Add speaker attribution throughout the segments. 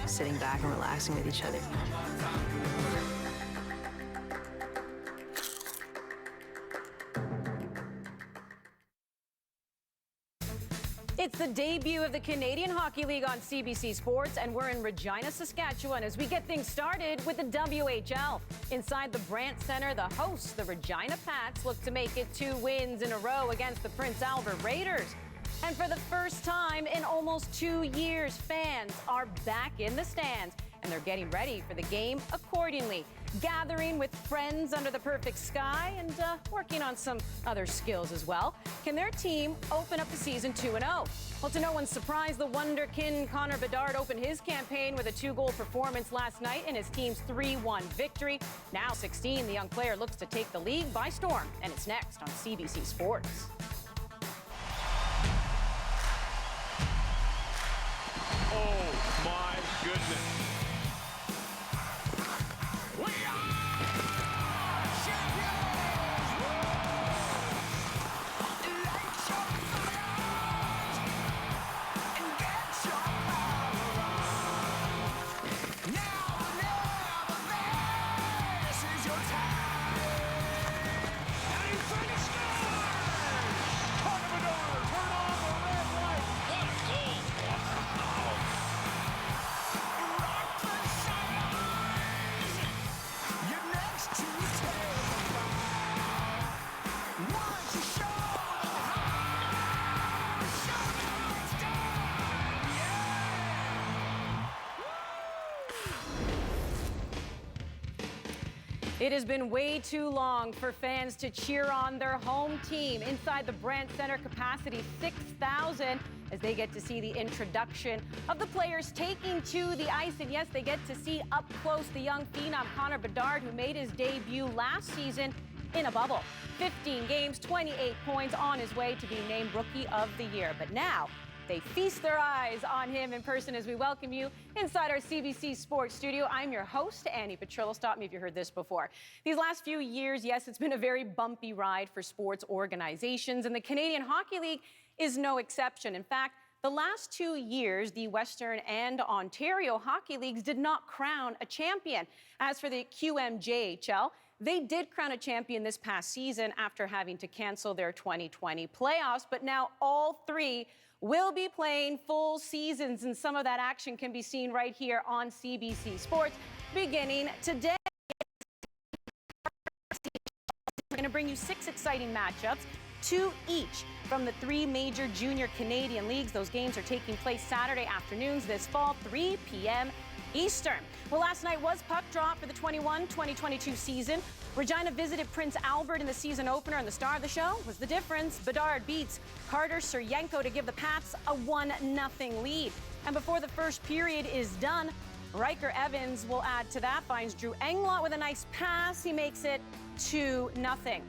Speaker 1: sitting back and relaxing with each other.
Speaker 2: It's the debut of the Canadian Hockey League on CBC Sports, and we're in Regina, Saskatchewan, as we get things started with the WHL. Inside the Brandt Centre, the hosts, the Regina Pats, look to make it 2 wins in a row against the Prince Albert Raiders. And for the first time in almost 2 years, fans are back in the stands, and they're getting ready for the game accordingly. Gathering with friends under the perfect sky and working on some other skills as well. Can their team open up the season 2-0? Well, to no one's surprise, the wonderkin Connor Bedard opened his campaign with a 2-goal performance last night in his team's 3-1 victory. Now 16, the young player looks to take the league by storm, and it's next on CBC Sports.
Speaker 3: Oh, my goodness. We are champions! Light your fires and get your power on. Now or never, this is your time. And he finished it! Connor Bedard, turn on the red light. What a goal! Wow! Rock the sunrise! You're next to take a fire. Once you show them how, show them it's done, yeah!
Speaker 2: It has been way too long for fans to cheer on their home team. Inside the Brandt Centre, capacity 6,000, as they get to see the introduction of the players taking to the ice. And yes, they get to see up close the young phenom Connor Bedard, who made his debut last season in a bubble. 15 games, 28 points, on his way to be named Rookie of the Year. But now they feast their eyes on him in person as we welcome you inside our CBC Sports studio. I'm your host, Annie Petrillo. Stop me if you heard this before. These last few years, yes, it's been a very bumpy ride for sports organizations, and the Canadian Hockey League is no exception. In fact, the last 2 years, the Western and Ontario Hockey Leagues did not crown a champion. As for the QMJHL, they did crown a champion this past season after having to cancel their 2020 playoffs, but now all 3 will be playing full seasons, and some of that action can be seen right here on CBC Sports beginning today. We're going to bring you 6 exciting matchups, 2 each from the 3 major junior Canadian leagues. Those games are taking place Saturday afternoons this fall, 3 p.m. Eastern. Well, last night was puck drop for the 21-2022 season. Regina visited Prince Albert in the season opener, and the star of the show was the difference. Bedard beats Carter Suryenko to give the Pats a 1-0 lead. And before the first period is done, Riker Evans will add to that, finds Drew Englot with a nice pass. He makes it 2-0.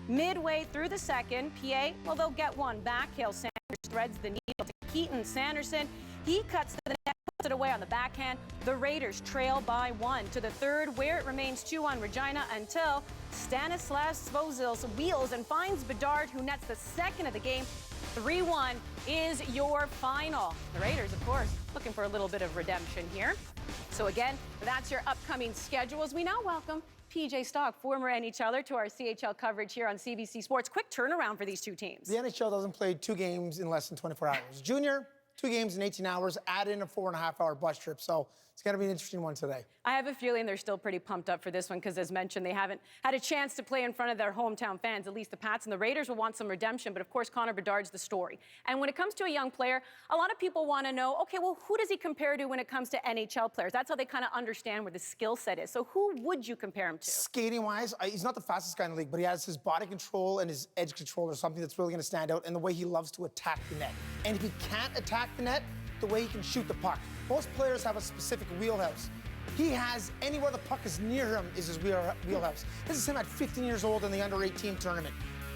Speaker 2: Midway through the second, PA, well, they'll get one back. Hale Sanders threads the needle to Keaton Sanderson. He cuts to the net, puts it away on the backhand. The Raiders trail by 1 to the third, where it remains 2-1 Regina until Stanislas Svozils wheels and finds Bedard, who nets the second of the game. 3-1 is your final. The Raiders, of course, looking for a little bit of redemption here. So again, that's your upcoming schedule as we now welcome PJ Stock, former NHLer, to our CHL coverage here on CBC Sports. Quick turnaround for these 2 teams.
Speaker 4: The NHL doesn't play 2 games in less than 24 hours. Junior, 2 games in 18 hours, add in a 4.5-hour bus trip. So it's going to be an interesting one today.
Speaker 2: I have a feeling they're still pretty pumped up for this one because, as mentioned, they haven't had a chance to play in front of their hometown fans. At least the Pats and the Raiders will want some redemption, but of course Connor Bedard's the story. And when it comes to a young player, a lot of people want to know, okay, well, who does he compare to when it comes to NHL players? That's how they kind of understand where the skill set is. So who would you compare him to?
Speaker 4: Skating-wise, he's not the fastest guy in the league, but he has his body control and his edge control or something that's really going to stand out, and the way he loves to attack the net. And if he can't attack the net, the way he can shoot the puck. Most players have a specific wheelhouse. He has anywhere the puck is near him is his wheelhouse. This is him at 15 years old in the under-18 tournament.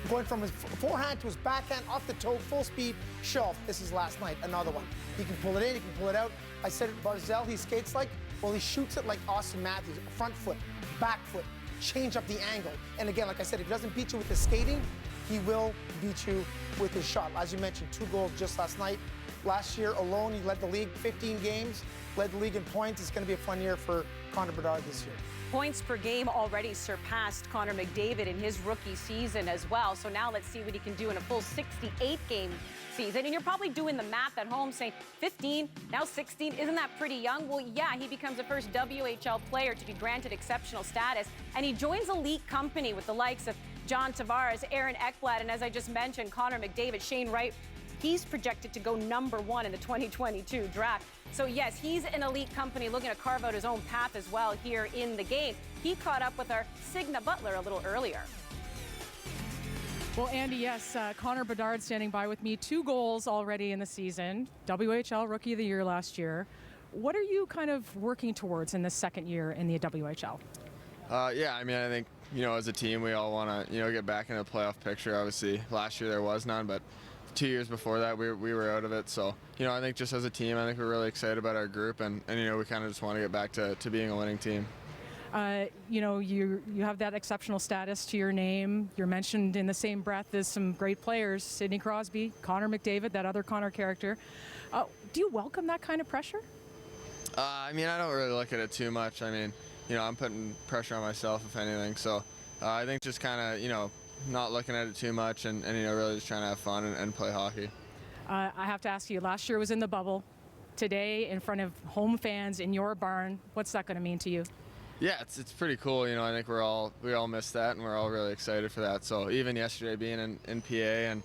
Speaker 4: Going from his forehand to his backhand, off the toe, full speed, shelf. This is last night, another one. He can pull it in, he can pull it out. I said it, Barzell, he skates like, well, he shoots it like Austin Matthews. Front foot, back foot, change up the angle. And again, like I said, if he doesn't beat you with the skating, he will beat you with his shot. As you mentioned, 2 goals just last night. Last year alone, he led the league 15 games, led the league in points. It's going to be a fun year for Connor Bedard this year.
Speaker 2: Points per game already surpassed Connor McDavid in his rookie season as well. So now let's see what he can do in a full 68-game season. And you're probably doing the math at home saying 15, now 16, isn't that pretty young? Well, yeah, he becomes the first WHL player to be granted exceptional status, and he joins elite company with the likes of John Tavares, Aaron Ekblad, and as I just mentioned, Connor McDavid, Shane Wright. He's projected to go #1 in the 2022 draft. So yes, he's in elite company looking to carve out his own path as well here in the game. He caught up with our Signa Butler a little earlier.
Speaker 5: Well, Andy, yes, Connor Bedard standing by with me. 2 goals already in the season. WHL Rookie of the Year last year. What are you kind of working towards in this second year in the WHL?
Speaker 6: Yeah, I mean, I think, as a team, we all want to, get back in the playoff picture. Obviously, last year there was none, but 2 years before that, we were out of it. So, I think just as a team, I think we're really excited about our group, and we kind of just want to get back to being a winning team.
Speaker 5: You have that exceptional status to your name. You're mentioned in the same breath as some great players, Sidney Crosby, Connor McDavid, that other Connor character. Do you welcome that kind of pressure?
Speaker 6: I mean, I don't really look at it too much. I mean, I'm putting pressure on myself, if anything. So I think just kind of, not looking at it too much and really just trying to have fun and play hockey.
Speaker 5: I have to ask you, last year was in the bubble. Today, in front of home fans in your barn, what's that going to mean to you?
Speaker 6: Yeah, it's pretty cool. I think we all missed that, and we're all really excited for that. So even yesterday being in PA and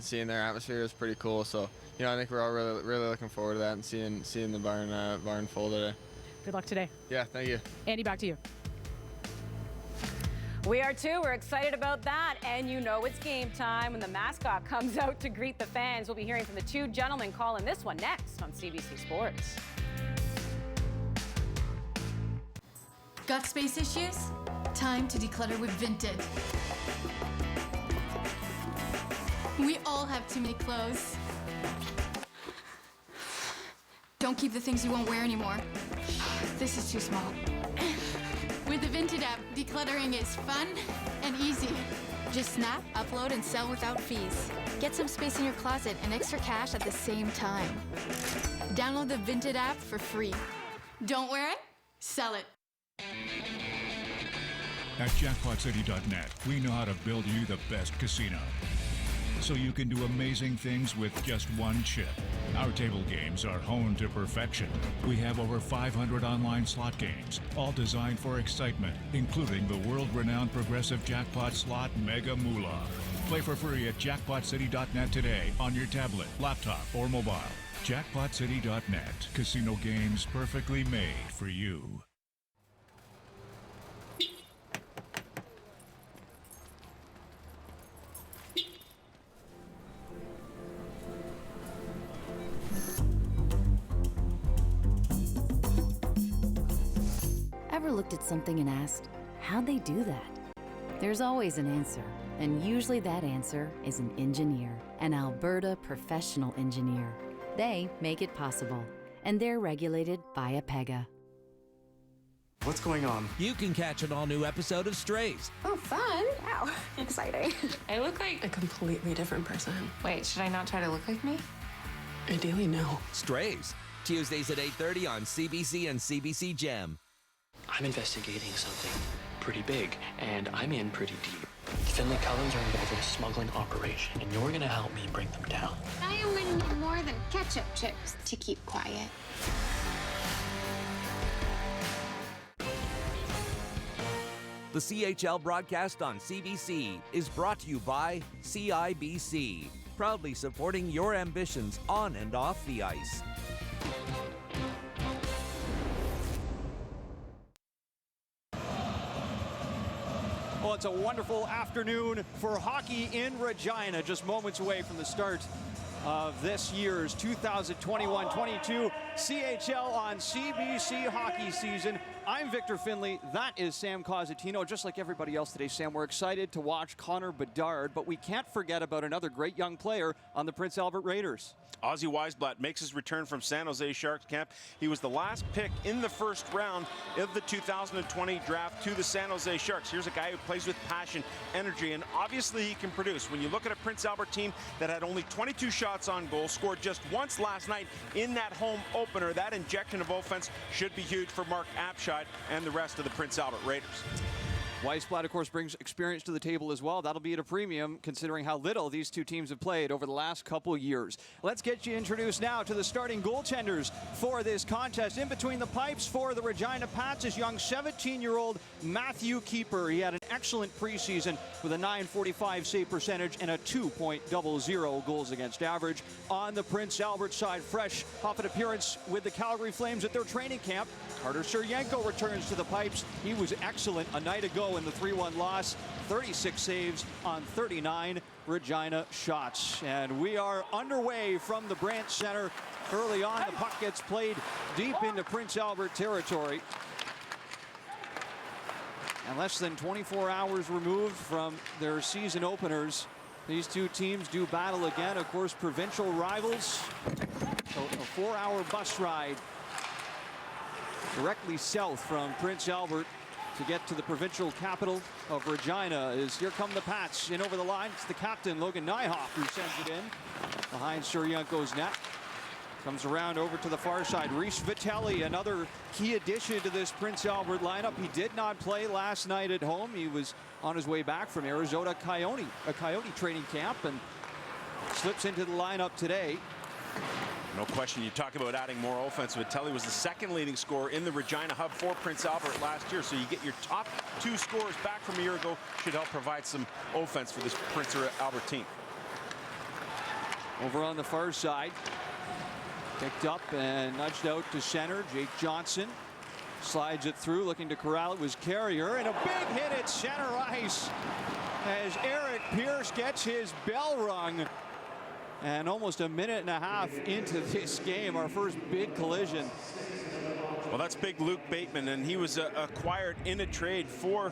Speaker 6: seeing their atmosphere is pretty cool. So I think we're all really looking forward to that and seeing the barn full today.
Speaker 5: Good luck today.
Speaker 6: Yeah, thank you.
Speaker 5: Andy, back to you.
Speaker 2: We are too. We're excited about that. And it's game time when the mascot comes out to greet the fans. We'll be hearing from the 2 gentlemen calling this one next on CBC Sports.
Speaker 7: Got space issues? Time to declutter with Vinted. We all have too many clothes. Don't keep the things you won't wear anymore. This is too small. With the Vinted app, decluttering is fun and easy. Just snap, upload, and sell without fees. Get some space in your closet and extra cash at the same time. Download the Vinted app for free. Don't wear it? Sell it.
Speaker 8: At jackpotcity.net, we know how to build you the best casino, so you can do amazing things with just one chip. Our table games are honed to perfection. We have over 500 online slot games, all designed for excitement, including the world-renowned progressive jackpot slot Mega Moolah. Play for free at jackpotcity.net today on your tablet, laptop, or mobile. Jackpotcity.net. Casino games perfectly made for you.
Speaker 9: Ever looked at something and asked, how'd they do that? There's always an answer, and usually that answer is an engineer, an Alberta professional engineer. They make it possible, and they're regulated by APEGA.
Speaker 10: What's going on? You can catch an all-new episode of Strays.
Speaker 11: Oh, fun. Wow, exciting. I look like a completely different person. Wait, should I not try to look like me? Ideally, no.
Speaker 10: Strays, Tuesdays at 8:30 on CBC and CBC Gem.
Speaker 12: I'm investigating something pretty big, and I'm in pretty deep. Finley Cullens are involved in a smuggling operation, and you're gonna help me bring them down.
Speaker 13: I am gonna need more than ketchup chips to keep quiet.
Speaker 10: The CHL broadcast on CBC is brought to you by CIBC, proudly supporting your ambitions on and off the ice.
Speaker 14: Well, it's a wonderful afternoon for hockey in Regina, just moments away from the start of this year's 2021-22 CHL on CBC hockey season. I'm Victor Finley. That is Sam Cosentino. Just like everybody else today, Sam, we're excited to watch Connor Bedard, but we can't forget about another great young player on the Prince Albert Raiders.
Speaker 15: Ozzy Weisblatt makes his return from San Jose Sharks camp. He was the last pick in the first round of the 2020 draft to the San Jose Sharks. Here's a guy who plays with passion, energy, and obviously he can produce. When you look at a Prince Albert team that had only 22 shots on goal, scored just once last night in that home opener, that injection of offense should be huge for Mark Abscheid and the rest of the Prince Albert Raiders.
Speaker 14: Weisblatt, of course, brings experience to the table as well. That'll be at a premium considering how little these two teams have played over the last couple years. Let's get you introduced now to the starting goaltenders for this contest. In between the pipes for the Regina Pats is young 17-year-old Matthew Keeper. He had an excellent preseason with a .945 save percentage and a 2.00 goals against average. On the Prince Albert side, fresh off an appearance with the Calgary Flames at their training camp, Carter Suryenko returns to the pipes. He was excellent a night ago in the 3-1 loss, 36 saves on 39 Regina shots. And we are underway from the Brandt Center. Early on, the puck gets played deep into Prince Albert territory. And less than 24 hours removed from their season openers, these two teams do battle again. Of course, provincial rivals. So a 4-hour bus ride directly south from Prince Albert to get to the provincial capital of Regina. Here come the Pats in over the line. It's the captain, Logan Nyhoff, who sends it in behind Suryenko's net. Comes around over to the far side. Reese Vitelli, another key addition to this Prince Albert lineup. He did not play last night at home. He was on his way back from Arizona Coyote training camp and slips into the lineup today.
Speaker 15: No question, you talk about adding more offense. Vitelli was the second leading scorer in the Regina hub for Prince Albert last year. So you get your top two scorers back from a year ago. Should help provide some offense for this Prince Albert team.
Speaker 14: Over on the far side, picked up and nudged out to center. Jake Johnson slides it through, looking to corral it. Was Carrier, and a big hit at center ice as Eric Pierce gets his bell rung. And almost a minute and a half into this game, our first big collision.
Speaker 15: Well, that's big Luke Bateman, and he was acquired in a trade for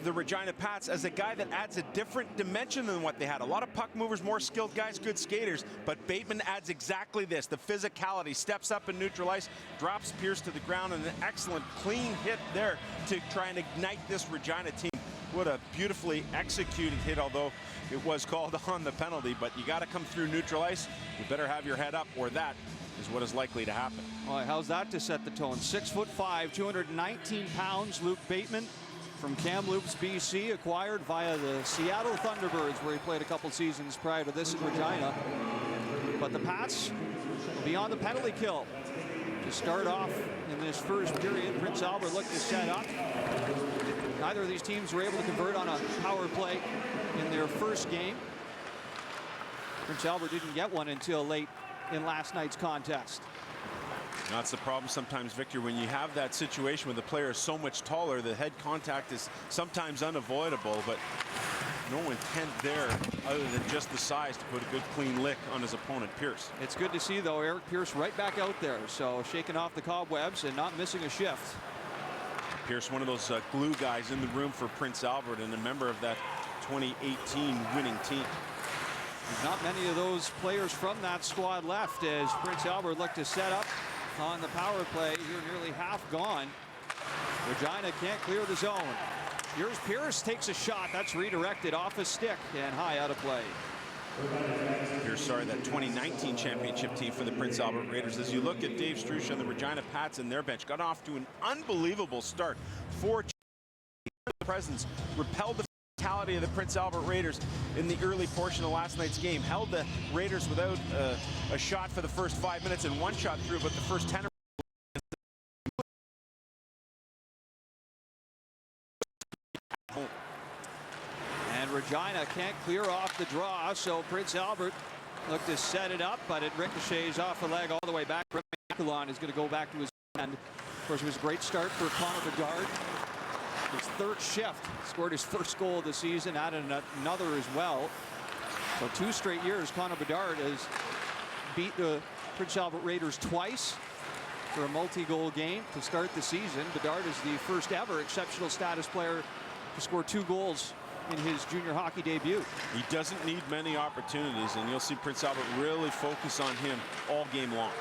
Speaker 15: the Regina Pats as a guy that adds a different dimension than what they had. A lot of puck movers, more skilled guys, good skaters, but Bateman adds exactly this, the physicality. Steps up in neutral ice, drops Pierce to the ground, and an excellent clean hit there to try and ignite this Regina team. What a beautifully executed hit, although it was called on the penalty. But you got to come through neutral ice. You better have your head up, or that is what is likely to happen.
Speaker 14: All right, how's that to set the tone? 6'5", 219 pounds, Luke Bateman from Kamloops, BC, acquired via the Seattle Thunderbirds, where he played a couple seasons prior to this in Regina. But the Pats will be on the penalty kill to start off in this first period. Prince Albert looked to set up. Neither of these teams were able to convert on a power play in their first game. Prince Albert didn't get one until late in last night's contest.
Speaker 15: That's the problem sometimes, Victor, when you have that situation where the player is so much taller, the head contact is sometimes unavoidable, but no intent there other than just the size to put a good clean lick on his opponent, Pierce.
Speaker 14: It's good to see, though, Eric Pierce right back out there, so shaking off the cobwebs and not missing a shift.
Speaker 15: Pierce, one of those glue guys in the room for Prince Albert and a member of that 2018 winning team.
Speaker 14: There's not many of those players from that squad left as Prince Albert looked to set up on the power play. Here nearly half gone. Regina can't clear the zone. Here's Pierce, takes a shot. That's redirected off a stick and high out of play.
Speaker 15: Here's, that 2019 championship team for the Prince Albert Raiders. As you look at Dave Struch and the Regina Pats and their bench, got off to an unbelievable start. 4 presence, repelled the mentality of the Prince Albert Raiders in the early portion of last night's game. Held the Raiders without a shot for the first 5 minutes and one shot through, but the first 10
Speaker 14: and Regina can't clear off the draw, so Prince Albert looked to set it up, but it ricochets off the leg all the way back. Mikulon is going to go back to his end. Of course, it was a great start for Connor Bedard. His third shift, scored his first goal of the season, added another as well. So 2 straight years Connor Bedard has beat the Prince Albert Raiders twice for a multi-goal game to start the season. Bedard is the first ever exceptional status player to score 2 goals in his junior hockey debut.
Speaker 15: He doesn't need many opportunities, and you'll see Prince Albert really focus on him all game long.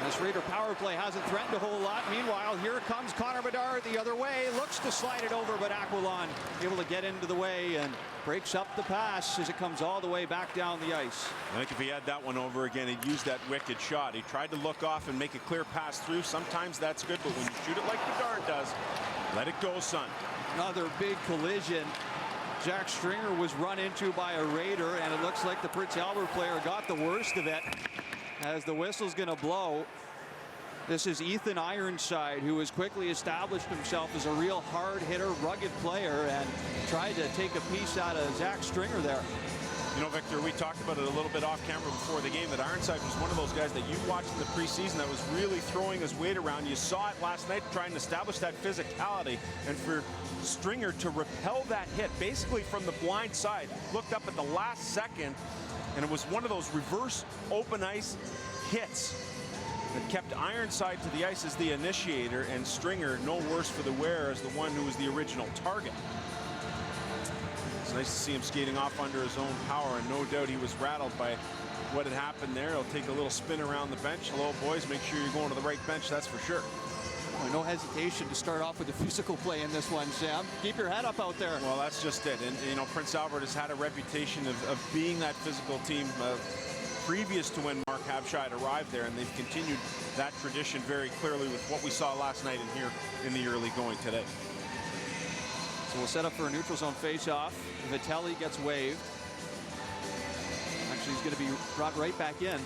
Speaker 14: This Raider power play hasn't threatened a whole lot. Meanwhile, here comes Connor Bedard the other way. Looks to slide it over, but Aquilon able to get into the way and breaks up the pass as it comes all the way back down the ice.
Speaker 15: I think if he had that one over again, he'd use that wicked shot. He tried to look off and make a clear pass through. Sometimes that's good, but when you shoot it like Bedard does, let it go, son.
Speaker 14: Another big collision. Jack Stringer was run into by a Raider, and it looks like the Prince Albert player got the worst of it. As the whistle's going to blow, this is Ethan Ironside, who has quickly established himself as a real hard hitter, rugged player, and tried to take a piece out of Zach Stringer there.
Speaker 15: You know, Victor, we talked about it a little bit off camera before the game, that Ironside was one of those guys that you watched in the preseason that was really throwing his weight around. You saw it last night trying to establish that physicality, and for Stringer to repel that hit basically from the blind side, looked up at the last second, and it was one of those reverse open ice hits that kept Ironside to the ice as the initiator, and Stringer no worse for the wear as the one who was the original target. It's nice to see him skating off under his own power, and no doubt he was rattled by what had happened there. He'll take a little spin around the bench. Hello, boys, make sure you're going to the right bench, that's for sure.
Speaker 14: Well, no hesitation to start off with the physical play in this one, Sam. Keep your head up out there.
Speaker 15: Well, that's just it. And, you know, Prince Albert has had a reputation of being that physical team previous to when Mark Habscheid arrived there, and they've continued that tradition very clearly with what we saw last night and here in the early going today.
Speaker 14: So we'll set up for a neutral zone face-off. Vitelli gets waved. Actually, he's going to be brought right back in.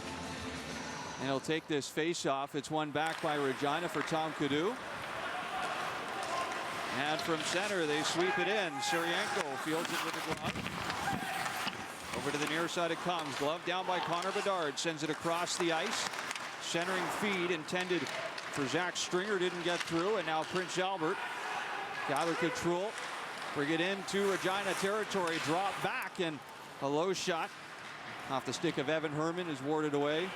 Speaker 14: And he'll take this face-off. It's won back by Regina for Tom Cadu. And from center, they sweep it in. Surienko fields it with the glove. Over to the near side it comes. Glove down by Connor Bedard. Sends it across the ice. Centering feed intended for Zach Stringer. Didn't get through. And now Prince Albert gather control. Bring it into Regina territory. Drop back, and a low shot off the stick of Evan Herman is warded away.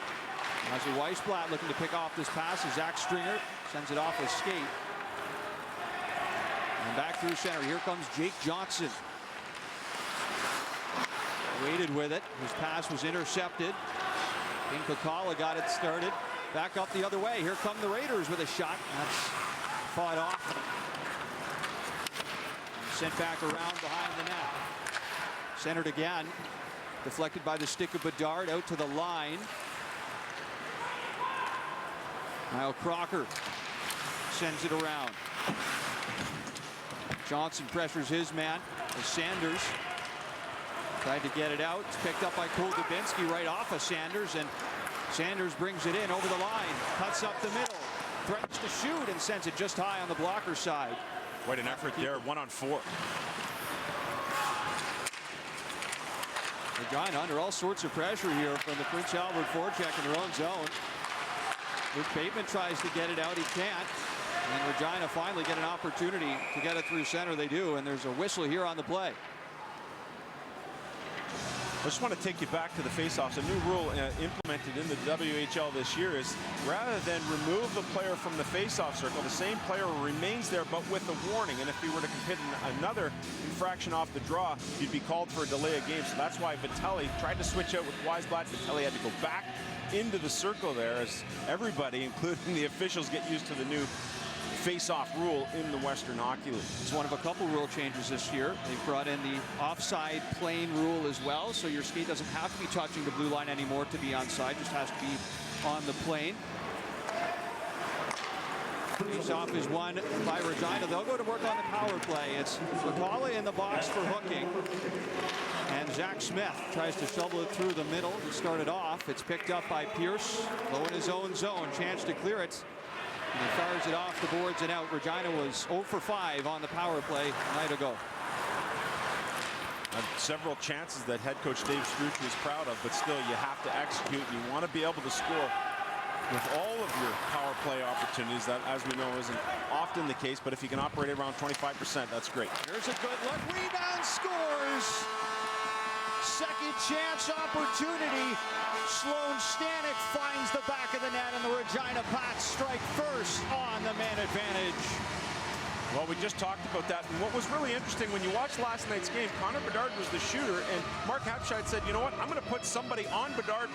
Speaker 14: As Weissblatt looking to pick off this pass as Zach Stringer sends it off a skate. And back through center. Here comes Jake Johnson. Waited with it. His pass was intercepted. King Kakala got it started. Back up the other way. Here come the Raiders with a shot. That's fought off. Sent back around behind the net. Centered again. Deflected by the stick of Bedard out to the line. Kyle Crocker sends it around. Johnson pressures his man as Sanders tried to get it out. It's picked up by Cole Dubinsky right off of Sanders, and Sanders brings it in over the line, cuts up the middle, threatens to shoot, and sends it just high on the blocker side.
Speaker 15: Quite an effort there, 1-on-4.
Speaker 14: Regina under all sorts of pressure here from the Prince Albert forecheck in their own zone. Luke Bateman tries to get it out, he can't. And Regina finally get an opportunity to get it through center. They do, and there's a whistle here on the play.
Speaker 15: I just want to take you back to the faceoffs. A new rule implemented in the WHL this year is rather than remove the player from the faceoff circle, the same player remains there but with a warning. And if he were to commit another infraction off the draw, he'd be called for a delay of game. So that's why Vitelli tried to switch out with Weissblatt. Vitelli had to go back into the circle there as everybody, including the officials, get used to the new face-off rule in the Western Hockey League.
Speaker 14: It's one of a couple rule changes this year. They've brought in the offside plane rule as well, so your skate doesn't have to be touching the blue line anymore to be onside, just has to be on the plane. Face-off is won by Regina. They'll go to work on the power play. It's McCauley in the box for hooking. And Zach Smith tries to shovel it through the middle to start it off. It's picked up by Pierce, low in his own zone. Chance to clear it. And he fires it off the boards and out. Regina was 0 for 5 on the power play a night ago.
Speaker 15: Several chances that head coach Dave Struch was proud of, but still you have to execute. You want to be able to score with all of your power play opportunities. That, as we know, isn't often the case, but if you can operate around 25%, that's great.
Speaker 14: Here's a good look. Rebound, scores. second chance opportunity. Sloan Stanek finds the back of the net, and the Regina Pats strike first on the man advantage.
Speaker 15: Well, we just talked about that, and what was really interesting when you watched last night's game, Connor Bedard was the shooter, and Mark Habscheid said, you know what, I'm going to put somebody on Bedard,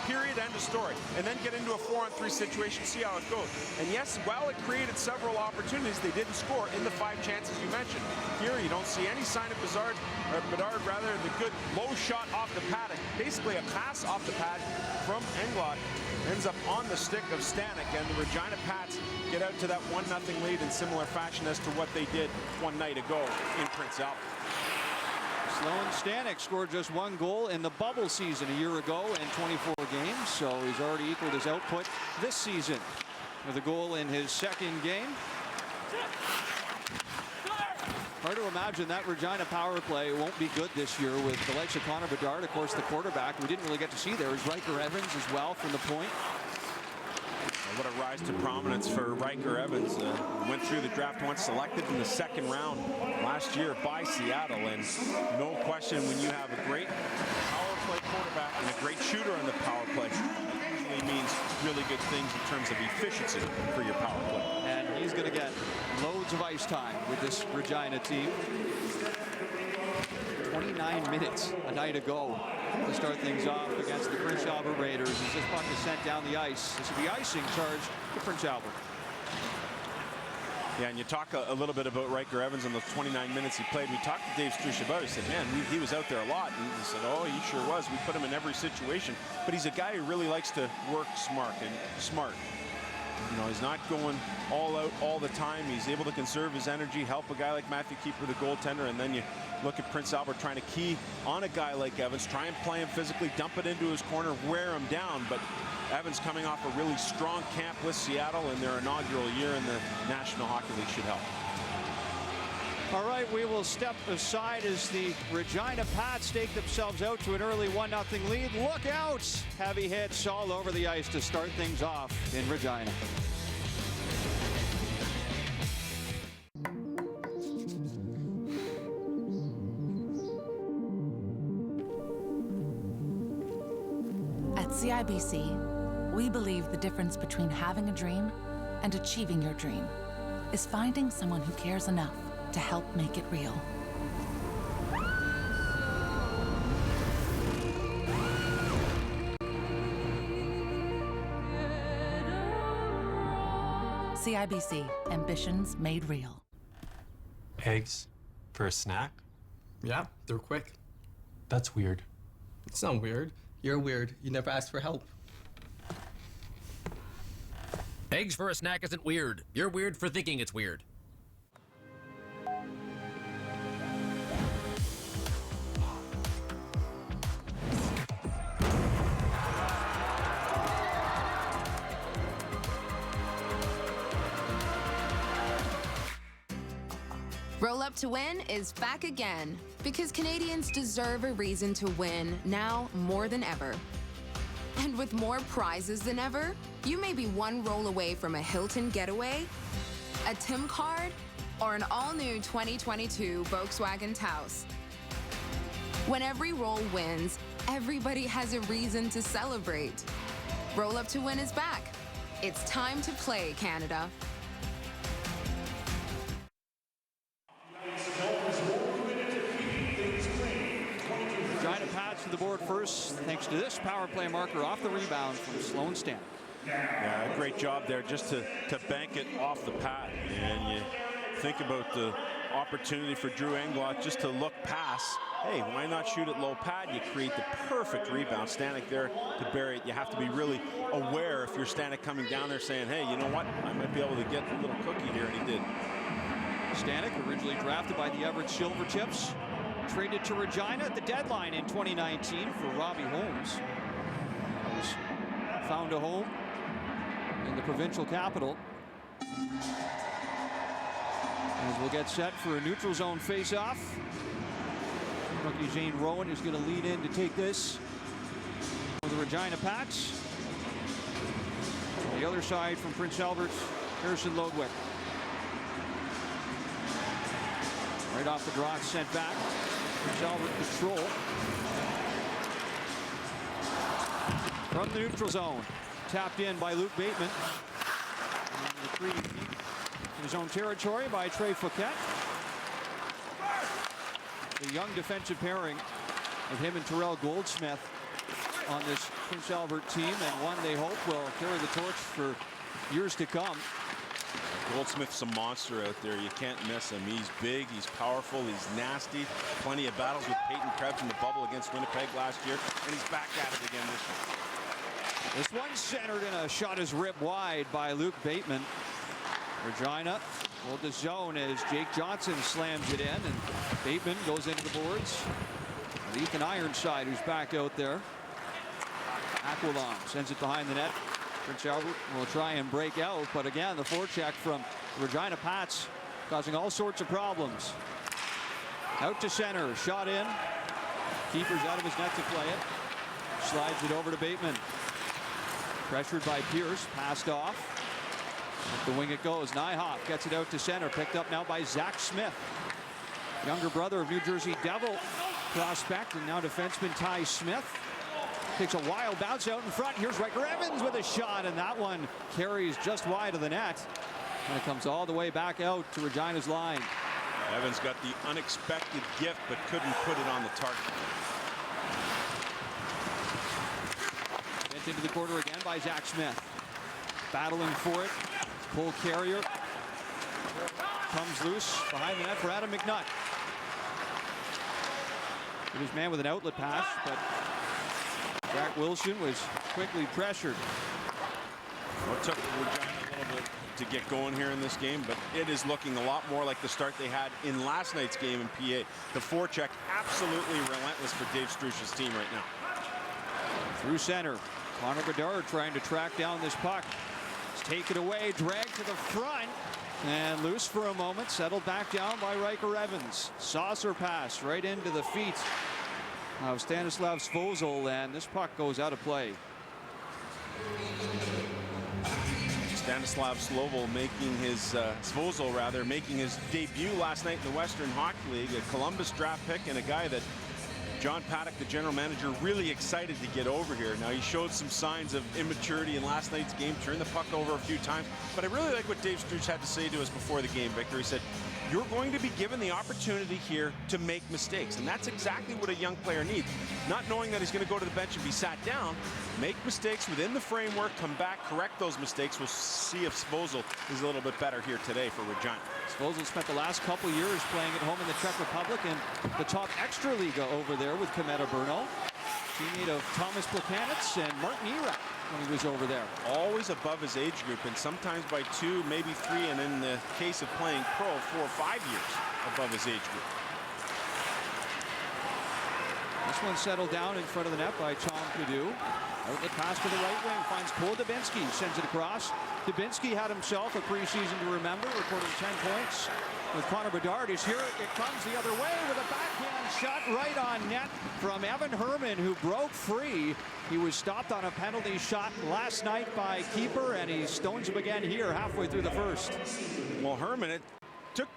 Speaker 15: period, end of story, and then get into a 4-on-3 situation, see how it goes. And yes, while it created several opportunities, they didn't score in the 5 chances you mentioned. Here, you don't see any sign of Bedard, the good low shot off the pad, basically a pass off the pad from Englot, ends up on the stick of Stanek, and the Regina Pats get out to that 1-0 lead in similar fashion as to what they did one night ago in Prince Albert.
Speaker 14: Sloan Stanek scored just 1 goal in the bubble season a year ago in 24 games, so he's already equaled his output this season with a goal in his 2nd game. Hard to imagine that Regina power play won't be good this year with the likes of Connor Bedard, of course, the quarterback. We didn't really get to see there is Riker Evans as well from the point.
Speaker 15: What a rise to prominence for Riker Evans. Went through the draft once, selected in the 2nd round last year by Seattle. And no question, when you have a great power play quarterback and a great shooter on the power play, it usually means really good things in terms of efficiency for your power play.
Speaker 14: And he's going to get loads of ice time with this Regina team. 29 minutes a night ago to start things off against the Prince Albert Raiders as this puck is sent down the ice. This will be icing charge to Prince Albert.
Speaker 15: Yeah, and you talk a little bit about Riker Evans in those 29 minutes he played. We talked to Dave Strush about it. He said, man, he was out there a lot. And he said, oh, he sure was. We put him in every situation. But he's a guy who really likes to work smart. You know, he's not going all out all the time. He's able to conserve his energy, help a guy like Matthew Keeper, the goaltender, and then you look at Prince Albert trying to key on a guy like Evans, try and play him physically, dump it into his corner, wear him down. But Evans coming off a really strong camp with Seattle in their inaugural year in the National Hockey League should help.
Speaker 14: All right, we will step aside as the Regina Pats stake themselves out to an early 1-0 lead. Look out! Heavy hits all over the ice to start things off in Regina.
Speaker 16: At CIBC, we believe the difference between having a dream and achieving your dream is finding someone who cares enough to help make it real. CIBC, ambitions made real.
Speaker 17: Eggs for a snack?
Speaker 18: Yeah, they're quick.
Speaker 17: That's weird.
Speaker 18: It's not weird. You're weird. You never asked for help.
Speaker 19: Eggs for a snack isn't weird. You're weird for thinking it's weird.
Speaker 20: Roll Up to Win is back again because Canadians deserve a reason to win now more than ever. And with more prizes than ever, you may be one roll away from a Hilton getaway, a Tim card, or an all-new 2022 Volkswagen Taos. When every roll wins, everybody has a reason to celebrate. Roll Up to Win is back. It's time to play, Canada.
Speaker 14: Regina Pats to the board first, thanks to this power play marker off the rebound from Sloan Stanek.
Speaker 15: Yeah, great job there just to bank it off the pad. And you think about the opportunity for Drew Englot just to look past. Hey, why not shoot it low pad? You create the perfect rebound. Stanek there to bury it. You have to be really aware if you're Stanek coming down there saying, hey, you know what? I might be able to get a little cookie here, and he did.
Speaker 14: Stanek, originally drafted by the Everett Silvertips, traded to Regina at the deadline in 2019 for Robbie Holmes. He's found a home in the provincial capital. As we'll get set for a neutral zone face-off. Rookie Jane Rowan is going to lead in to take this for the Regina Pats. On the other side from Prince Albert, Harrison Lodwick. Right off the draw, it's sent back. Prince Albert control. from the neutral zone. Tapped in by Luke Bateman. Retrieved in his own territory by Trey Fouquet. The young defensive pairing of him and Terrell Goldsmith on this Prince Albert team, and one they hope will carry the torch for years to come.
Speaker 15: Goldsmith's a monster out there. You can't miss him. He's big, he's powerful, he's nasty. Plenty of battles with Peyton Krebs in the bubble against Winnipeg last year, and he's back at it again this year.
Speaker 14: This one centered, and a shot is ripped wide by Luke Bateman. Regina will to zone as Jake Johnson slams it in, and Bateman goes into the boards. And Ethan Ironside, who's back out there. Aquilon sends it behind the net. Prince Albert will try and break out, but again, the forecheck from Regina Pats causing all sorts of problems. Out to center, shot in. Keeper's out of his net to play it. Slides it over to Bateman. Pressured by Pierce, passed off. Up the wing it goes. Nyhoff gets it out to center, picked up now by Zach Smith. Younger brother of New Jersey Devil prospect, and now defenseman Ty Smith. Takes a wild bounce out in front. Here's Riker Evans with a shot, and that one carries just wide of the net. And it comes all the way back out to Regina's line.
Speaker 15: Evans got the unexpected gift, but couldn't put it on the target.
Speaker 14: Sent into the corner again by Zach Smith. Battling for it. Pull carrier. Comes loose behind the net for Adam McNutt. It was man with an outlet pass, but Jack Wilson was quickly pressured.
Speaker 15: Well, it took Regina a little bit to get going here in this game, but it is looking a lot more like the start they had in last night's game in PA. The forecheck absolutely relentless for Dave Struch's team right now.
Speaker 14: Through center, Connor Bedard trying to track down this puck. It's taken away, dragged to the front, and loose for a moment, settled back down by Riker Evans. Saucer pass right into the feet of Stanislav Svozil, and this puck goes out of play.
Speaker 15: Stanislav Svozil making his Svozil making his debut last night in the Western Hockey League, a Columbus draft pick, and a guy that John Paddock, the general manager, really excited to get over here. Now, he showed some signs of immaturity in last night's game, turned the puck over a few times, but I really like what Dave Struch had to say to us before the game, Victor. He said, you're going to be given the opportunity here to make mistakes, and that's exactly what a young player needs. Not knowing that he's going to go to the bench and be sat down, make mistakes within the framework, come back, correct those mistakes. We'll see if Svozil is a little bit better here today for Regina.
Speaker 14: Svozil spent the last couple years playing at home in the Czech Republic and the top extra liga over there with Kometa Brno. Teammate of Thomas Plekanec and Martin Erak when he was over there.
Speaker 15: Always above his age group, and sometimes by 2, maybe 3, and in the case of playing pro, 4 or 5 years above his age group.
Speaker 14: This one settled down in front of the net by Tom Cadu. Outlet pass to the right wing, finds Cole Dubinsky, sends it across. Dubinsky had himself a preseason to remember, recording 10 points. With Connor Bedard is here, it comes the other way with a backhand shot right on net from Evan Herman, who broke free. He was stopped on a penalty shot last night by keeper, and he stones him again here halfway through the first.
Speaker 15: Well, Herman, it took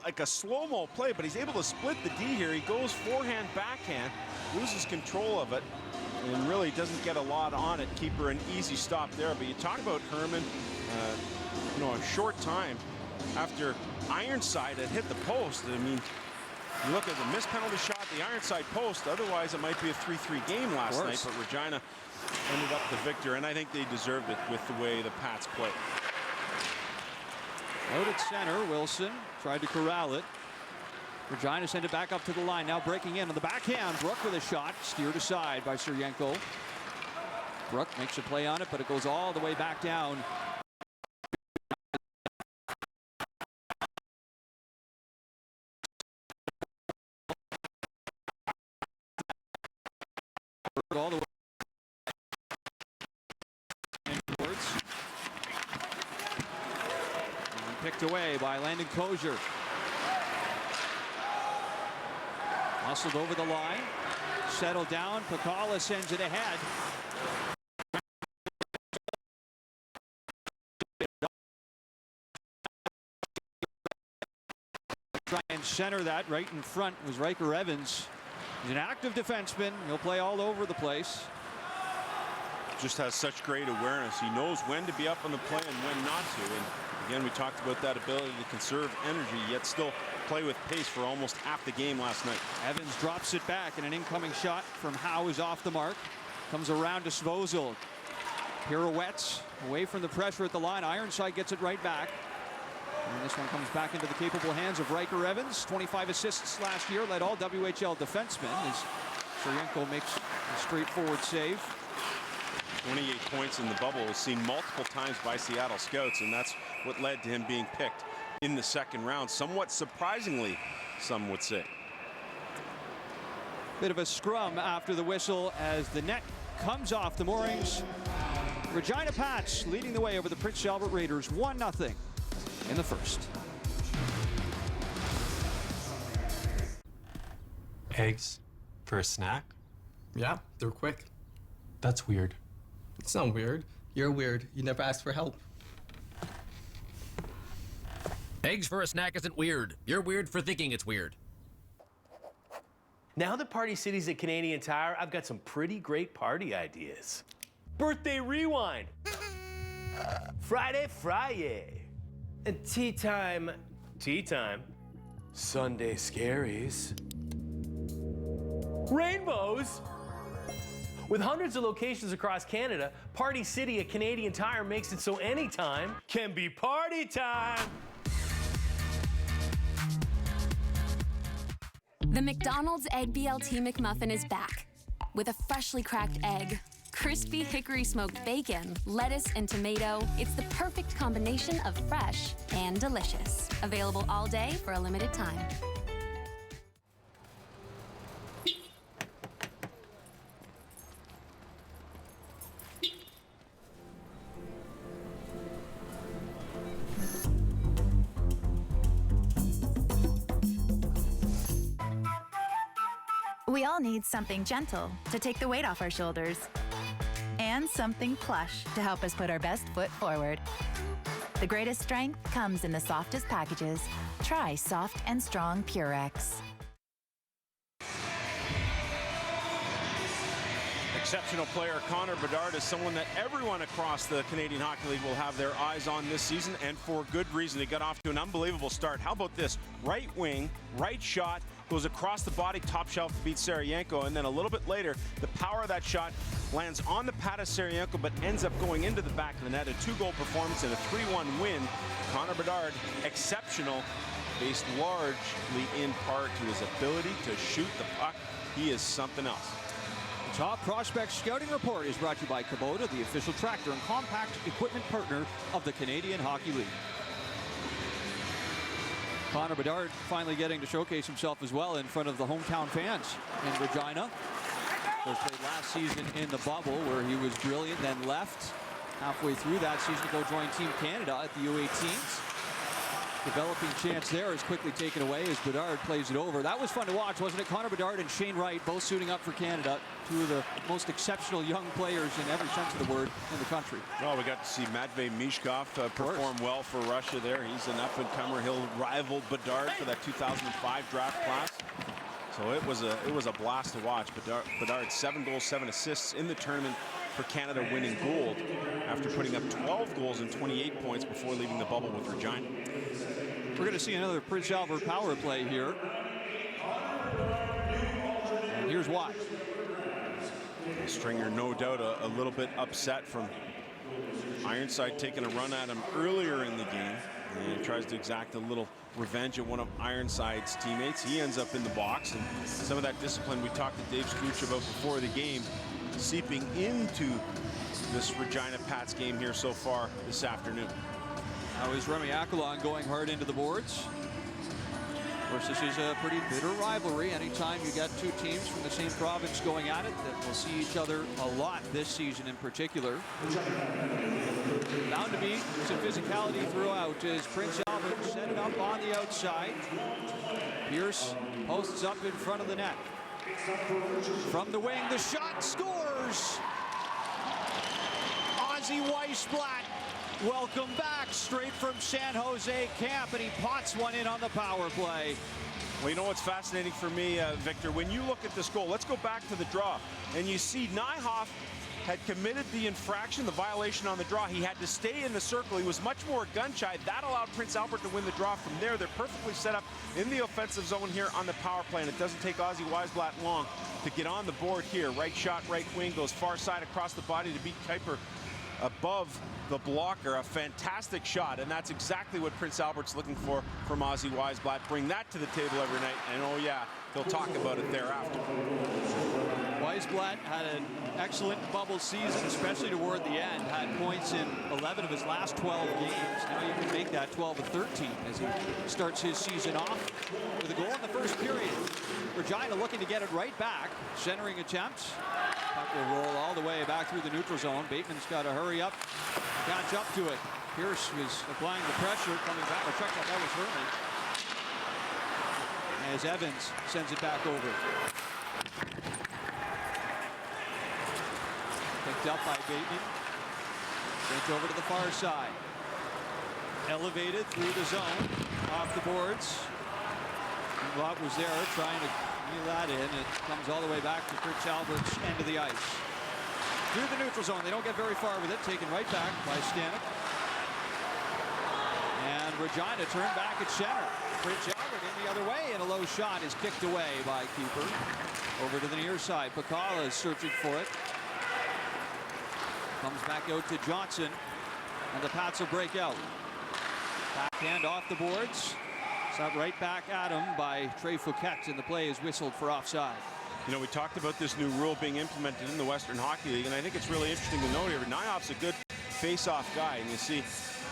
Speaker 15: like a slow-mo play, but he's able to split the D here. He goes forehand, backhand, loses control of it, and really doesn't get a lot on it. Keeper, an easy stop there. But you talk about Herman, you know, a short time after Ironside had hit the post. I mean, you look at the missed penalty shot, the Ironside post. Otherwise, it might be a 3-3 game last night, but Regina ended up the victor, and I think they deserved it with the way the Pats played.
Speaker 14: Out at center, Wilson tried to corral it. Regina sent it back up to the line. Now breaking in on the backhand. Brook with a shot, steered aside by Suryenko. Brook makes a play on it, but it goes all the way back down. All the way inwards. And picked away by Landon Kosier. Hustled over the line. Settled down. Pakala sends it ahead. Try and center that right in front was Riker Evans. He's an active defenseman. He'll play all over the place.
Speaker 15: just has such great awareness. He knows when to be up on the play and when not to. And again, we talked about that ability to conserve energy, yet still play with pace for almost half the game last night.
Speaker 14: Evans drops it back, and an incoming shot from Howe is off the mark. Comes around to Svozil. Pirouettes away from the pressure at the line. Ironside gets it right back. And this one comes back into the capable hands of Riker Evans. 25 assists last year, led all WHL defensemen as Sirienko makes a straightforward save.
Speaker 15: 28 points in the bubble was seen multiple times by Seattle scouts, and that's what led to him being picked in the second round, somewhat surprisingly, some would say.
Speaker 14: Bit of a scrum after the whistle as the net comes off the moorings. Regina Pats leading the way over the Prince Albert Raiders 1-0 in the first.
Speaker 17: Eggs for a snack?
Speaker 18: Yeah, they're quick.
Speaker 17: That's weird.
Speaker 18: It's not weird. You're weird. You never asked for help.
Speaker 19: Eggs for a snack isn't weird. You're weird for thinking it's weird.
Speaker 21: Now that Party City's at Canadian Tire, I've got some pretty great party ideas. Birthday rewind. Friday. And tea time. Sunday scaries. Rainbows. With hundreds of locations across Canada, Party City at Canadian Tire makes it so anytime can be party time.
Speaker 22: The McDonald's Egg BLT McMuffin is back with a freshly cracked egg, crispy hickory smoked bacon, lettuce, and tomato. It's the perfect combination of fresh and delicious. Available all day for a limited time.
Speaker 23: We all need something gentle to take the weight off our shoulders, and something plush to help us put our best foot forward. The greatest strength comes in the softest packages. Try Soft and Strong Purex.
Speaker 15: Exceptional player Connor Bedard is someone that everyone across the Canadian Hockey League will have their eyes on this season, and for good reason. He got off to an unbelievable start. How about this? Right wing, right shot, goes across the body, top shelf to beat Sarienko, and then a little bit later, the power of that shot lands on the pad of Sarienko, but ends up going into the back of the net. A 2-goal performance and a 3-1 win. Connor Bedard, exceptional, based largely in part to his ability to shoot the puck. He is something else.
Speaker 14: The Top Prospect Scouting Report is brought to you by Kubota, the official tractor and compact equipment partner of the Canadian Hockey League. Connor Bedard finally getting to showcase himself as well in front of the hometown fans in Regina. Was played last season in the bubble where he was brilliant, then left halfway through that season to go join Team Canada at the U18s. Developing chance there is quickly taken away as Bedard plays it over. That was fun to watch, wasn't it? Connor Bedard and Shane Wright both suiting up for Canada. Two of the most exceptional young players in every sense of the word in the country.
Speaker 15: Well, we got to see Matvei Mishkov perform well for Russia there. He's an up-and-comer. He'll rival Bedard for that 2005 draft class. So it was a blast to watch. Bedard 7 goals, 7 assists in the tournament for Canada, winning gold after putting up 12 goals and 28 points before leaving the bubble with Regina.
Speaker 14: We're going to see another Prince Albert power play here. And here's why.
Speaker 15: Stringer, no doubt, a little bit upset from Ironside taking a run at him earlier in the game. And he tries to exact a little revenge at one of Ironside's teammates. He ends up in the box, and some of that discipline we talked to Dave Scooch about before the game seeping into this Regina Pats game here so far this afternoon.
Speaker 14: Now is Remy Akalon going hard into the boards. Of course, this is a pretty bitter rivalry. Anytime you got two teams from the same province going at it, that will see each other a lot this season in particular. Bound to be some physicality throughout as Prince Albert set it up on the outside. Pierce posts up in front of the net. From the wing, the shot scores! Ozzy Weissblatt, welcome back straight from San Jose camp, and he pots one in on the power play.
Speaker 15: Well, you know what's fascinating for me, Victor, when you look at this goal, let's go back to the draw, and you see Nyhoff had committed the infraction, the violation on the draw. He had to stay in the circle. He was much more gun-shy. That allowed Prince Albert to win the draw from there. They're perfectly set up in the offensive zone here on the power play, and it doesn't take Ozzy Weisblatt long to get on the board here. Right shot, right wing, goes far side across the body to beat Kuiper above the blocker. A fantastic shot, and that's exactly what Prince Albert's looking for from Ozzy Weisblatt. Bring that to the table every night, and oh yeah, he'll talk about it thereafter.
Speaker 14: Weisblatt had an excellent bubble season, especially toward the end. Had points in 11 of his last 12 games. Now you can make that 12 of 13 as he starts his season off with a goal in the first period. Regina looking to get it right back. Centering attempt. Puck will roll all the way back through the neutral zone. Bateman's got to hurry up, catch up to it. Pierce was applying the pressure, coming back. A check that was Herman. As Evans sends it back over. Picked up by Bateman. Sent over to the far side. Elevated through the zone. Off the boards. Watt was there trying to reel that in. It comes all the way back to Prince Albert's end of the ice. Through the neutral zone. They don't get very far with it. Taken right back by Stanek. And Regina turned back at center. Prince Albert in the other way, and a low shot is kicked away by Keeper. Over to the near side. Pakala is searching for it. Comes back out to Johnson, and the Pats will break out. Backhand off the boards. Shot right back at him by Trey Fouquet, and the play is whistled for offside.
Speaker 15: You know, we talked about this new rule being implemented in the Western Hockey League, and I think it's really interesting to note here. Nyhoff's a good face-off guy, and you see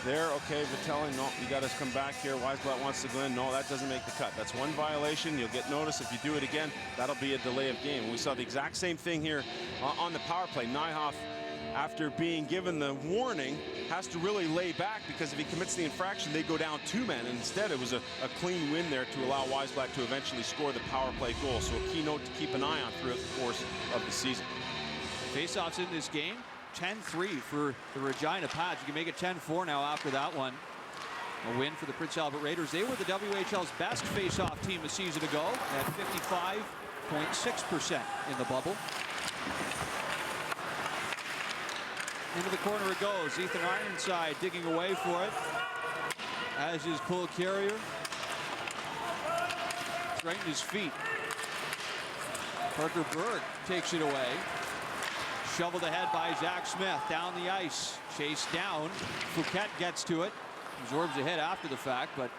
Speaker 15: there, okay, Vitelli, no, you got to come back here. Weisblatt wants to go in. No, that doesn't make the cut. That's one violation. You'll get notice if you do it again. That'll be a delay of game. And we saw the exact same thing here on the power play. Nyhoff, after being given the warning, has to really lay back, because if he commits the infraction, they go down 2 men. And instead, it was a clean win there to allow Weisblatt to eventually score the power play goal. So a key note to keep an eye on throughout the course of the season.
Speaker 14: Faceoffs in this game, 10-3 for the Regina Pats. You can make it 10-4 now after that one. A win for the Prince Albert Raiders. They were the WHL's best faceoff team a season ago at 55.6% in the bubble. Into the corner it goes. Ethan Ironside digging away for it, as is Cole Carrier. Straighten his feet. Parker Berg takes it away. Shoveled ahead by Zach Smith. Down the ice. Chased down. Fouquet gets to it. Absorbs a hit after the fact, but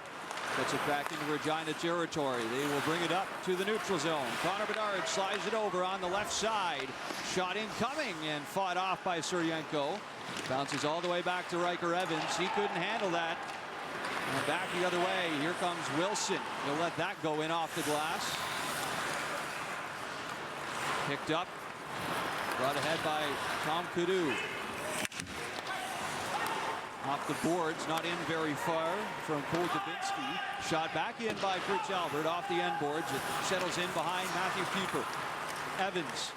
Speaker 14: gets it back into Regina territory. They will bring it up to the neutral zone. Connor Bedard slides it over on the left side. Shot incoming and fought off by Suryenko. Bounces all the way back to Riker Evans. He couldn't handle that. And back the other way. Here comes Wilson. He'll let that go in off the glass. Picked up. Brought ahead by Tom Kudu. Off the boards, not in very far from Cole Dubinsky. Shot back in by Prince Albert off the end boards. It settles in behind Matthew Keeper. Evans.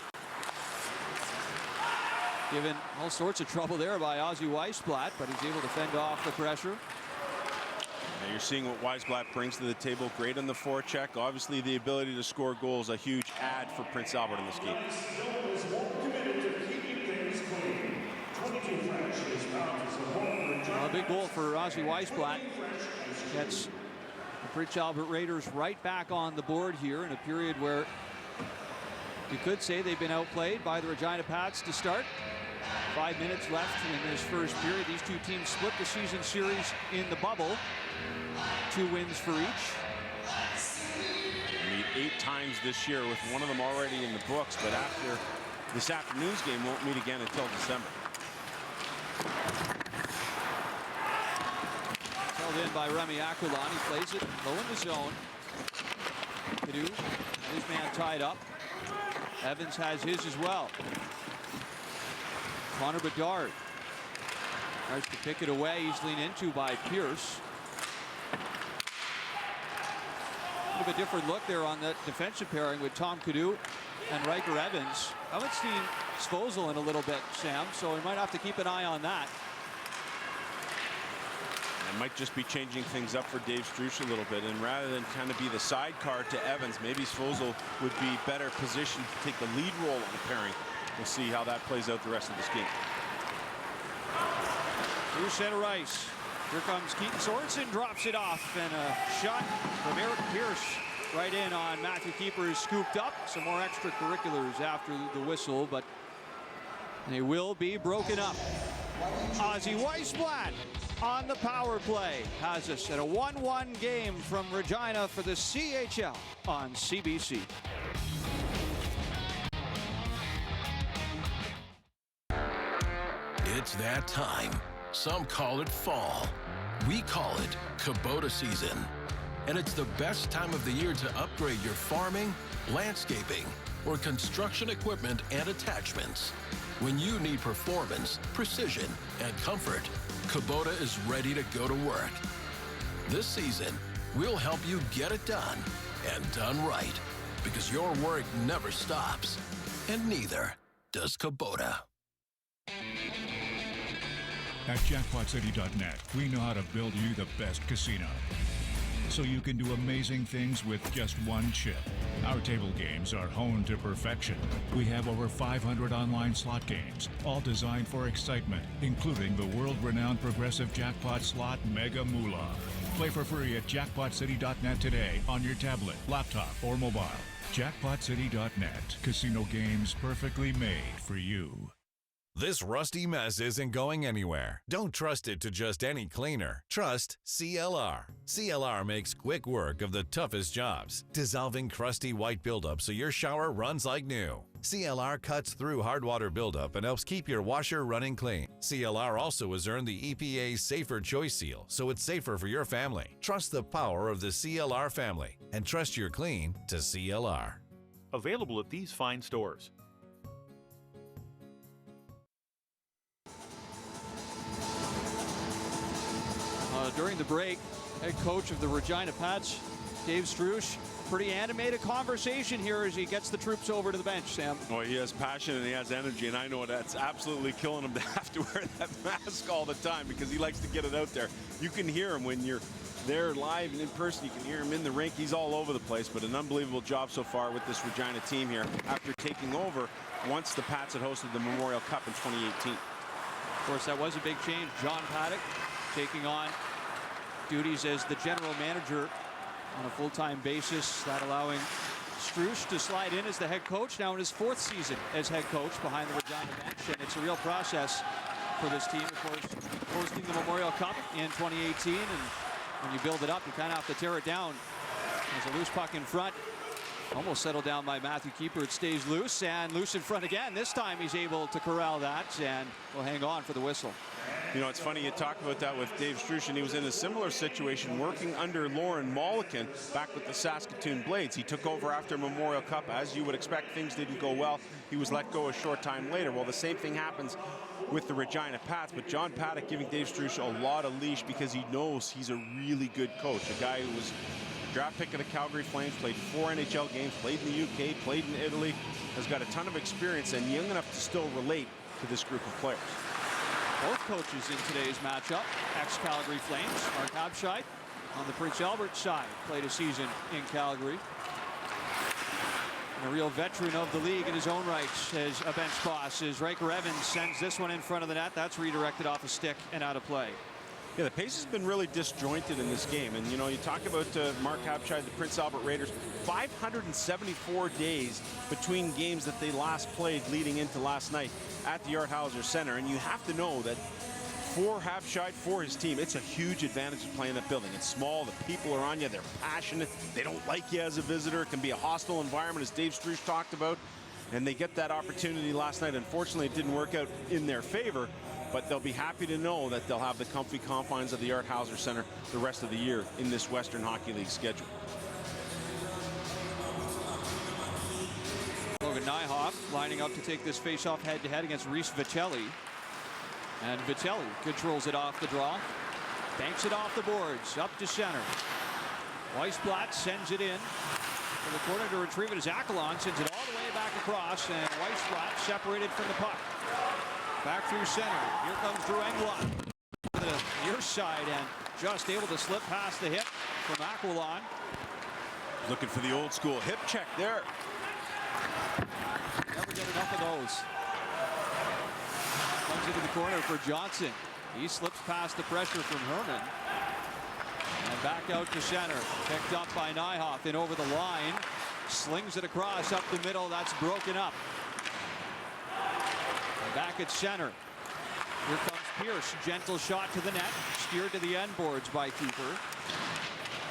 Speaker 14: Given all sorts of trouble there by Ozzy Weisblatt, but he's able to fend off the pressure.
Speaker 15: Now you're seeing what Weisblatt brings to the table. Great on the forecheck. Obviously, the ability to score goals, a huge add for Prince Albert in this game.
Speaker 14: A big goal for Ozzy Weisblatt. Gets the Prince Albert Raiders right back on the board here in a period where you could say they've been outplayed by the Regina Pats to start. 5 minutes left in this first period. These two teams split the season series in the bubble. 2 wins for each.
Speaker 15: Meet 8 times this year, with one of them already in the books, but after this afternoon's game won't meet again until December.
Speaker 14: Held in by Remy Aquilon. He plays it low in the zone. Kadu, his man tied up. Evans has his as well. Connor Bedard tries to pick it away. He's leaned into by Pierce. A bit of a different look there on that defensive pairing with Tom Kadu and Riker Evans. I haven't seen Svozil in a little bit, Sam, so we might have to keep an eye on that.
Speaker 15: It might just be changing things up for Dave Struch a little bit, and rather than kind of be the sidecar to Evans, maybe Svozil would be better positioned to take the lead role on the pairing we'll see how that plays out the rest of this game.
Speaker 14: Through center ice. Here comes Keaton Sorensen, drops it off, and a shot from Eric Pierce right in on Matthew Keeper is scooped up. Some more extracurriculars after the whistle, but they will be broken up. Ozzy Weissblatt on the power play has us at a 1-1 game from Regina for the CHL on CBC.
Speaker 1: It's that time. Some call it fall. We call it Kubota season. And it's the best time of the year to upgrade your farming, landscaping, or construction equipment and attachments. When you need performance, precision, and comfort, Kubota is ready to go to work. This season, we'll help you get it done, and done right, because your work never stops, and neither does Kubota.
Speaker 8: At JackpotCity.net, we know how to build you the best casino, so you can do amazing things with just one chip. Our table games are honed to perfection. We have over 500 online slot games, all designed for excitement, including the world-renowned progressive jackpot slot Mega Moolah. Play for free at JackpotCity.net today on your tablet, laptop, or mobile. JackpotCity.net. Casino games perfectly made for you.
Speaker 3: This rusty mess isn't going anywhere. Don't trust it to just any cleaner. Trust CLR. CLR makes quick work of the toughest jobs, dissolving crusty white buildup so your shower runs like new. CLR cuts through hard water buildup and helps keep your washer running clean. CLR also has earned the EPA's Safer Choice seal, so it's safer for your family. Trust the power of the CLR family and trust your clean to CLR.
Speaker 4: Available at these fine stores.
Speaker 14: During the break, head coach of the Regina Pats, Dave Strush, pretty animated conversation here as he gets the troops over to the bench, Sam.
Speaker 15: Well, he has passion and he has energy, and I know that's absolutely killing him to have to wear that mask all the time because he likes to get it out there. You can hear him when you're there live and in person. You can hear him in the rink. He's all over the place, but an unbelievable job so far with this Regina team here after taking over once the Pats had hosted the Memorial Cup in 2018.
Speaker 14: Of course, that was a big change. John Paddock taking on duties as the general manager on a full-time basis, that allowing Strush to slide in as the head coach now in his 4th season as head coach behind the Regina bench, and it's a real process for this team. Of course, hosting the Memorial Cup in 2018, and when you build it up, you kind of have to tear it down. There's a loose puck in front, almost settled down by Matthew Keeper. It stays loose, and loose in front again. This time he's able to corral that, and will hang on for the whistle.
Speaker 15: You know, it's funny you talk about that with Dave Strush, and he was in a similar situation working under Lauren Mollican back with the Saskatoon Blades. He took over after Memorial Cup. As you would expect, things didn't go well. He was let go a short time later. Well, the same thing happens with the Regina Pats, but John Paddock giving Dave Strush a lot of leash because he knows he's a really good coach, a guy who was draft pick of the Calgary Flames, played 4 NHL games, played in the UK, played in Italy, has got a ton of experience and young enough to still relate to this group of players.
Speaker 14: Both coaches in today's matchup, ex-Calgary Flames. Mark Habscheid on the Prince Albert side, played a season in Calgary. And a real veteran of the league in his own right as a bench boss as Riker Evans sends this one in front of the net. That's redirected off a stick and out of play.
Speaker 15: Yeah, the pace has been really disjointed in this game. And, you know, you talk about Mark Habscheid, the Prince Albert Raiders, 574 days between games that they last played leading into last night at the Art Hauser Center. And you have to know that for Habscheid, for his team, it's a huge advantage to play in that building. It's small, the people are on you, they're passionate, they don't like you as a visitor. It can be a hostile environment, as Dave Strush talked about. And they get that opportunity last night. Unfortunately, it didn't work out in their favor. But they'll be happy to know that they'll have the comfy confines of the Art Hauser Center the rest of the year in this Western Hockey League schedule.
Speaker 14: Logan Nyhoff lining up to take this face-off head-to-head against Reese Vitelli. And Vitelli controls it off the draw. Banks it off the boards, up to center. Weissblatt sends it in. For the corner to retrieve it as Akalon sends it all the way back across, and Weissblatt separated from the puck. Back through center. Here comes Drew Englund to the near side and just able to slip past the hip from Aquilon.
Speaker 15: Looking for the old school hip check there.
Speaker 14: Never get enough of those. Comes into the corner for Johnson. He slips past the pressure from Herman. And back out to center. Picked up by Nyhoff and over the line. Slings it across up the middle. That's broken up. And back at center. Here comes Pierce. Gentle shot to the net. Steered to the end boards by Cooper.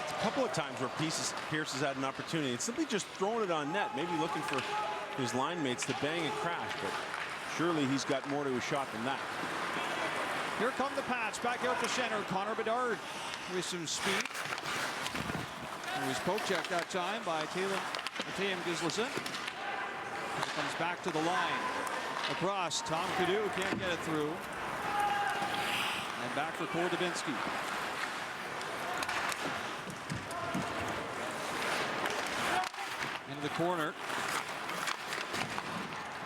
Speaker 15: A couple of times where Pierce has had an opportunity. It's simply just throwing it on net. Maybe looking for his line mates to bang and crash. But surely he's got more to his shot than that.
Speaker 14: Here come the Pats. Back out to center. Connor Bedard with some speed. He was poke checked that time by Tatum Gislason. Comes back to the line. Across. Tom Cadu can't get it through. And back for Cole Dubinsky. Into the corner.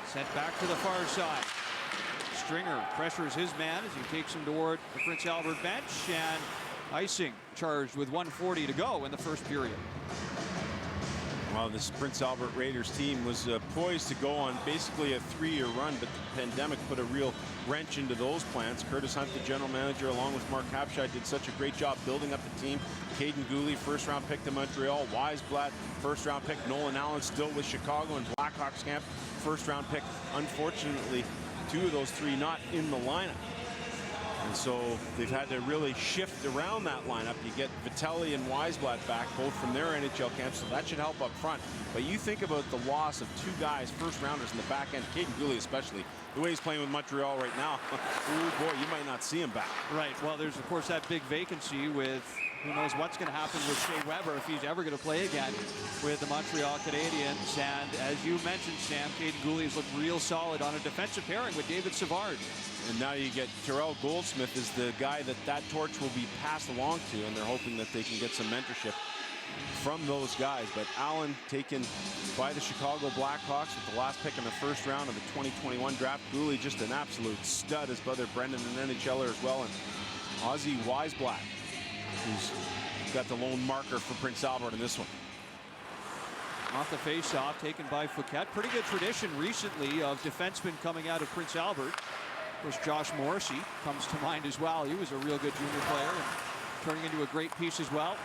Speaker 14: Sent back to the far side. Stringer pressures his man as he takes him toward the Prince Albert bench, and icing charged with 1:40 to go in the first period.
Speaker 15: Well, this Prince Albert Raiders team was poised to go on basically a 3-year run, but the pandemic put a real wrench into those plans. Curtis Hunt, the general manager, along with Mark Habscheid, did such a great job building up the team. Caden Gooley, first-round pick to Montreal. Weisblatt, first-round pick. Nolan Allen still with Chicago and Blackhawks camp, first-round pick. Unfortunately, 2 of those 3 not in the lineup. And so they've had to really shift around that lineup. You get Vitelli and Weisblatt back, both from their NHL camps, so that should help up front. But you think about the loss of 2 guys, first-rounders in the back end, Caden Gooley especially, the way he's playing with Montreal right now. Oh boy, you might not see him back.
Speaker 14: Right, well, there's of course that big vacancy with who knows what's going to happen with Shea Weber if he's ever going to play again with the Montreal Canadiens. And as you mentioned, Sam, Caden Gooley has looked real solid on a defensive pairing with David Savard.
Speaker 15: And now you get Terrell Goldsmith is the guy that torch will be passed along to, and they're hoping that they can get some mentorship from those guys. But Allen taken by the Chicago Blackhawks with the last pick in the first round of the 2021 draft. Gooley just an absolute stud. His brother Brendan, an NHLer as well. And Ozzy Weisblatt, who's got the lone marker for Prince Albert in this one.
Speaker 14: Off the face-off, taken by Fouquet. Pretty good tradition recently of defensemen coming out of Prince Albert. Of course, Josh Morrissey comes to mind as well. He was a real good junior player and turning into a great piece as well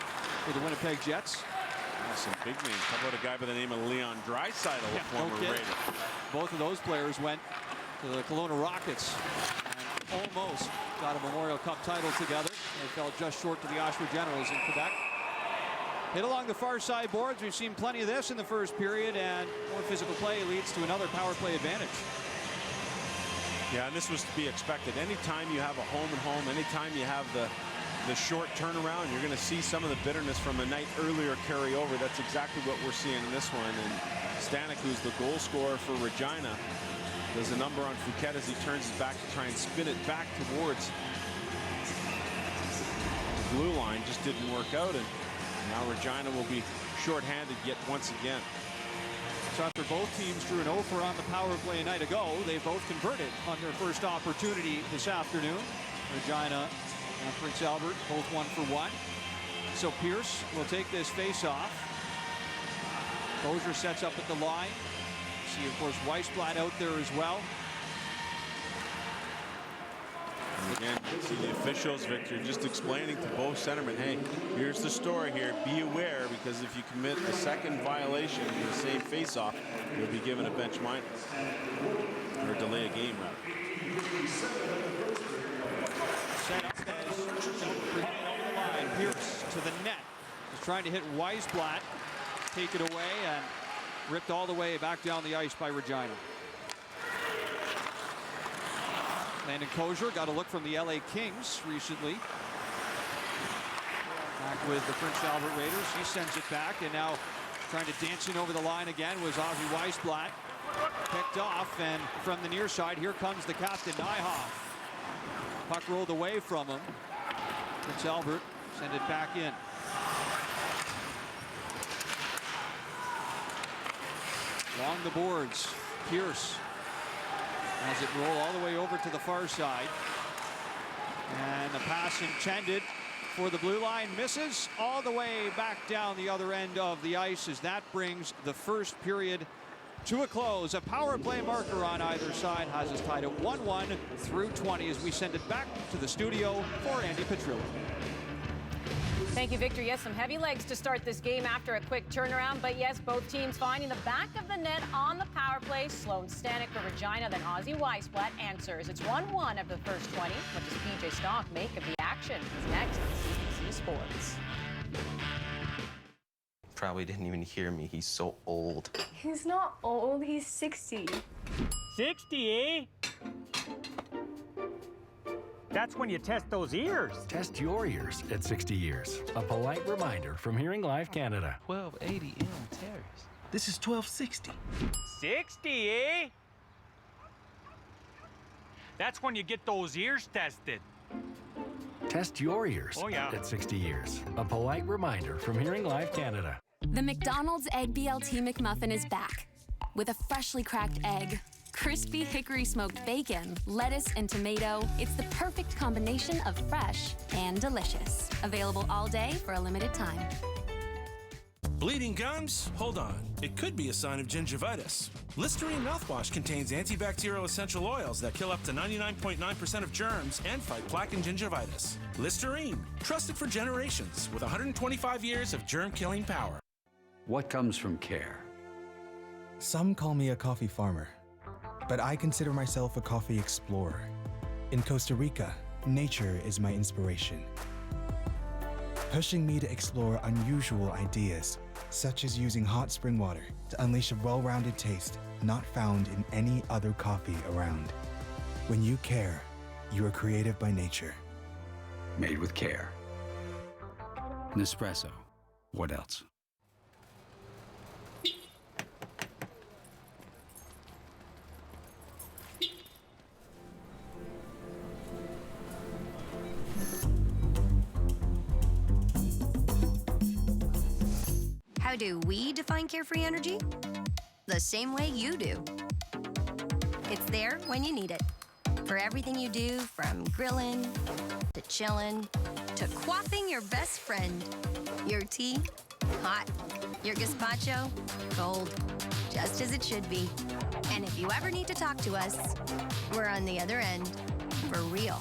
Speaker 14: for the Winnipeg Jets.
Speaker 15: Some big names. How about a guy by the name of Leon Draisaitl, a former Raider?
Speaker 14: Both of those players went to the Kelowna Rockets and almost got a Memorial Cup title together. They fell just short to the Oshawa Generals in Quebec. Hit along the far side boards. We've seen plenty of this in the first period, and more physical play leads to another power play advantage.
Speaker 15: Yeah, and this was to be expected. Anytime you have a home and home, anytime you have the short turnaround, you're going to see some of the bitterness from the night earlier carry over. That's exactly what we're seeing in this one. And Stanek, who's the goal scorer for Regina, does a number on Fouquet as he turns his back to try and spin it back towards the blue line. Just didn't work out, and now Regina will be shorthanded yet once again.
Speaker 14: So after both teams drew an 0 on the power play a night ago, they both converted on their first opportunity this afternoon. Regina and Prince Albert both 1 for 1. So Pierce will take this face-off. Bozier sets up at the line. See, of course, Weisblatt out there as well.
Speaker 15: And again, you see the officials, Victor, just explaining to both centermen, hey, here's the story here. Be aware, because if you commit the second violation in the same face-off, you'll be given a bench minus. Or delay a game, rather.
Speaker 14: Set up as over the line. Pierce to the net. He's trying to hit Weisblatt. Take it away and ripped all the way back down the ice by Regina. Landon Kosier got a look from the LA Kings recently. Back with the Prince Albert Raiders. He sends it back, and now trying to dance in over the line again was Ozzy Weisblatt. Picked off, and from the near side, here comes the captain, Nyhoff. Puck rolled away from him. Prince Albert send it back in. Along the boards, Pierce has it roll all the way over to the far side. And the pass intended for the blue line misses all the way back down the other end of the ice, as that brings the first period to a close. A power play marker on either side has us tied at 1-1 through 20 as we send it back to the studio for Andy Petrillo.
Speaker 2: Thank you, Victor. Yes, some heavy legs to start this game after a quick turnaround. But yes, both teams finding the back of the net on the power play. Sloan Stanek for Regina, then Ozzy Weisblatt answers. It's 1-1 after the first 20. What does PJ Stock make of the action? He's next on CBC Sports.
Speaker 5: Probably didn't even hear me. He's so old.
Speaker 11: He's not old, he's 60.
Speaker 6: 60, eh? That's when you test those ears.
Speaker 24: Test your ears at 60 years. A polite reminder from Hearing Live Canada.
Speaker 5: 1280 M Terrace.
Speaker 24: This is 1260.
Speaker 6: 60, eh? That's when you get those ears tested.
Speaker 24: Test your ears at 60 years. A polite reminder from Hearing Live Canada.
Speaker 22: The McDonald's Egg BLT McMuffin is back with a freshly cracked egg, crispy hickory smoked bacon, lettuce, and tomato. It's the perfect combination of fresh and delicious. Available all day for a limited time.
Speaker 25: Bleeding gums? Hold on. It could be a sign of gingivitis. Listerine mouthwash contains antibacterial essential oils that kill up to 99.9% of germs and fight plaque and gingivitis. Listerine, trusted for generations with 125 years of germ-killing power.
Speaker 26: What comes from care?
Speaker 27: Some call me a coffee farmer, but I consider myself a coffee explorer. In Costa Rica, nature is my inspiration, pushing me to explore unusual ideas, such as using hot spring water to unleash a well-rounded taste not found in any other coffee around. When you care, you are creative by nature.
Speaker 26: Made with care. Nespresso. What else?
Speaker 28: How do we define carefree energy? The same way you do. It's there when you need it. For everything you do, from grilling, to chilling, to quaffing your best friend. Your tea, hot. Your gazpacho, cold. Just as it should be. And if you ever need to talk to us, we're on the other end. For real.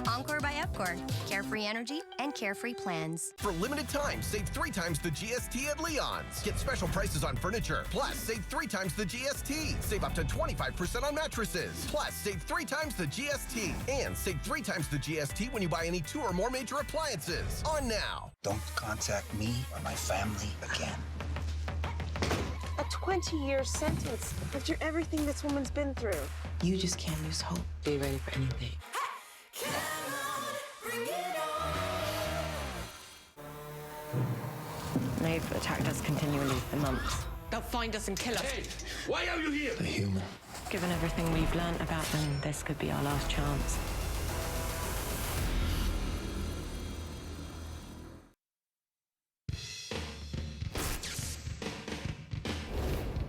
Speaker 28: Encore by Epcor. Carefree energy and carefree plans.
Speaker 29: For limited time, save 3 times the GST at Leon's. Get special prices on furniture. Plus, save 3 times the GST. Save up to 25% on mattresses. Plus, save 3 times the GST. And save 3 times the GST when you buy any 2 or more major appliances. On now.
Speaker 30: Don't contact me or my family again.
Speaker 11: A 20-year sentence after everything this woman's been through.
Speaker 31: You just can't lose hope. Be ready for anything.
Speaker 11: Knife attacked us continually for months.
Speaker 31: They'll find us and kill us.
Speaker 25: Hey, why are you here?
Speaker 30: A human.
Speaker 11: Given everything we've learned about them, this could be our last chance.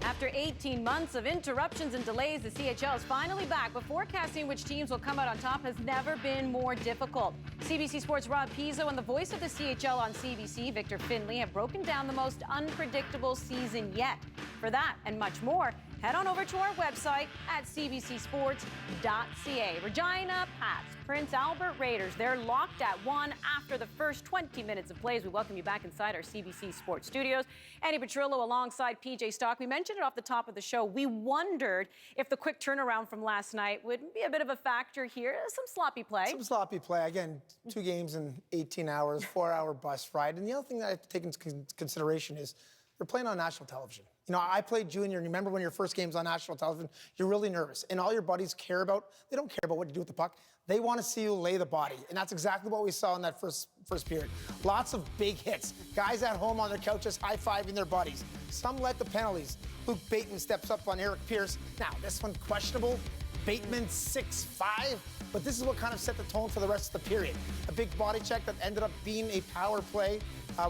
Speaker 2: After 18 months of interruptions and delays, the CHL is finally back, but forecasting which teams will come out on top has never been more difficult. CBC Sports' Rob Pizzo and the voice of the CHL on CBC, Victor Finley, have broken down the most unpredictable season yet. For that and much more, head on over to our website at cbcsports.ca. Regina Pats, Prince Albert Raiders, they're locked at 1 after the first 20 minutes of plays. We welcome you back inside our CBC Sports studios. Andy Petrillo alongside PJ Stock. We mentioned it off the top of the show. We wondered if the quick turnaround from last night would be a bit of a factor here. Some sloppy play.
Speaker 32: Some sloppy play. Again, 2 games in 18 hours, 4-hour bus ride. And the other thing that I have to take into consideration is you're playing on national television. You know, I played junior, and you remember when your first game's on national television, you're really nervous. And all your buddies care about, they don't care about what you do with the puck. They want to see you lay the body. And that's exactly what we saw in that first period. Lots of big hits. Guys at home on their couches high-fiving their buddies. Some led the penalties. Luke Bateman steps up on Eric Pierce. Now, this one questionable. Bateman 6'5", but this is what kind of set the tone for the rest of the period. A big body check that ended up being a power play,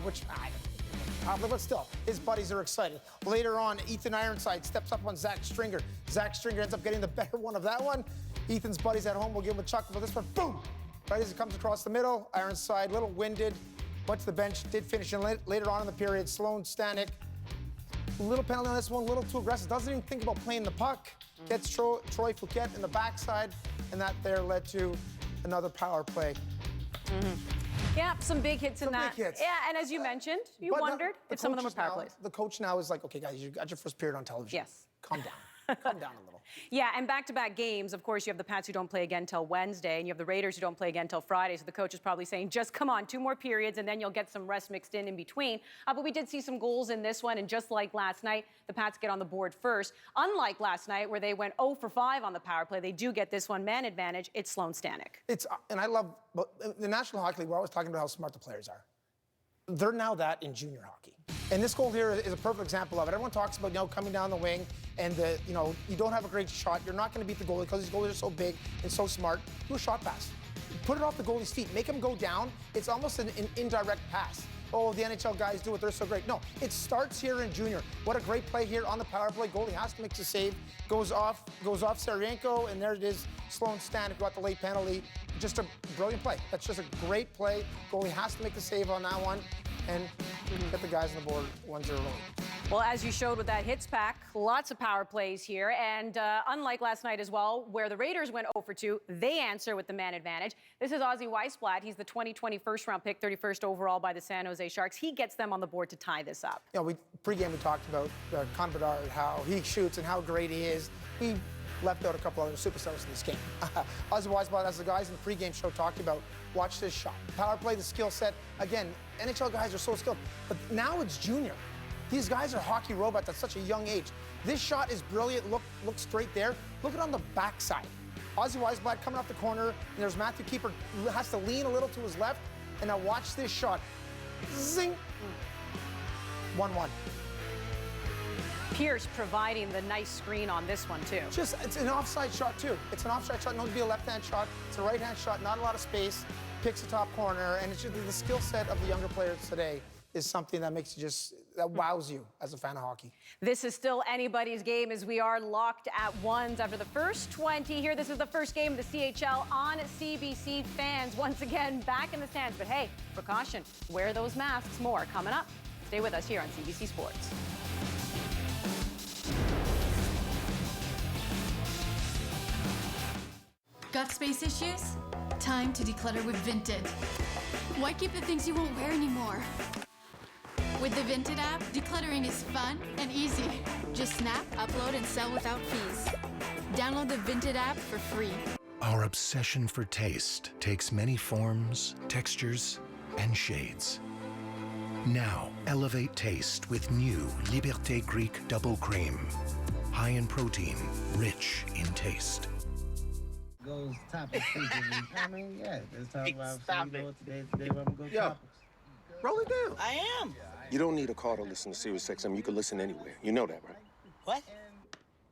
Speaker 32: which but still, his buddies are excited. Later on, Ethan Ironside steps up on Zach Stringer. Zach Stringer ends up getting the better one of that one. Ethan's buddies at home will give him a chuckle for this one. Boom! Right as it comes across the middle, Ironside, a little winded, went to the bench, did finish in later on in the period. Sloan Stanek Little penalty on this one, a little too aggressive. Doesn't even think about playing the puck. Gets Troy Fouquet in the backside, and that there led to another power play.
Speaker 2: Yeah, some big hits in that.
Speaker 32: Big hits.
Speaker 2: Yeah, and as you mentioned, you wondered if some of them were power plays.
Speaker 32: The coach now is like, okay, guys, you got your first period on television.
Speaker 2: Yes.
Speaker 32: Calm down. Calm down a little.
Speaker 2: Yeah, and back-to-back games. Of course, you have the Pats who don't play again till Wednesday, and you have the Raiders who don't play again till Friday. So the coach is probably saying, just come on, 2 more periods, and then you'll get some rest mixed in between. But we did see some goals in this one, and just like last night, the Pats get on the board first. Unlike last night, where they went 0 for 5 on the power play, they do get this one man advantage. It's Sloan Stanek.
Speaker 32: And I love the National Hockey League. We're always talking about how smart the players are. They're now that in junior hockey. And this goal here is a perfect example of it. Everyone talks about, coming down the wing and, you don't have a great shot. You're not going to beat the goalie because these goalies are so big and so smart. Do a shot pass. Put it off the goalie's feet. Make him go down. It's almost an indirect pass. Oh, the NHL guys do it. They're so great. No, it starts here in junior. What a great play here on the power play. Goalie has to make the save. Goes off Sarayenko, and there it is. Sloan Stanek got the late penalty. Just a brilliant play. That's just a great play. Goalie has to make the save on that one and get the guys on the board 1-0 early.
Speaker 2: Well, as you showed with that hits pack, lots of power plays here. And unlike last night as well, where the Raiders went 0 for 2, they answer with the man advantage. This is Ozzy Weisblatt. He's the 2020 first-round pick, 31st overall by the San Jose Sharks. He gets them on the board to tie this up.
Speaker 32: Pre-game we talked about Connor Bedard, how he shoots and how great he is. We left out a couple other superstars in this game. Ozzy Weisblatt, as the guys in the pre-game show talked about, watch this shot. Power play, the skill set. Again, NHL guys are so skilled, but now it's junior. These guys are hockey robots at such a young age. This shot is brilliant. Look straight there. Look at it on the backside. Ozzy Weisblatt coming off the corner, and there's Matthew Keeper who has to lean a little to his left. And now watch this shot. Zing! 1-1.
Speaker 2: Pierce providing the nice screen on this one, too.
Speaker 32: It's an offside shot, too. It's an offside shot. Not to be a left-hand shot. It's a right-hand shot. Not a lot of space. Picks the top corner. And it's just the skill set of the younger players today is something that makes you that wows you as a fan of hockey.
Speaker 2: This is still anybody's game as we are locked at ones after the first 20 here. This is the first game of the CHL on CBC. Fans once again back in the stands. But hey, precaution, wear those masks. More coming up. Stay with us here on CBC Sports.
Speaker 7: Got space issues? Time to declutter with Vinted. Why keep the things you won't wear anymore? With the Vinted app, decluttering is fun and easy. Just snap, upload, and sell without fees. Download the Vinted app for free.
Speaker 9: Our obsession for taste takes many forms, textures, and shades. Now, elevate taste with new Liberté Greek Double Cream. High in protein, rich in taste.
Speaker 10: Goes topics. I mean, yeah, let's talk about today we're gonna go topics.
Speaker 12: Roll it down.
Speaker 10: I am.
Speaker 12: You don't need a car to listen to Sirius XM. You can listen anywhere. You know that, right?
Speaker 10: What?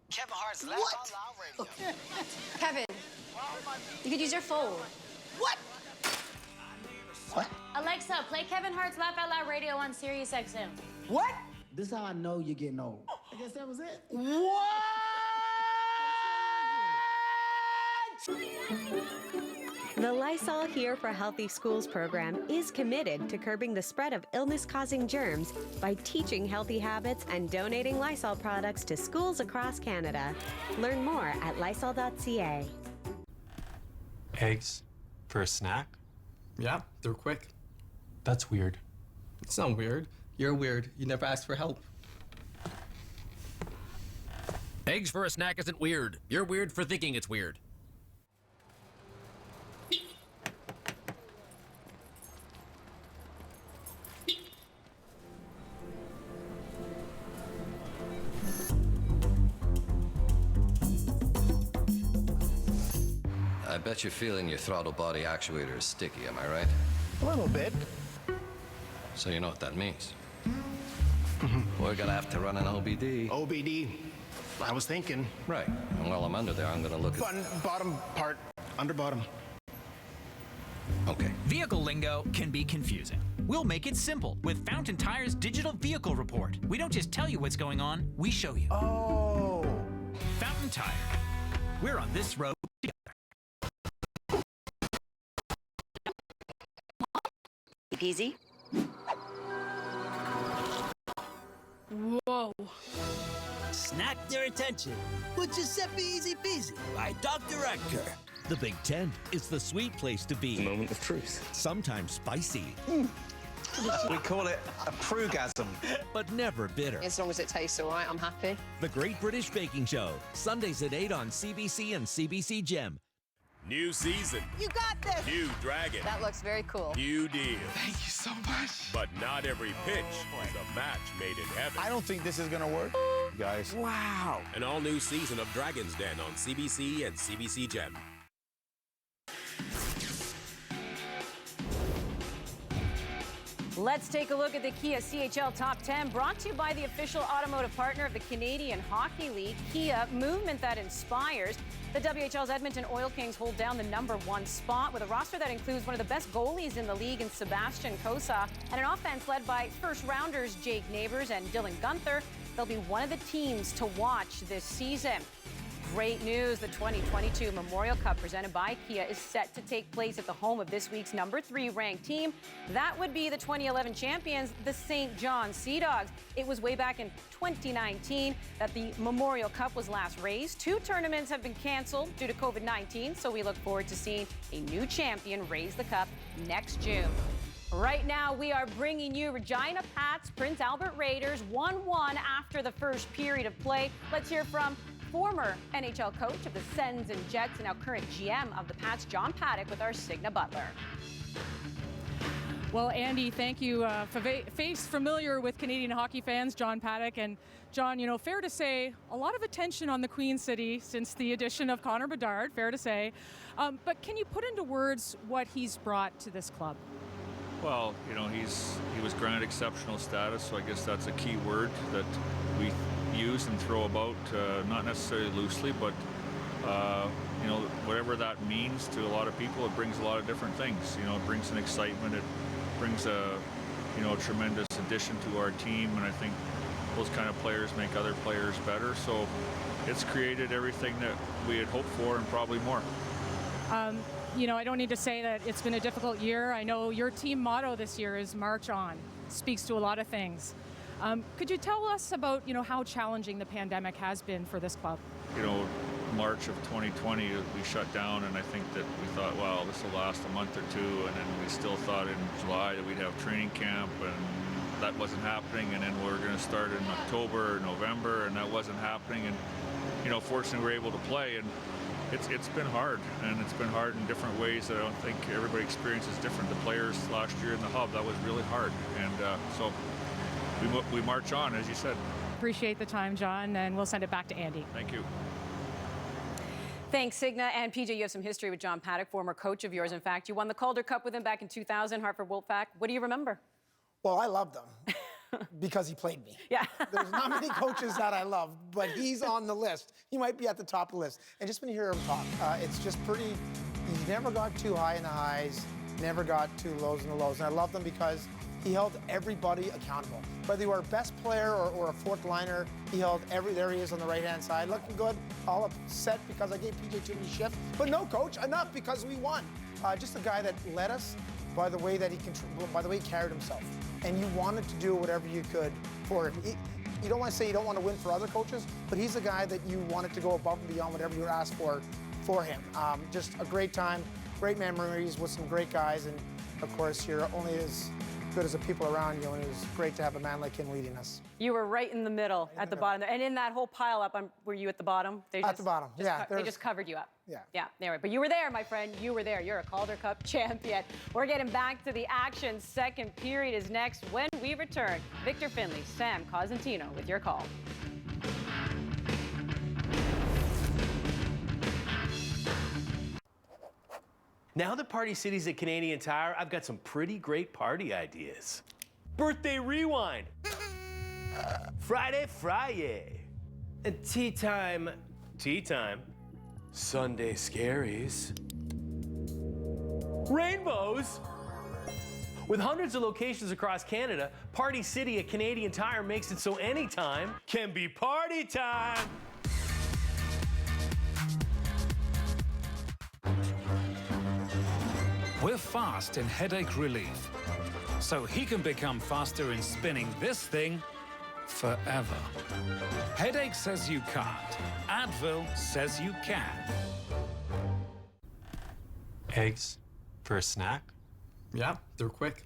Speaker 10: Kevin Hart's Laugh Out Loud Radio.
Speaker 28: Kevin, you could use your phone.
Speaker 10: What? What?
Speaker 13: Alexa, play Kevin Hart's Laugh Out Loud Radio on Sirius XM.
Speaker 10: What? This is how I know you're getting old. I guess that was it. What?
Speaker 16: The Lysol Here for Healthy Schools program is committed to curbing the spread of illness-causing germs by teaching healthy habits and donating Lysol products to schools across Canada. Learn more at lysol.ca.
Speaker 17: Eggs for a snack?
Speaker 18: Yeah, they're quick.
Speaker 17: That's weird.
Speaker 18: It's not weird. You're weird. You never asked for help.
Speaker 19: Eggs for a snack isn't weird. You're weird for thinking it's weird.
Speaker 20: I bet you're feeling your throttle body actuator is sticky, am I right?
Speaker 12: A little bit.
Speaker 20: So you know what that means. We're gonna have to run an OBD.
Speaker 12: OBD. I was thinking.
Speaker 20: Right. And while I'm under there, I'm gonna look at...
Speaker 12: Bottom part. Under bottom.
Speaker 20: Okay.
Speaker 21: Vehicle lingo can be confusing. We'll make it simple with Fountain Tire's Digital Vehicle Report. We don't just tell you what's going on, we show you.
Speaker 12: Oh.
Speaker 21: Fountain Tire. We're on this road together.
Speaker 16: Easy.
Speaker 11: Whoa,
Speaker 1: snack their attention with Giuseppe Easy Peasy by Dr. Edgar.
Speaker 3: The Big Tent is the sweet place to be.
Speaker 12: Moment of truth.
Speaker 3: Sometimes spicy.
Speaker 4: We call it a prugasm.
Speaker 3: But never bitter.
Speaker 31: As long as it tastes all right, I'm happy.
Speaker 3: The Great British Baking Show, Sundays at 8 on CBC and CBC Gem.
Speaker 5: New season.
Speaker 31: You got this.
Speaker 5: New dragon.
Speaker 31: That looks very cool.
Speaker 5: New deal.
Speaker 4: Thank you so much.
Speaker 5: But not every pitch is a match made in heaven.
Speaker 4: I don't think this is gonna work. Guys. Wow.
Speaker 5: An all-new season of Dragon's Den on CBC and CBC Gem.
Speaker 2: Let's take a look at the Kia CHL Top 10, brought to you by the official automotive partner of the Canadian Hockey League, Kia, movement that inspires. The WHL's Edmonton Oil Kings hold down the #1 spot with a roster that includes one of the best goalies in the league in Sebastian Cossa and an offense led by first-rounders Jake Neighbors and Dylan Gunther. They'll be one of the teams to watch this season. Great news, the 2022 Memorial Cup presented by Kia is set to take place at the home of this week's #3 ranked team. That would be the 2011 champions, the St. John Sea Dogs. It was way back in 2019 that the Memorial Cup was last raised. 2 tournaments have been canceled due to COVID-19, so we look forward to seeing a new champion raise the cup next June. Right now, we are bringing you Regina Pats, Prince Albert Raiders, 1-1 after the first period of play. Let's hear from former NHL coach of the Sens and Jets and now current GM of the Pats, John Paddock, with our Cigna Butler.
Speaker 6: Well, Andy, thank you. Face familiar with Canadian hockey fans, John Paddock. And John, you know, fair to say, a lot of attention on the Queen City since the addition of Connor Bedard, fair to say. But can you put into words what he's brought to this club?
Speaker 8: Well, you know, he was granted exceptional status, so I guess that's a key word that we use and throw about, not necessarily loosely, but you know, whatever that means to a lot of people, it brings a lot of different things. You know, it brings an excitement, it brings a tremendous addition to our team, and I think those kind of players make other players better. So it's created everything that we had hoped for and probably more.
Speaker 6: You know, I don't need to say that it's been a difficult year. I know your team motto this year is March On. Speaks to a lot of things. Could you tell us about, you know, how challenging the pandemic has been for this club?
Speaker 8: You know, March of 2020, we shut down, and I think that we thought, well, this will last a month or two, and then we still thought in July that we'd have training camp, and that wasn't happening, and then we were going to start in October or November, and that wasn't happening, and, you know, fortunately we were able to play, and it's been hard, and it's been hard in different ways that I don't think everybody experiences different. The players last year in the hub, that was really hard, and so we march on, as you said.
Speaker 6: Appreciate the time, John, and we'll send it back to Andy.
Speaker 8: Thank you.
Speaker 2: Thanks, Cigna. And PJ, you have some history with John Paddock, former coach of yours. In fact, you won the Calder Cup with him back in 2000, Hartford Wolfpack. What do you remember?
Speaker 32: Well, I loved him because he played me.
Speaker 2: Yeah.
Speaker 32: There's not many coaches that I love, but he's on the list. He might be at the top of the list. And just when you hear him talk, it's just pretty, he never got too high in the highs, never got too lows in the lows. And I loved him because he held everybody accountable. Whether you were a best player or a fourth liner, he held there he is on the right-hand side, looking good, all upset because I gave PJ too many shifts. But no, coach, enough because we won. Just a guy that led us by the way that by the way he carried himself. And you wanted to do whatever you could for him. You don't want to say you don't want to win for other coaches, but he's a guy that you wanted to go above and beyond whatever you were asked for him. Just a great time, great memories with some great guys, and of course, you're only as good as the people around you, and it was great to have a man like him leading us.
Speaker 2: You were right in the middle, at the bottom. And in that whole pile up, were you at the bottom?
Speaker 32: At the bottom, yeah.
Speaker 2: They just covered you up.
Speaker 32: Yeah.
Speaker 2: Yeah, anyway, but you were there, my friend. You were there. You're a Calder Cup champion. We're getting back to the action. Second period is next when we return. Victor Finley, Sam Cosentino with your call.
Speaker 14: Now that Party City's at Canadian Tire, I've got some pretty great party ideas. Birthday rewind. Friday. And tea time. Sunday scaries. Rainbows. With hundreds of locations across Canada, Party City at Canadian Tire makes it so anytime can be party time.
Speaker 15: We're fast in headache relief, so he can become faster in spinning this thing
Speaker 7: forever. Headache says you can't. Advil says you can.
Speaker 17: Eggs for a snack?
Speaker 18: Yeah, they're quick.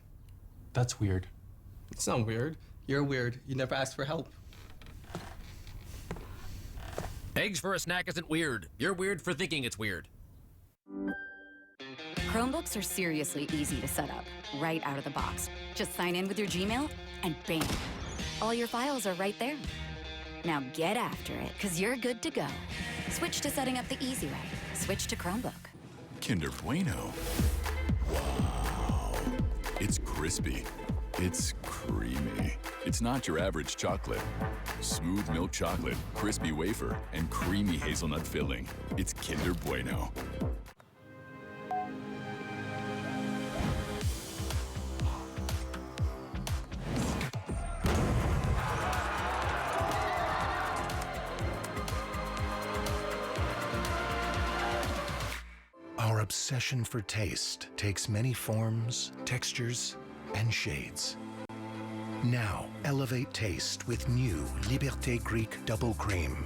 Speaker 17: That's weird.
Speaker 18: It's not weird. You're weird. You never asked for help.
Speaker 19: Eggs for a snack isn't weird. You're weird for thinking it's weird.
Speaker 9: Chromebooks are seriously easy to set up, right out of the box. Just sign in with your Gmail, and bam, all your files are right there. Now get after it, because you're good to go. Switch to setting up the easy way. Switch to Chromebook.
Speaker 15: Kinder Bueno. Wow. It's crispy. It's creamy. It's not your average chocolate. Smooth milk chocolate, crispy wafer, and creamy hazelnut filling. It's Kinder Bueno.
Speaker 22: Our obsession for taste takes many forms, textures, and shades. Now, elevate taste with new Liberté Greek Double Cream.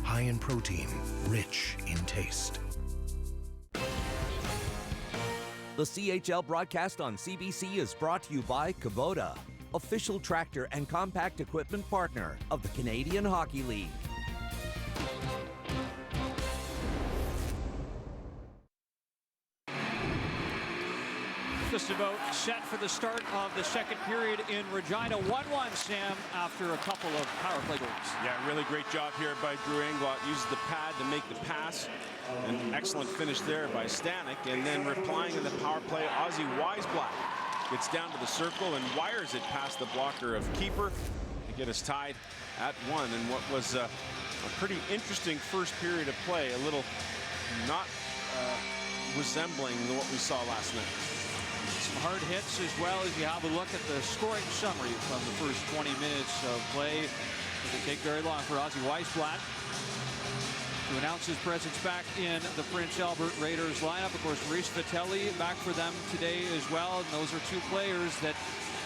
Speaker 22: High in protein, rich in taste.
Speaker 3: The CHL broadcast on CBC is brought to you by Kubota, official tractor and compact equipment partner of the Canadian Hockey League.
Speaker 23: Just about set for the start of the second period in Regina. 1-1, Sam, after a couple of power play goals.
Speaker 5: Yeah, really great job here by Drew Englot. Uses the pad to make the pass. An excellent finish there by Stanek. And then replying in the power play, Ozzy Weisblatt gets down to the circle and wires it past the blocker of keeper to get us tied at 1. And what was a pretty interesting first period of play, a little not resembling what we saw last night.
Speaker 23: Some hard hits, as well as you have a look at the scoring summary from the first 20 minutes of play. It didn't take very long for Ozzy Weisblatt to announce his presence back in the Prince Albert Raiders lineup. Of course, Reese Vitelli back for them today as well. And those are two players that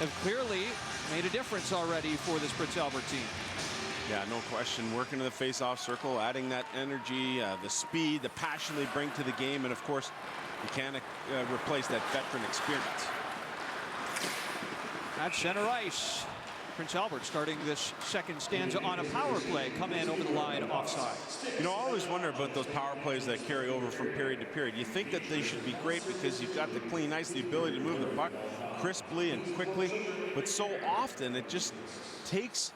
Speaker 23: have clearly made a difference already for this Prince Albert team.
Speaker 5: Yeah, no question. Working in the face-off circle, adding that energy, the speed, the passion they bring to the game, and of course, you can't replace that veteran experience.
Speaker 23: At center ice, Prince Albert starting this second stanza on a power play. Come in over the line offside.
Speaker 5: You know, I always wonder about those power plays that carry over from period to period. You think that they should be great because you've got the clean ice, the ability to move the puck crisply and quickly, but so often it just takes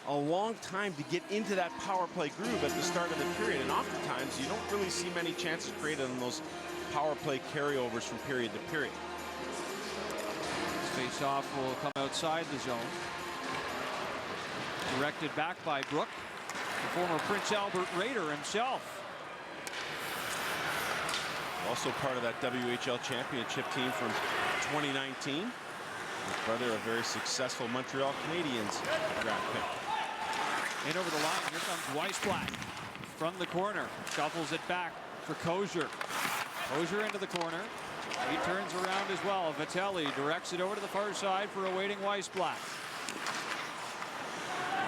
Speaker 5: a long time to get into that power play groove at the start of the period, and oftentimes you don't really see many chances created on those power play carryovers from period to period.
Speaker 23: Face-off will come outside the zone. Directed back by Brook, the former Prince Albert Raider himself.
Speaker 5: Also part of that WHL championship team from 2019. His brother, a very successful Montreal Canadiens draft pick.
Speaker 23: In over the line, here comes Weisblatt from the corner. Shuffles it back for Kozier. Kozier into the corner. He turns around as well. Vitelli directs it over to the far side for a waiting Weisblatt.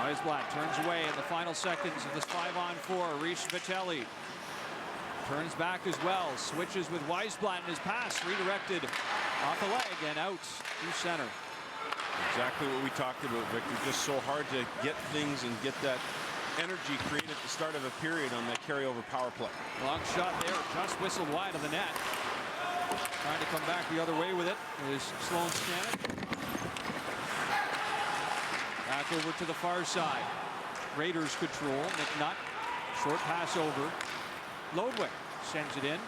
Speaker 23: Weisblatt turns away in the final seconds of this 5-on-4. Reese Vitelli turns back as well. Switches with Weisblatt in his pass. Redirected off the leg and out to center.
Speaker 5: Exactly what we talked about, Victor. Just so hard to get things and get that energy created at the start of a period on that carryover power play.
Speaker 23: Long shot there, just whistled wide of the net. Trying to come back the other way with it is Sloan Stanek. Back over to the far side. Raiders control. McNutt, short pass over. Lodwick sends it in.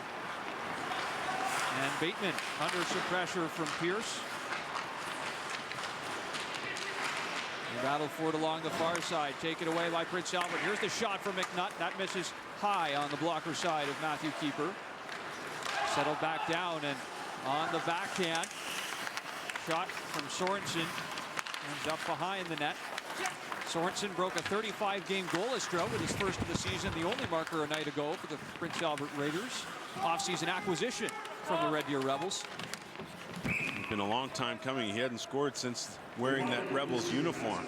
Speaker 23: And Bateman under some pressure from Pierce. Battle for it along the far side. Taken away by Prince Albert. Here's the shot from McNutt. That misses high on the blocker side of Matthew Keeper. Settled back down and on the backhand. Shot from Sorensen. Ends up behind the net. Sorensen broke a 35-game goalless drought with his first of the season. The only marker a night ago for the Prince Albert Raiders. Off-season acquisition from the Red Deer Rebels.
Speaker 5: It's been a long time coming. He hadn't scored since wearing that Rebels uniform.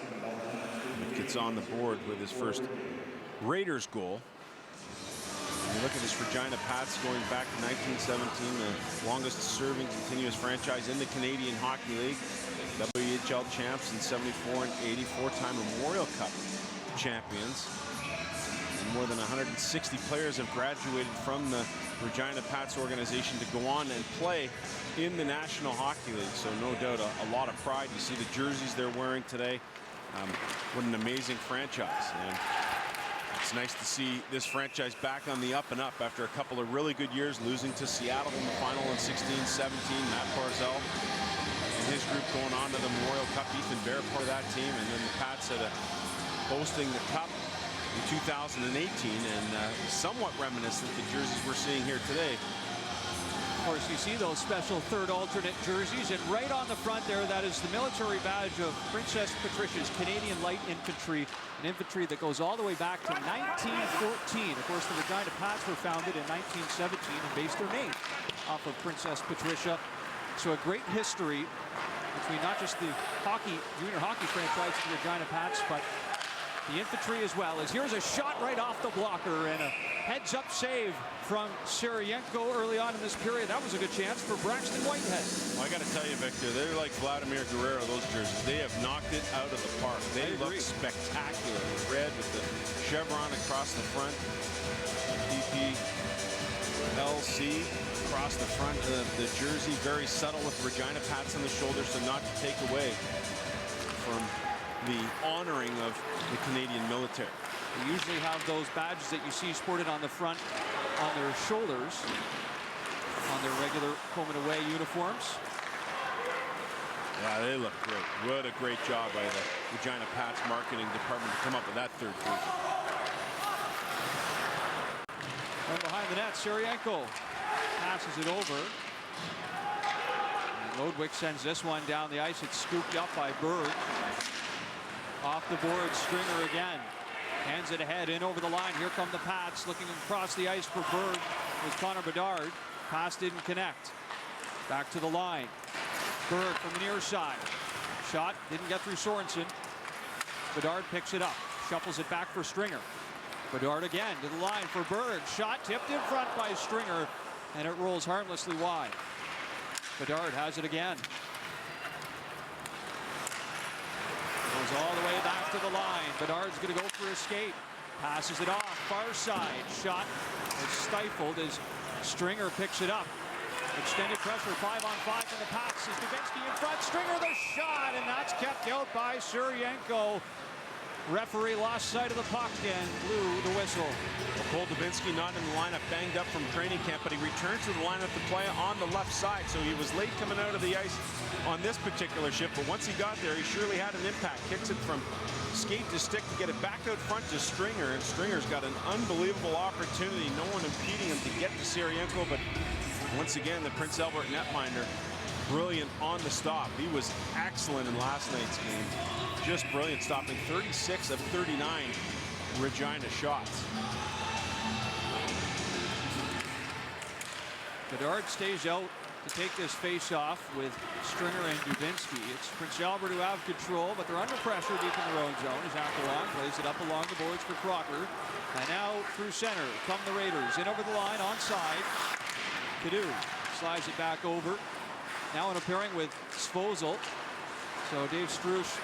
Speaker 5: gets on the board with his first Raiders goal. And you look at this Regina Pats going back to 1917, the longest serving continuous franchise in the Canadian Hockey League. WHL champs in 74 and 80, four-time Memorial Cup champions. And more than 160 players have graduated from the Regina Pats organization to go on and play in the National Hockey League. So no doubt a lot of pride. You see the jerseys they're wearing today. What an amazing franchise. And it's nice to see this franchise back on the up and up after a couple of really good years, losing to Seattle in the final in 16-17. Matt Barzell and his group going on to the Memorial Cup. Ethan Bear part of that team, and then the Pats hosting the Cup in 2018, and somewhat reminiscent of the jerseys we're seeing here today.
Speaker 23: Of course, you see those special third alternate jerseys, and right on the front there, that is the military badge of Princess Patricia's Canadian Light Infantry, an infantry that goes all the way back to 1914. Of course, the Regina Pats were founded in 1917 and based their name off of Princess Patricia. So a great history between not just the junior hockey franchise of the Regina Pats, but the infantry as well. As here's a shot right off the blocker and a heads-up save from Sarayenko early on in this period. That was a good chance for Braxton Whitehead.
Speaker 5: Well, I got to tell you, Victor, they're like Vladimir Guerrero, those jerseys. They have knocked it out of the park. They look spectacular. Red with the chevron across the front. PPLC across the front of the jersey. Very subtle with Regina Pats on the shoulder, so not to take away from the honoring of the Canadian military.
Speaker 23: They usually have those badges that you see sported on the front on their shoulders on their regular home and away uniforms.
Speaker 5: Yeah, they look great. What a great job by the Regina Pats marketing department to come up with that third jersey.
Speaker 23: Right behind the net, Sarayenko passes it over. And Lodwick sends this one down the ice. It's scooped up by Berg. Off the board, Stringer again. Hands it ahead, in over the line. Here come the Pats, looking across the ice for Berg with Connor Bedard. Pass didn't connect. Back to the line. Berg from the near side. Shot didn't get through Sorensen. Bedard picks it up, shuffles it back for Stringer. Bedard again to the line for Berg. Shot tipped in front by Stringer, and it rolls harmlessly wide. Bedard has it again. Goes all the way back to the line. Bedard's going to go for a skate. Passes it off. Far side. Shot is stifled as Stringer picks it up. Extended pressure, 5-on-5 from the Pats. Is Dubinsky in front. Stringer the shot, and that's kept out by Sarayenko. Referee lost sight of the puck and blew the whistle.
Speaker 5: Cole Dubinsky not in the lineup, banged up from training camp, but he returned to the lineup to play on the left side. So he was late coming out of the ice on this particular shift, but once he got there, he surely had an impact. Kicks it from skate to stick to get it back out front to Stringer, and Stringer's got an unbelievable opportunity. No one impeding him to get to Sarayenko, but once again, the Prince Albert netminder, brilliant on the stop. He was excellent in last night's game. Just brilliant, stopping 36 of 39 Regina shots.
Speaker 23: Bedard stays out to take this face-off with Stringer and Dubinsky. It's Prince Albert who have control, but they're under pressure deep in their own zone as Aquilon plays it up along the boards for Crocker. And now through center come the Raiders. In over the line, onside. Cadu slides it back over. Now in a pairing with Svozil. So Dave Strush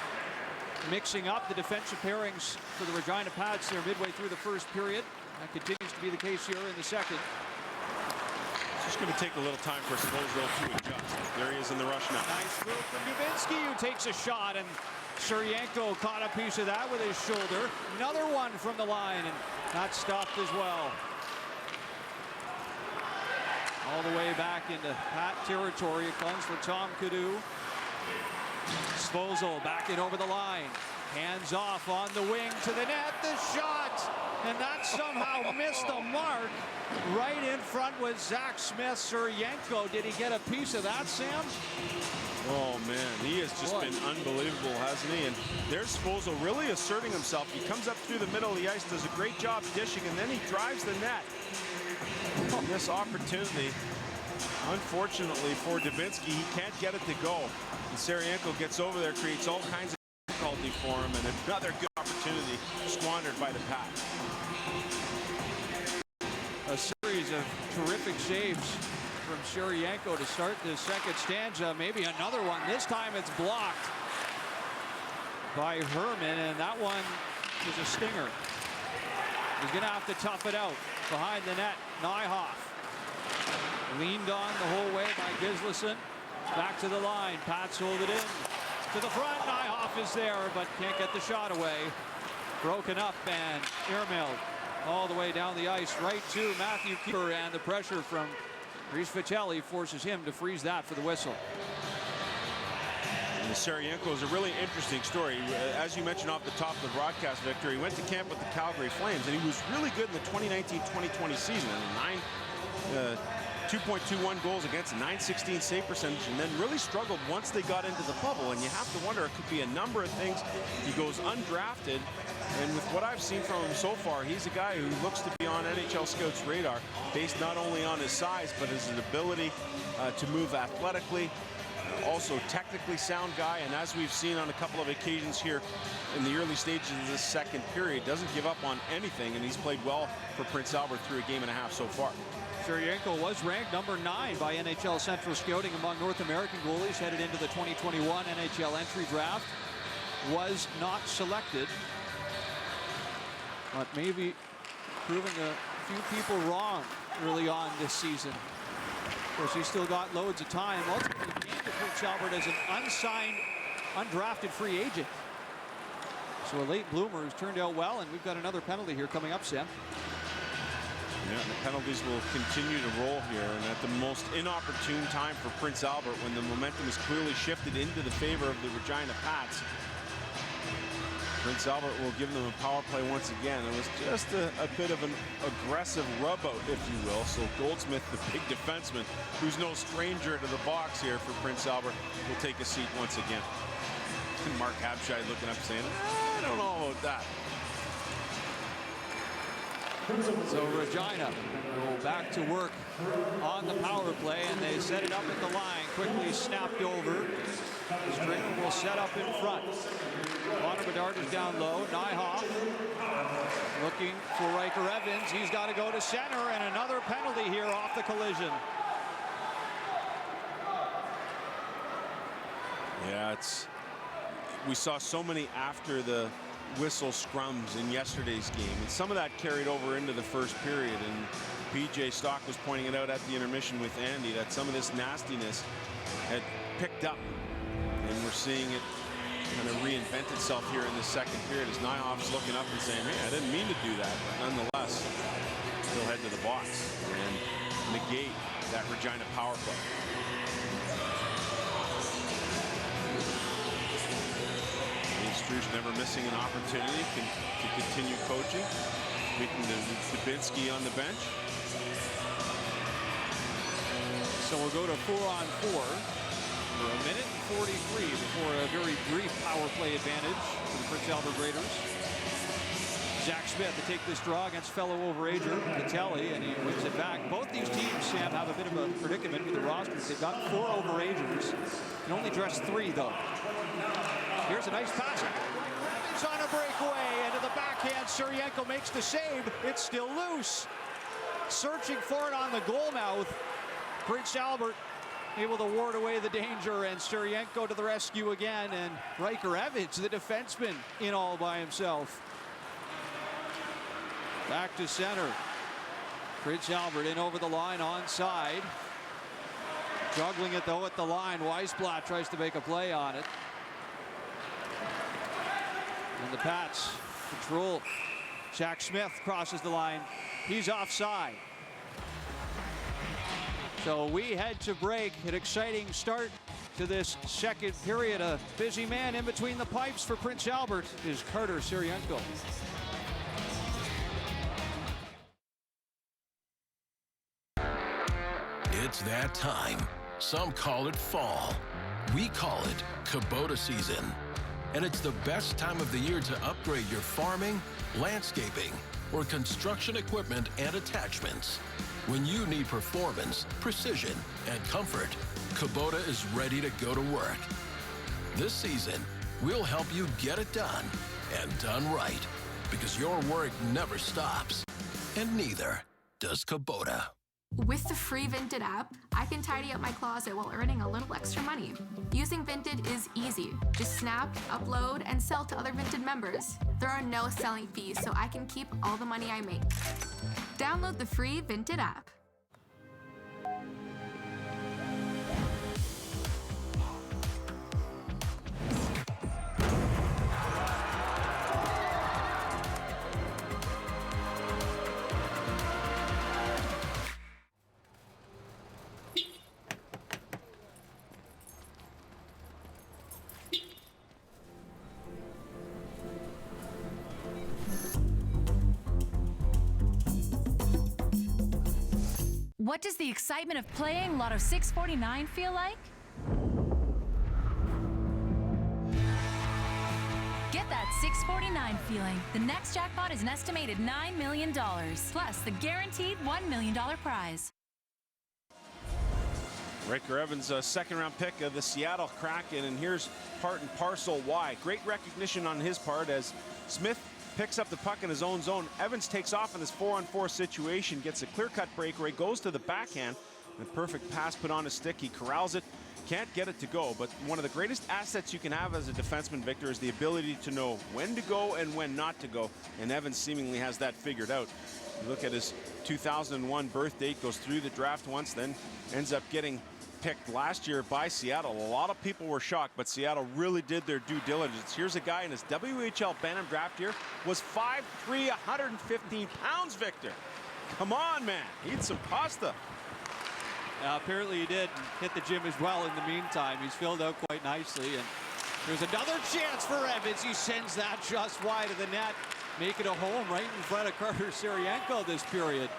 Speaker 23: mixing up the defensive pairings for the Regina Pats there midway through the first period. That continues to be the case here in the second.
Speaker 5: It's just going to take a little time for Svozil to adjust. There he is in the rush now.
Speaker 23: Nice move from Dubinsky, who takes a shot, and Sarayenko caught a piece of that with his shoulder. Another one from the line, and that stopped as well. All the way back into Pat territory. It comes for Tom Cadu. Svozil back in over the line. Hands off on the wing to the net. The shot! And that somehow missed the mark. Right in front was Zach Smith. Sarayenko, did he get a piece of that, Sam?
Speaker 5: Oh, man, he has just been unbelievable, hasn't he? And there's Svozil really asserting himself. He comes up through the middle of the ice, does a great job dishing, and then he drives the net. And this opportunity, unfortunately for Dubinsky, he can't get it to go. And Sarayenko gets over there, creates all kinds of difficulty. penalty for him, and another good opportunity squandered by the Pats.
Speaker 23: A series of terrific saves from Sheryanko to start the second stanza. Maybe another one. This time it's blocked by Herman, and that one is a stinger. He's going to have to tough it out behind the net. Nyhoff leaned on the whole way by Gislason. Back to the line. Pats hold it in to the front. Nyhoff is there, but can't get the shot away. Broken up and airmailed all the way down the ice right to Matthew Keeper, and the pressure from Reese Vitelli forces him to freeze that for the whistle.
Speaker 5: And Sheryanko is a really interesting story. As you mentioned off the top of the broadcast, Victor, he went to camp with the Calgary Flames, and he was really good in the 2019-2020 season. 2.21 goals against, 916 save percentage, and then really struggled once they got into the bubble. And you have to wonder, it could be a number of things. He goes undrafted, and with what I've seen from him so far, he's a guy who looks to be on NHL scouts' radar, based not only on his size, but his ability to move athletically. Also technically sound guy, and as we've seen on a couple of occasions here in the early stages of this second period, doesn't give up on anything, and he's played well for Prince Albert through a game and a half so far.
Speaker 23: Sheryanko was ranked number 9 by NHL Central Scouting among North American goalies headed into the 2021 NHL entry draft. Was not selected, but maybe proving a few people wrong early on this season. Of course, he's still got loads of time. Ultimately came to Prince Albert as an unsigned, undrafted free agent. So a late bloomer who's turned out well, and we've got another penalty here coming up, Sam.
Speaker 5: Yeah, the penalties will continue to roll here, and at the most inopportune time for Prince Albert, when the momentum is clearly shifted into the favor of the Regina Pats. Prince Albert will give them a power play once again. It was just a bit of an aggressive rub out, if you will. So Goldsmith, the big defenseman, who's no stranger to the box here for Prince Albert, will take a seat once again. And Mark Habshai looking up saying, I don't know about that.
Speaker 23: So Regina go back to work on the power play, and they set it up at the line. Quickly snapped over. Stringer will set up in front. Connor Bedard is down low. Nyhoff looking for Riker Evans. He's got to go to center, and another penalty here off the collision.
Speaker 5: Yeah, we saw so many after the whistle scrums in yesterday's game, and some of that carried over into the first period, and PJ Stock was pointing it out at the intermission with Andy that some of this nastiness had picked up, and we're seeing it kind of reinvent itself here in the second period as Nyhoff's looking up and saying, hey, I didn't mean to do that, but nonetheless still head to the box and negate that Regina power play. Struce never missing an opportunity to continue coaching. Speaking to Dubinsky on the bench.
Speaker 23: So we'll go to 4-on-4 for a minute and 43 before a very brief power play advantage for the Prince Albert Raiders. Zach Smith to take this draw against fellow overager Vitelli, and he wins it back. Both these teams, Sam, have a bit of a predicament with the rosters. They've got 4 overagers. Can only dress 3, though. Here's a nice pass. It's on a breakaway into the backhand. Sheryanko makes the save. It's still loose. Searching for it on the goal mouth. Prince Albert able to ward away the danger, and Sheryanko to the rescue again, and Riker Evans, the defenseman, in all by himself. Back to center. Prince Albert in over the line onside. Juggling it though at the line. Weisblatt tries to make a play on it. And the Pats control. Jack Smith crosses the line. He's offside. So we head to break. An exciting start to this second period. A busy man in between the pipes for Prince Albert is Carter Sheryanko.
Speaker 10: It's that time. Some call it fall. We call it Kubota season. And it's the best time of the year to upgrade your farming, landscaping, or construction equipment and attachments. When you need performance, precision, and comfort, Kubota is ready to go to work. This season, We'll help you get it done and done right, because your work never stops, and neither does Kubota.
Speaker 11: With the free Vinted app, I can tidy up my closet while earning a little extra money. Using Vinted is easy. Just snap, upload, and sell to other Vinted members. There are no selling fees, so I can keep all the money I make. Download the free Vinted app.
Speaker 13: What does the excitement of playing Lotto 649 feel like? Get that 649 feeling. The next jackpot is an estimated $9 million, plus the guaranteed $1 million prize.
Speaker 5: Riker Evans, a second-round pick of the Seattle Kraken, and here's part and parcel why. Great recognition on his part as Smith picks up the puck in his own zone. Evans takes off in this 4-on-4 situation, gets a clear-cut breakaway, goes to the backhand, and a perfect pass put on his stick. He corrals it, can't get it to go, but one of the greatest assets you can have as a defenseman, Victor, is the ability to know when to go and when not to go, and Evans seemingly has that figured out. You look at his 2001 birth date, goes through the draft once, then ends up getting picked last year by Seattle. A lot of people were shocked, but Seattle really did their due diligence. Here's a guy in his WHL Bantam draft year, was 5'3", 115 pounds, Victor. Come on, man. Eat some pasta.
Speaker 23: Apparently he did hit the gym as well in the meantime. He's filled out quite nicely, and there's another chance for Evans. He sends that just wide of the net. Make it a home right in front of Carter Serienko this period.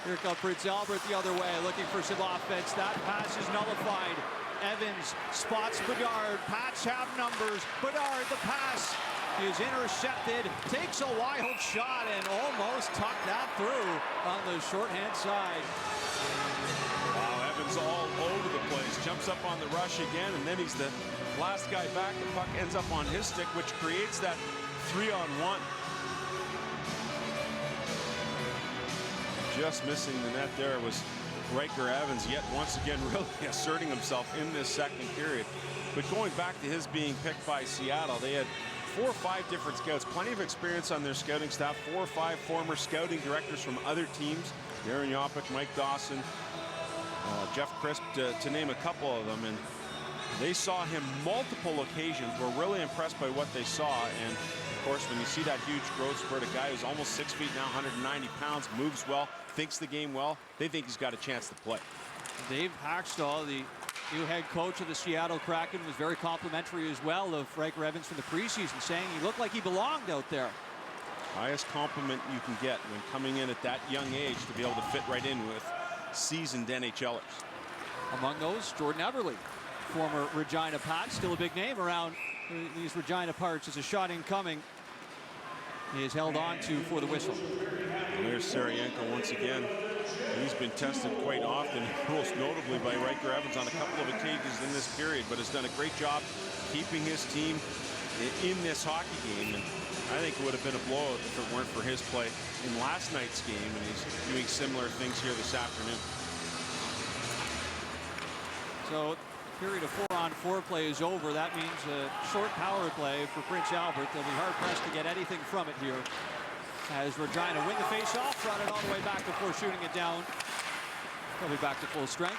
Speaker 23: Here comes Prince Albert the other way, looking for some offense. That pass is nullified. Evans spots Bedard. Pats have numbers. Bedard, the pass is intercepted. Takes a wild shot and almost tucked that through on the shorthand side.
Speaker 5: Wow, Evans all over the place. Jumps up on the rush again, and then he's the last guy back. The puck ends up on his stick, which creates that 3-on-1. Just missing the net there was Riker Evans, yet once again really asserting himself in this second period. But going back to his being picked by Seattle, they had 4 or 5 different scouts, plenty of experience on their scouting staff, 4 or 5 former scouting directors from other teams, Darren Yopik, Mike Dawson, Jeff Crisp, to name a couple of them. And they saw him multiple occasions, were really impressed by what they saw. And of course, when you see that huge growth spurt, a guy who's almost 6 feet now, 190 pounds, moves well, thinks the game well, they think he's got a chance to play.
Speaker 23: Dave Hackstall, the new head coach of the Seattle Kraken, was very complimentary as well of Riker Evans from the preseason, saying he looked like he belonged out there.
Speaker 5: Highest compliment you can get when coming in at that young age, to be able to fit right in with seasoned NHLers.
Speaker 23: Among those, Jordan Eberle, former Regina Pat, still a big name around these Regina parts. As a shot incoming, he is held on to for the whistle.
Speaker 5: There's Serienko once again. He's been tested quite often, most notably by Riker Evans on a couple of occasions in this period, but has done a great job keeping his team in this hockey game. And I think it would have been a blowout if it weren't for his play in last night's game, and he's doing similar things here this afternoon.
Speaker 23: So period of 4-on-4 play is over. That means a short power play for Prince Albert. They'll be hard-pressed to get anything from it here. As Regina win the face-off, brought it all the way back before shooting it down. They'll be back to full strength.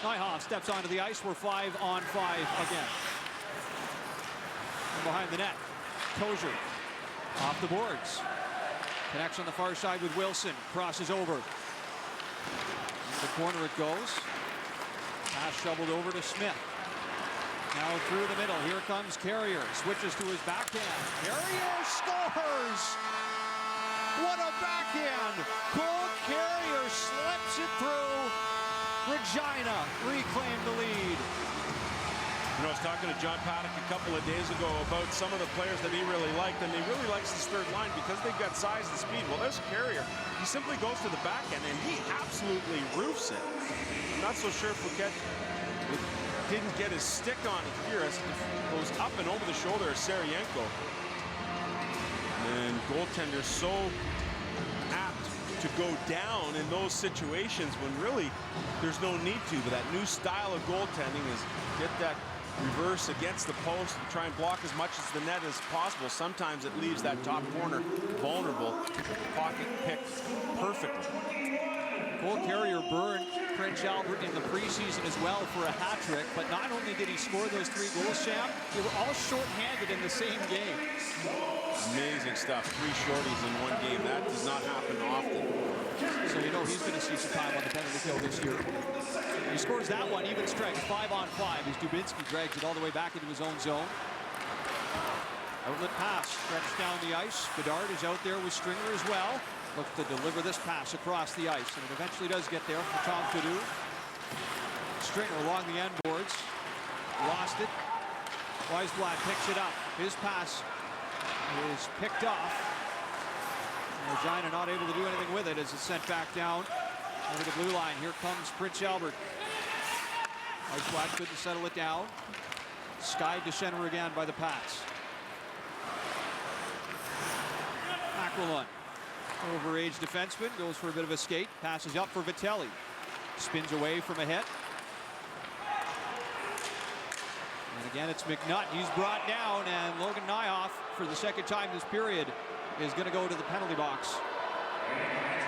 Speaker 23: Neuhoff steps onto the ice. We're 5-on-5 again. And behind the net, Tozier off the boards. Connects on the far side with Wilson. Crosses over. In the corner it goes. Pass shoveled over to Smith. Now through the middle. Here comes Carrier. Switches to his backhand. Carrier scores! What a backhand! Cole Carrier slips it through. Regina reclaim the lead.
Speaker 5: You know, I was talking to John Paddock a couple of days ago about some of the players that he really liked, and he really likes this third line because they've got size and speed. Well, there's Carrier. He simply goes to the backhand, and he absolutely roofs it. I'm not so sure if Fouquet didn't get his stick on it here as it goes up and over the shoulder of Sarayenko. And goaltender so apt to go down in those situations when really there's no need to. But that new style of goaltending is get that reverse against the post and try and block as much as the net as possible. Sometimes it leaves that top corner vulnerable. Pocket picked perfectly.
Speaker 23: Cole Carrier burned Prince Albert in the preseason as well for a hat trick, but not only did he score those 3 goals, Sam, they were all short-handed in the same game.
Speaker 5: Amazing stuff. 3 shorties in one game. That does not happen often.
Speaker 23: So you know he's going to see some time on the penalty kill this year. He scores that one, even strength, 5-on-5 as Dubinsky drags it all the way back into his own zone. Outlet pass, stretched down the ice. Bedard is out there with Stringer as well. Looks to deliver this pass across the ice, and it eventually does get there from Tom Cadu. Stringer along the end boards. Lost it. Weisblatt picks it up. His pass is picked off. Regina not able to do anything with it as it's sent back down over the blue line. Here comes Prince Albert. Weisblatt couldn't settle it down. Skied to center again by the Pats. Aquilon, overage defenseman, goes for a bit of a skate. Passes up for Vitelli. Spins away from a hit. And again, it's McNutt. He's brought down, and Logan Nyhoff, for the second time this period, is going to go to the penalty box.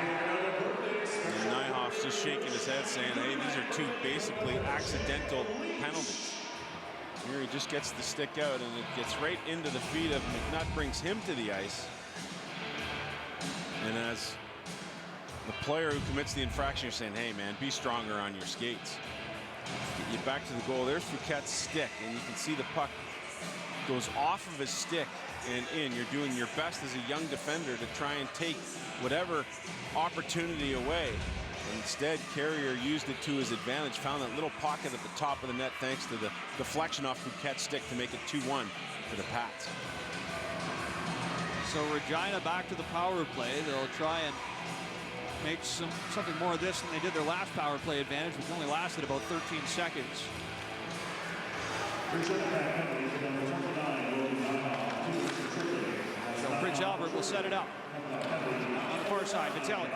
Speaker 5: And Nyhoff's just shaking his head saying, hey, these are 2 basically accidental penalties. Here he just gets the stick out, and it gets right into the feet of McNutt, brings him to the ice. And as the player who commits the infraction, you're saying, hey, man, be stronger on your skates. Get you back to the goal. There's Fouquet's stick, and you can see the puck goes off of his stick and in. You're doing your best as a young defender to try and take whatever opportunity away. Instead, Carrier used it to his advantage, found that little pocket at the top of the net thanks to the deflection off Fouquet's stick to make it 2-1 for the Pats.
Speaker 23: So Regina back to the power play. They'll try and make something more of this than they did their last power play advantage, which only lasted about 13 seconds. So Prince Albert will set it up. On the far side, Vitelli.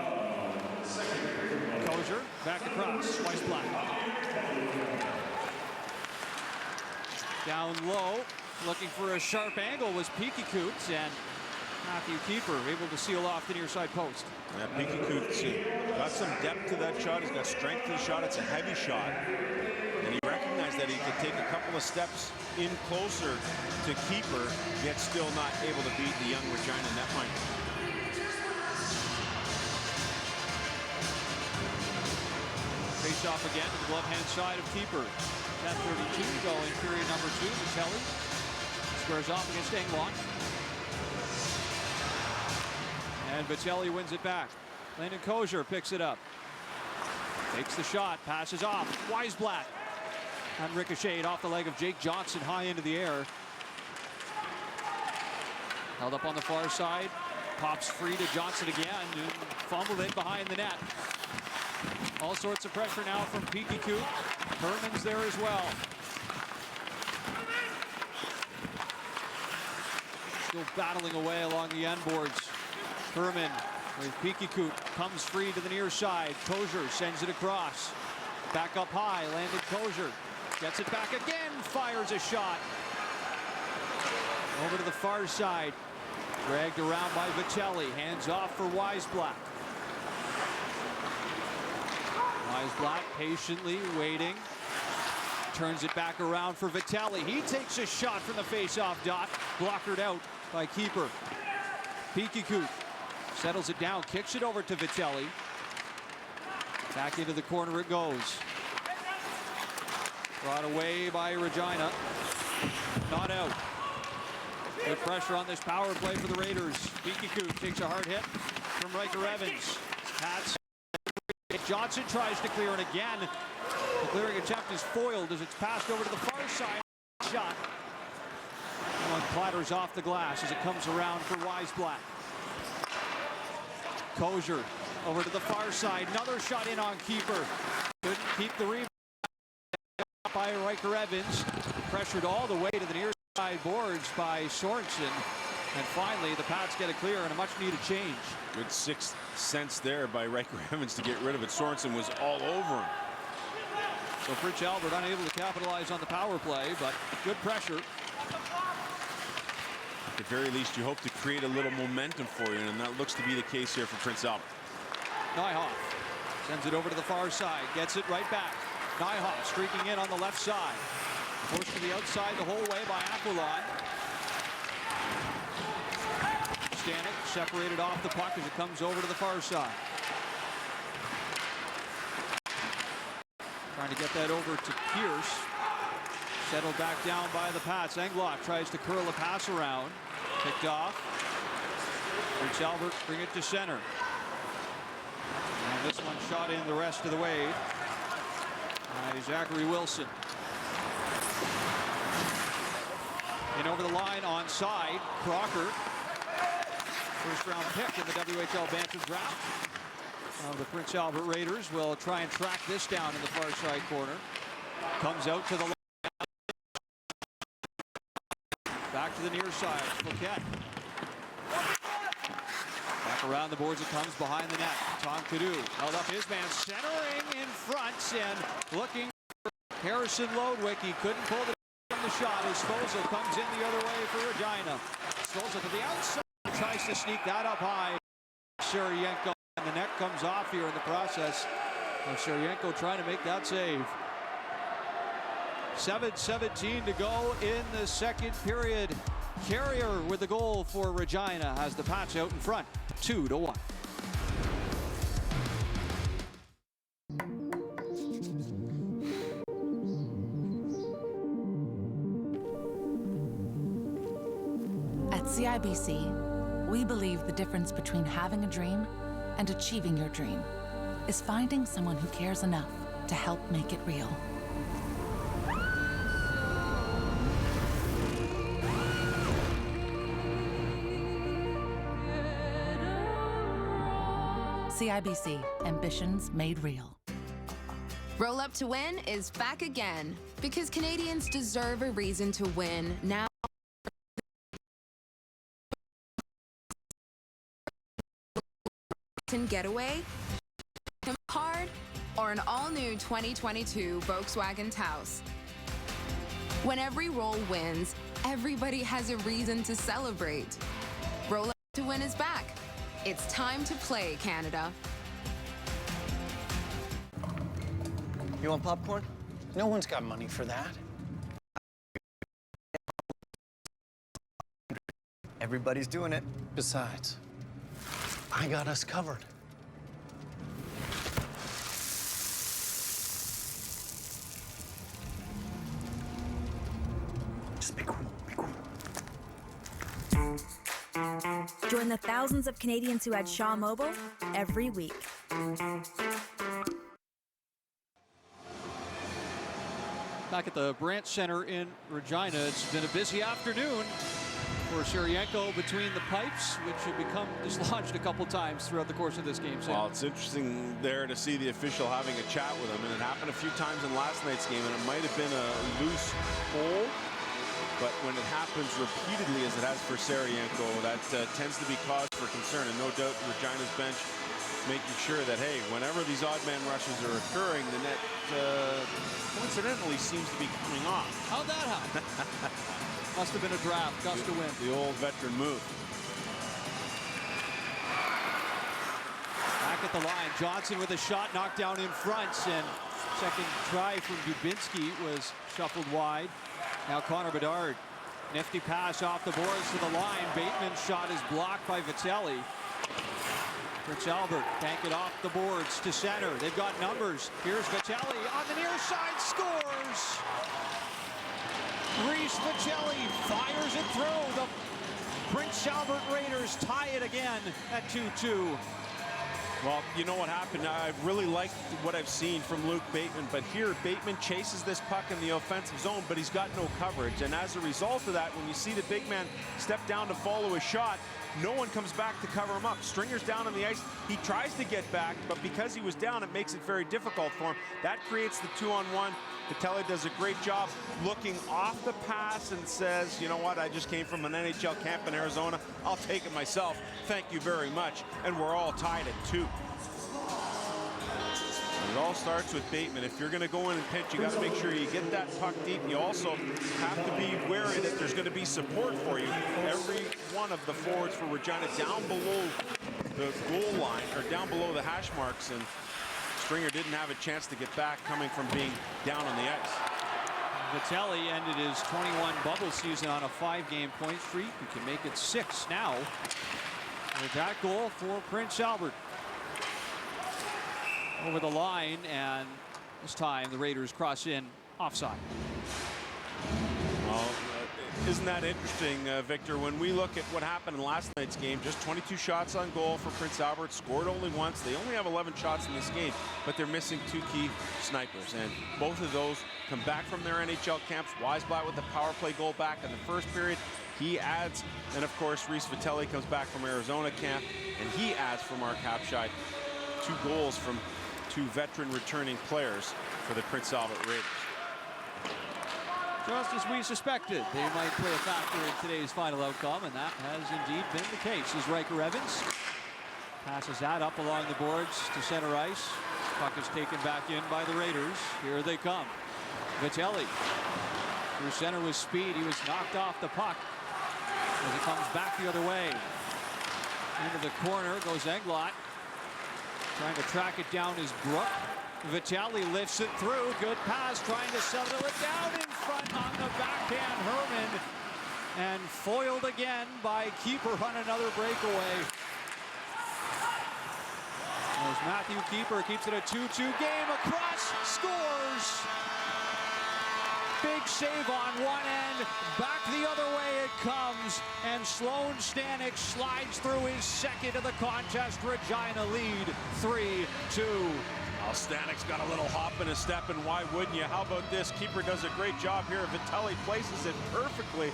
Speaker 23: Kozer back across, Weisblatt. Down low, looking for a sharp angle was Peaky Coots, and Matthew Keeper able to seal off the near side post.
Speaker 5: Yeah, Peaky Coots got some depth to that shot. He's got strength to the shot. It's a heavy shot. And he recognized that he could take a couple of steps in closer to Keeper, yet still not able to beat the young Regina netminder.
Speaker 23: Face off again to the glove hand side of Keeper. 10:32 to go in period number 2. Vitelli squares off against Englund. And Vitelli wins it back. Landon Kozer picks it up. Takes the shot, passes off. Weisblatt. And ricocheted off the leg of Jake Johnson high into the air. Held up on the far side. Pops free to Johnson again. And fumbled it behind the net. All sorts of pressure now from Peaky Coot. Herman's there as well. Still battling away along the end boards. Herman with Peaky Coot comes free to the near side. Kozer sends it across. Back up high, Landon Kozer gets it back again, fires a shot. Over to the far side. Dragged around by Vitelli. Hands off for Weisblatt. Weisblatt patiently waiting. Turns it back around for Vitelli. He takes a shot from the face-off dot. Blockered out by Keeper. Peaky Coot settles it down, kicks it over to Vitelli. Back into the corner it goes. Brought away by Regina. Not out. Good pressure on this power play for the Raiders. Peaky Coot takes a hard hit from Riker Evans. Pats. Johnson tries to clear, and again, the clearing attempt is foiled as it's passed over to the far side. Shot. One clatters off the glass as it comes around for Weisblatt. Kozer over to the far side. Another shot in on Keeper. Couldn't keep the rebound. by Riker Evans, pressured all the way to the near side boards by Sorensen. And finally, the Pats get a clear and a much-needed change.
Speaker 5: Good sixth sense there by Riker Evans to get rid of it. Sorensen was all over him.
Speaker 23: So Prince Albert unable to capitalize on the power play, but good pressure.
Speaker 5: At the very least, you hope to create a little momentum for you, and that looks to be the case here for Prince Albert.
Speaker 23: Nyhoff sends it over to the far side, gets it right back. Nyhoff streaking in on the left side. Forced to the outside the whole way by Aquilon. Stanek separated off the puck as it comes over to the far side. Trying to get that over to Pierce. Settled back down by the Pats. Englot tries to curl a pass around. Picked off. Prince Albert bring it to center. And this one shot in the rest of the way by Zachary Wilson. In over the line onside. Crocker. First round pick in the WHL Bantam draft. The Prince Albert Raiders will try and track this down in the far side corner. Comes out to the line. Back to the near side. Fouquet. Back around the boards it comes behind the net. Tom Cadu held up his man, centering in front and looking for Harrison Lodwick. He couldn't pull the shot as Sfosa comes in the other way for Regina. Sfosa to the outside. Tries to sneak that up high. Seryenko, and the net comes off here in the process. And Seryenko trying to make that save. 7:17 to go in the second period. Carrier with the goal for Regina has the Pats out in front, 2-1.
Speaker 1: At CIBC, we believe the difference between having a dream and achieving your dream is finding someone who cares enough to help make it real. CIBC, ambitions made real.
Speaker 12: Roll Up to Win is back again because Canadians deserve a reason to win now. Getaway, card, or an all-new 2022 Volkswagen Taos. When every roll wins, everybody has a reason to celebrate. Roll Up to Win is back. It's time to play, Canada.
Speaker 16: You want popcorn? No one's got money for that. Everybody's doing it. Besides, I got us covered. Just be cool, be cool.
Speaker 20: Join the thousands of Canadians who had Shaw Mobile every week.
Speaker 23: Back at the Brandt Center in Regina, it's been a busy afternoon for Seryenko between the pipes, which have become dislodged a couple times throughout the course of this game.
Speaker 5: Well, it's interesting there to see the official having a chat with him, and it happened a few times in last night's game, and it might have been a loose hole, but when it happens repeatedly, as it has for Seryenko, that tends to be cause for concern, and no doubt Regina's bench making sure that, hey, whenever these odd man rushes are occurring, the net coincidentally seems to be coming off.
Speaker 23: How'd that happen? Must have been a draft, gust of wind.
Speaker 5: The old veteran move.
Speaker 23: Back at the line, Johnson with a shot knocked down in front, and second try from Dubinsky was shuffled wide. Now Connor Bedard, nifty pass off the boards to the line. Bateman's shot is blocked by Vitelli. Prince Albert bank it off the boards to center. They've got numbers. Here's Vitelli on the near side, scores! Reese Vitelli fires it through. The Prince Albert Raiders tie it again at 2-2.
Speaker 5: Well, you know what happened? I really liked what I've seen from Luke Bateman, but here Bateman chases this puck in the offensive zone, but he's got no coverage. And as a result of that, when you see the big man step down to follow a shot, no one comes back to cover him up. Stringer's down on the ice. He tries to get back, but because he was down, it makes it very difficult for him. That creates the 2-on-1. Vitelli does a great job looking off the pass and says, you know what, I just came from an NHL camp in Arizona. I'll take it myself. Thank you very much. And we're all tied at 2. It all starts with Bateman. If you're going to go in and pinch, you got to make sure you get that puck deep. You also have to be wary that there's going to be support for you. Every one of the forwards for Regina down below the goal line, or down below the hash marks, and Stringer didn't have a chance to get back coming from being down on the ice.
Speaker 23: Vitelli ended his 21 bubble season on a 5-game point streak. He can make it 6 now with that goal for Prince Albert. Over the line, and this time the Raiders cross in offside.
Speaker 5: Well, isn't that interesting, Victor? When we look at what happened in last night's game, just 22 shots on goal for Prince Albert, scored only once. They only have 11 shots in this game, but they're missing 2 key snipers, and both of those come back from their NHL camps. Weisblatt with the power play goal back in the first period. He adds, and of course, Reese Vitelli comes back from Arizona camp, and he adds for Mark Hapshide. 2 goals from 2 veteran returning players for the Prince Albert Raiders.
Speaker 23: Just as we suspected, they might play a factor in today's final outcome, and that has indeed been the case. As Riker Evans passes that up along the boards to center ice. Puck is taken back in by the Raiders. Here they come. Vitelli through center with speed. He was knocked off the puck as it comes back the other way. Into the corner goes Englot. Trying to track it down is Brook. Vitelli lifts it through. Good pass, trying to settle it down in front on the backhand. Herman, and foiled again by Keeper on another breakaway. As Matthew Keeper keeps it a 2-2 game. Across, scores. Big save on one end, back the other way it comes, and Sloan Stanek slides through his second of the contest. Regina lead 3-2.
Speaker 5: Well, Stanek's got a little hop and a step, and why wouldn't you? How about this? Keeper does a great job here. Vitelli places it perfectly,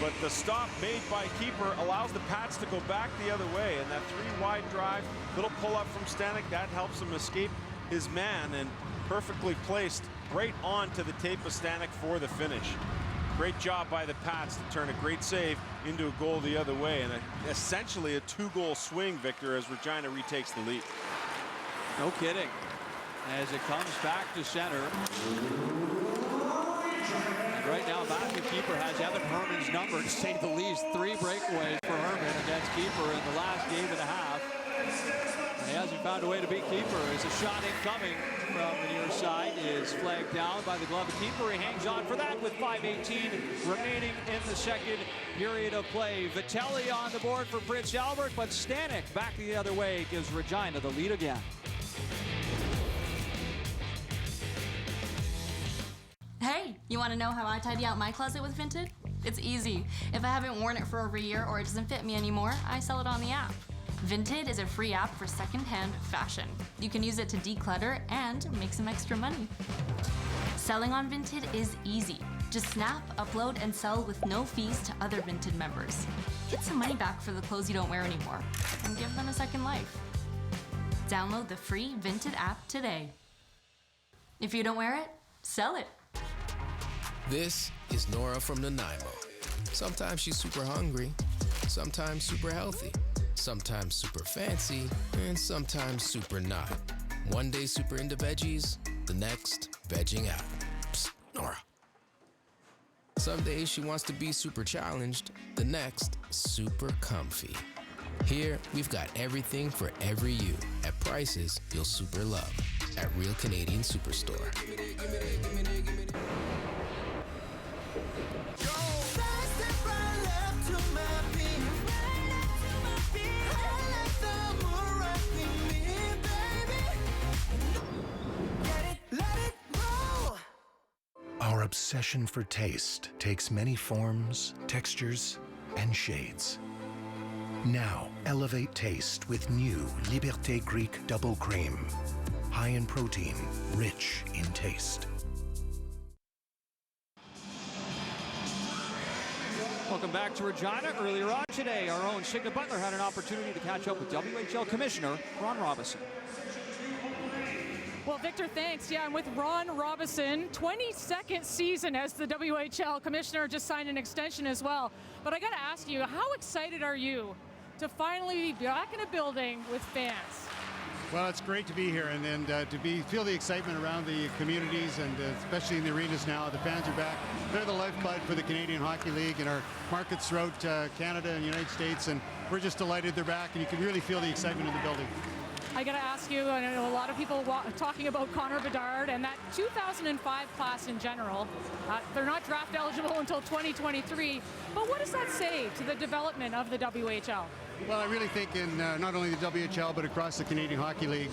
Speaker 5: but the stop made by Keeper allows the Pats to go back the other way, and that 3-wide drive, little pull-up from Stanek, that helps him escape his man, and perfectly placed right onto the tape of Stanek for the finish. Great job by the Pats to turn a great save into a goal the other way, and essentially a 2-goal swing, Victor, as Regina retakes the lead.
Speaker 23: No kidding. As it comes back to center. And right now, Matthew Keeper has Evan Herman's number, to say the least. 3 breakaways for Herman against Keeper in the last game and a half. And he hasn't found a way to beat Keeper as a shot incoming from the near side is flagged down by the glove of Keeper. He hangs on for that with 5:18 remaining in the second period of play. Vitelli on the board for Prince Albert, but Stanek back the other way gives Regina the lead again.
Speaker 11: Hey, you want to know how I tidy out my closet with Vinted? It's easy. If I haven't worn it for over a year or it doesn't fit me anymore, I sell it on the app. Vinted is a free app for secondhand fashion. You can use it to declutter and make some extra money. Selling on Vinted is easy. Just snap, upload, and sell with no fees to other Vinted members. Get some money back for the clothes you don't wear anymore and give them a second life. Download the free Vinted app today. If you don't wear it, sell it.
Speaker 4: This is Nora from Nanaimo. Sometimes she's super hungry, sometimes super healthy, sometimes super fancy, and sometimes super not. One day super into veggies, the next vegging out. Psst, Nora. Some days she wants to be super challenged, the next super comfy. Here, we've got everything for every you at prices you'll super love at Real Canadian Superstore.
Speaker 22: Our obsession for taste takes many forms, textures, and shades. Now, elevate taste with new Liberté Greek Double Cream. High in protein, rich in taste.
Speaker 23: Welcome back to Regina. Earlier on today, our own Signa Butler had an opportunity to catch up with WHL Commissioner Ron Robison.
Speaker 6: Well, Victor, thanks. Yeah, I'm with Ron Robison, 22nd season as the WHL Commissioner, just signed an extension as well. But I got to ask you, how excited are you to finally be back in a building with fans?
Speaker 8: Well, it's great to be here and to feel the excitement around the communities and especially in the arenas now. The fans are back. They're the lifeblood for the Canadian Hockey League and our markets throughout Canada and the United States, and we're just delighted they're back, and you can really feel the excitement in the building.
Speaker 6: I got to ask you, I know a lot of people talking about Connor Bedard and that 2005 class in general. They're not draft eligible until 2023, but what does that say to the development of the WHL?
Speaker 8: Well, I really think in not only the WHL but across the Canadian Hockey League,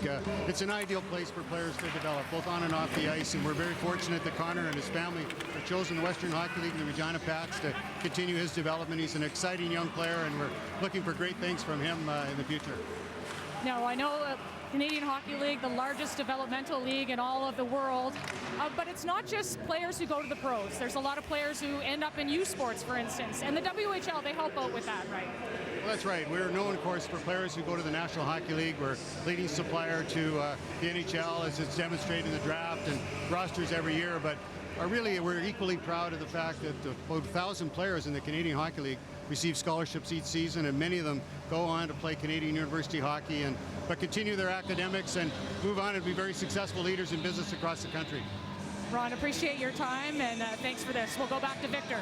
Speaker 8: it's an ideal place for players to develop, both on and off the ice, and we're very fortunate that Connor and his family have chosen the Western Hockey League and the Regina Pats to continue his development. He's an exciting young player, and we're looking for great things from him in the future.
Speaker 6: Now, I know Canadian Hockey League, the largest developmental league in all of the world, but it's not just players who go to the pros. There's a lot of players who end up in U Sports, for instance, and the WHL, they help out with that, right?
Speaker 8: Well, that's right. We're known, of course, for players who go to the National Hockey League. We're leading supplier to the NHL, as it's demonstrated in the draft and rosters every year, but really we're equally proud of the fact that about 1,000 players in the Canadian Hockey League receive scholarships each season, and many of them go on to play Canadian university hockey but continue their academics and move on and be very successful leaders in business across the country.
Speaker 6: Ron, appreciate your time, and thanks for this. We'll go back to Victor.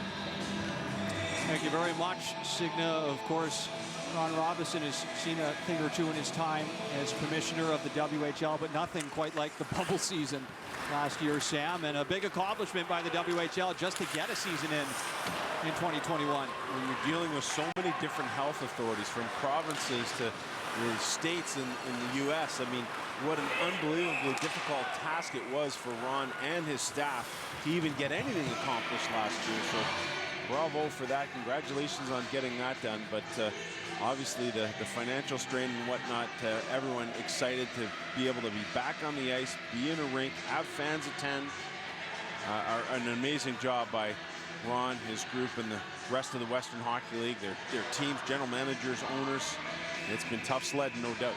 Speaker 23: Thank you very much, Signa. Of course, Ron Robison has seen a thing or two in his time as commissioner of the WHL, but nothing quite like the bubble season last year, Sam, and a big accomplishment by the WHL just to get a season in 2021.
Speaker 5: When you're dealing with so many different health authorities, from provinces to the states in the U.S., I mean, what an unbelievably difficult task it was for Ron and his staff to even get anything accomplished last year. So bravo for that. Congratulations on getting that done. But obviously the financial strain and whatnot, everyone excited to be able to be back on the ice, be in a rink, have fans attend. An amazing job by Ron, his group, and the rest of the Western Hockey League, their teams, general managers, owners. It's been tough sledding, no doubt.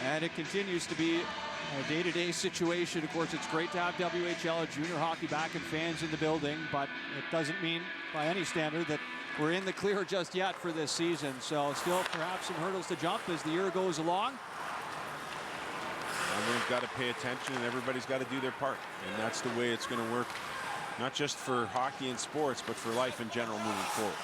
Speaker 23: And it continues to be a day-to-day situation. Of course, it's great to have WHL junior hockey back and fans in the building, but it doesn't mean by any standard that we're in the clear just yet for this season. So still perhaps some hurdles to jump as the year goes along.
Speaker 5: Everyone's got to pay attention, and everybody's got to do their part. And that's the way it's going to work, not just for hockey and sports, but for life in general moving forward.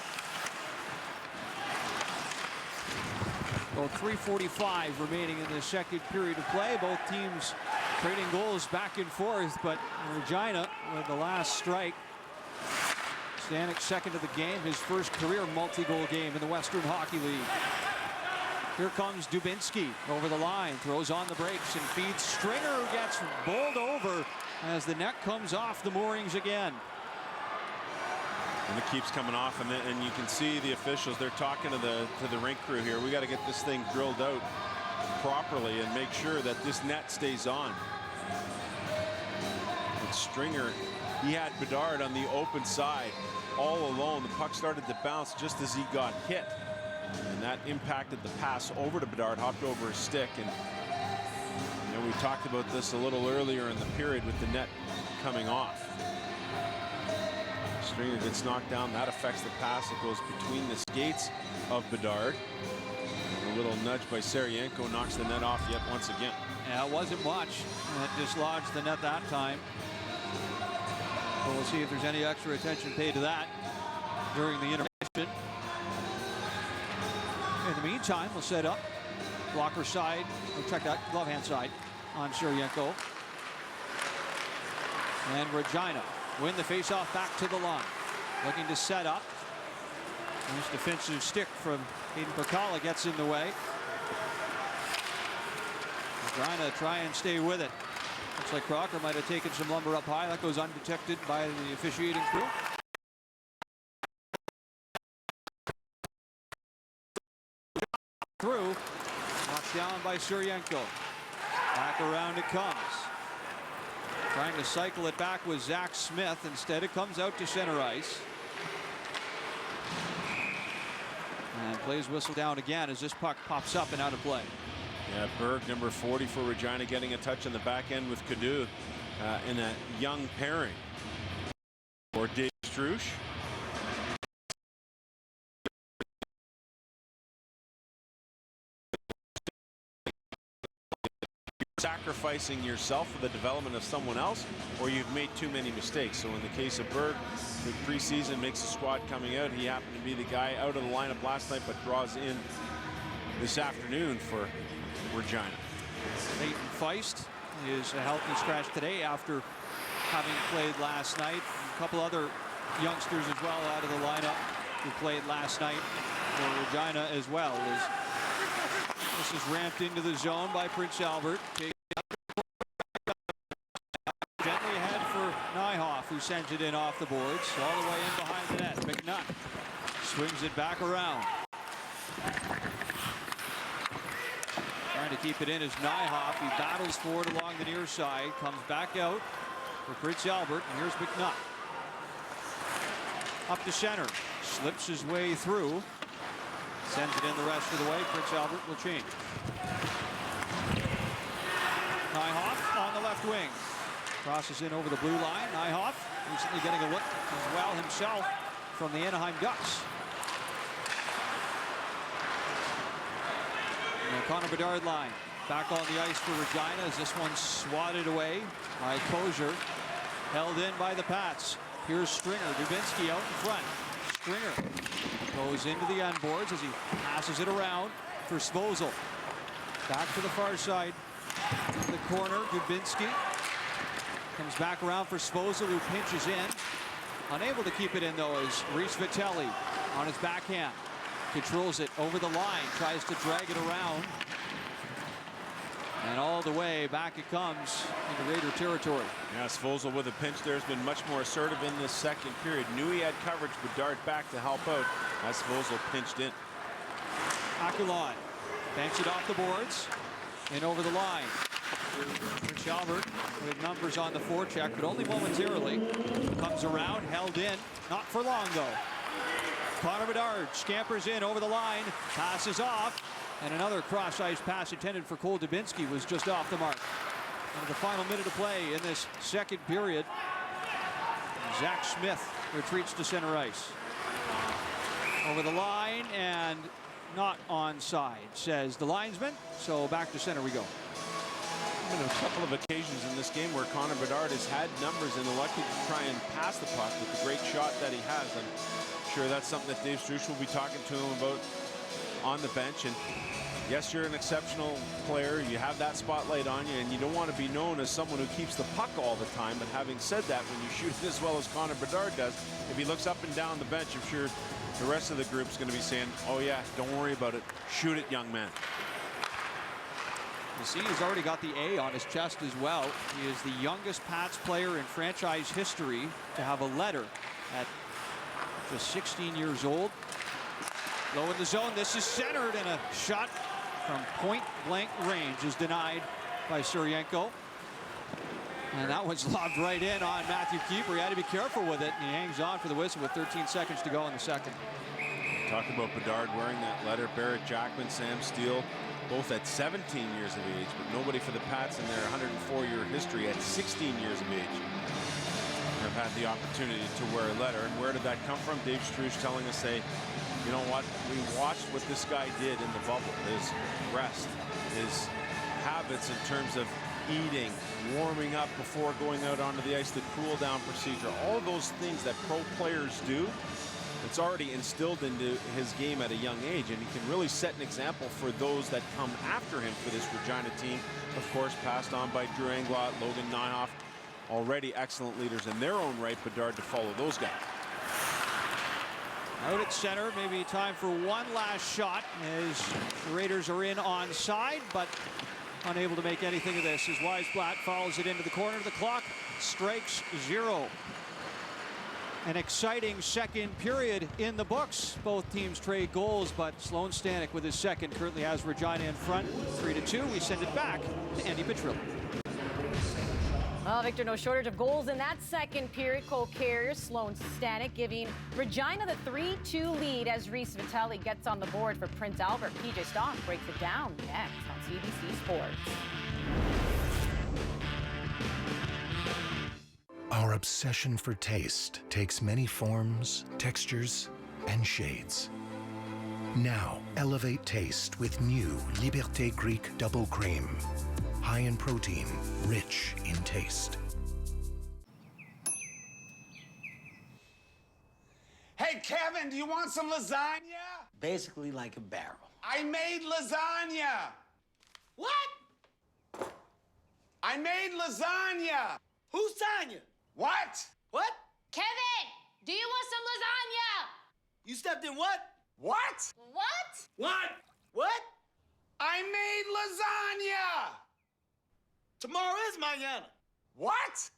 Speaker 23: Well, 3:45 remaining in the second period of play. Both teams trading goals back and forth, but Regina with the last strike. Stanek second of the game, his first career multi-goal game in the Western Hockey League. Here comes Dubinsky over the line, throws on the brakes and feeds Stringer, who gets bowled over as the net comes off the moorings again.
Speaker 5: And it keeps coming off, and you can see the officials, they're talking to the rink crew here. We got to get this thing drilled out properly and make sure that this net stays on. And Stringer, he had Bedard on the open side all alone. The puck started to bounce just as he got hit, and that impacted the pass over to Bedard, hopped over his stick. And you know, we talked about this a little earlier in the period with the net coming off. Stringer gets knocked down. That affects the pass. It goes between the skates of Bedard. And a little nudge by Seryenko knocks the net off yet once again.
Speaker 23: Yeah, it wasn't much. It dislodged the net that time. So we'll see if there's any extra attention paid to that during the intermission. In the meantime, we'll set up blocker side. We'll check that glove hand side on Seryenko. And Regina win the faceoff back to the line. Looking to set up. Nice defensive stick from Hayden Percala gets in the way. Regina try and stay with it. Looks like Crocker might have taken some lumber up high. That goes undetected by the officiating crew. through. Knocked down by Suryenko. Back around it comes. Trying to cycle it back with Zach Smith. Instead, it comes out to center ice. And plays whistle down again as this puck pops up and out of play.
Speaker 5: Yeah, Berg, number 40 for Regina, getting a touch on the back end with Cadu in a young pairing. Or Dave Strush. Sacrificing yourself for the development of someone else, or you've made too many mistakes. So in the case of Berg, the preseason makes the squad coming out. He happened to be the guy out of the lineup last night, but draws in this afternoon for Regina.
Speaker 23: Leighton Feist is a healthy scratch today after having played last night. A couple other youngsters as well out of the lineup who played last night for Regina as well. This is ramped into the zone by Prince Albert. Gently ahead for Nyhoff, who sends it in off the boards. All the way in behind the net. McNutt swings it back around. Trying to keep it in is Nyhoff. He battles forward along the near side. Comes back out for Prince Albert. And here's McNutt. Up to center. Slips his way through. Sends it in the rest of the way. Prince Albert will change. Nyhoff on the left wing. Crosses in over the blue line. Nyhoff recently getting a look as well himself from the Anaheim Ducks. And Connor Bedard line back on the ice for Regina as this one's swatted away by Kosier. Held in by the Pats. Here's Stringer. Dubinsky out in front. Stringer goes into the end boards as he passes it around for Svozil. Back to the far side. In the corner, Dubinsky comes back around for Svozil, who pinches in. Unable to keep it in, though, is Reese Vitelli on his backhand. Controls it over the line, tries to drag it around. And all the way back it comes into Raider territory.
Speaker 5: Yeah, Svozil with a pinch there has been much more assertive in this second period. Knew he had coverage, but Bedard back to help out as Svozil pinched in.
Speaker 23: Akulon banks it off the boards and over the line. Prince Albert with numbers on the forecheck, but only momentarily. Comes around, held in, not for long though. Connor Bedard scampers in over the line, passes off, and another cross-ice pass intended for Cole Dubinsky was just off the mark. And the final minute of play in this second period, Zach Smith retreats to center ice. Over the line and not onside, says the linesman. So back to center we go.
Speaker 5: Been a couple of occasions in this game where Connor Bedard has had numbers and elected to try and pass the puck with the great shot that he has. I'm sure that's something that Dave Strush will be talking to him about on the bench. And yes, you're an exceptional player. You have that spotlight on you, and you don't want to be known as someone who keeps the puck all the time. But having said that, when you shoot it as well as Connor Bedard does, if he looks up and down the bench, I'm sure the rest of the group's going to be saying, oh yeah, don't worry about it. Shoot it, young man.
Speaker 23: You see, he's already got the A on his chest as well. He is the youngest Pats player in franchise history to have a letter at just 16 years old. Low in the zone. This is centered, and a shot from point-blank range is denied by Suryenko. And that one's lobbed right in on Matthew Keeper. He had to be careful with it, and he hangs on for the whistle with 13 seconds to go in the second.
Speaker 5: Talk about Bedard wearing that letter. Barrett Jackman, Sam Steele, both at 17 years of age, but nobody for the Pats in their 104-year history at 16 years of age have had the opportunity to wear a letter. And where did that come from? Dave Strush telling us, say, you know what, we watched what this guy did in the bubble. His rest, his habits in terms of eating, warming up before going out onto the ice, the cool down procedure, all those things that pro players do. It's already instilled into his game at a young age, and he can really set an example for those that come after him for this Regina team. Of course, passed on by Drew Englot, Logan Nyhoff, already excellent leaders in their own right. Bedard to follow those guys.
Speaker 23: Out at center, maybe time for one last shot as the Raiders are in onside, but unable to make anything of this as Weisblatt follows it into the corner. The clock strikes 0. An exciting second period in the books. Both teams trade goals, but Sloan Stanek with his second currently has Regina in front, 3-2. We send it back to Andy Petrillo.
Speaker 2: Well, Victor, no shortage of goals in that second period. Cole Carrier, Sloan Stanek giving Regina the 3-2 lead as Reese Vitale gets on the board for Prince Albert. PJ Stock breaks it down next on CBC Sports.
Speaker 22: Our obsession for taste takes many forms, textures, and shades. Now, elevate taste with new Liberté Greek Double Cream. High in protein, rich in taste.
Speaker 14: Hey, Kevin, do you want some lasagna?
Speaker 21: Basically like a barrel.
Speaker 14: I made lasagna. What? I made lasagna.
Speaker 21: Who's Tanya?
Speaker 14: What?
Speaker 21: What?
Speaker 24: Kevin, do you want some lasagna?
Speaker 21: You stepped in what?
Speaker 14: What?
Speaker 24: What?
Speaker 21: What? What?
Speaker 14: I made lasagna.
Speaker 21: Tomorrow is mañana.
Speaker 14: What?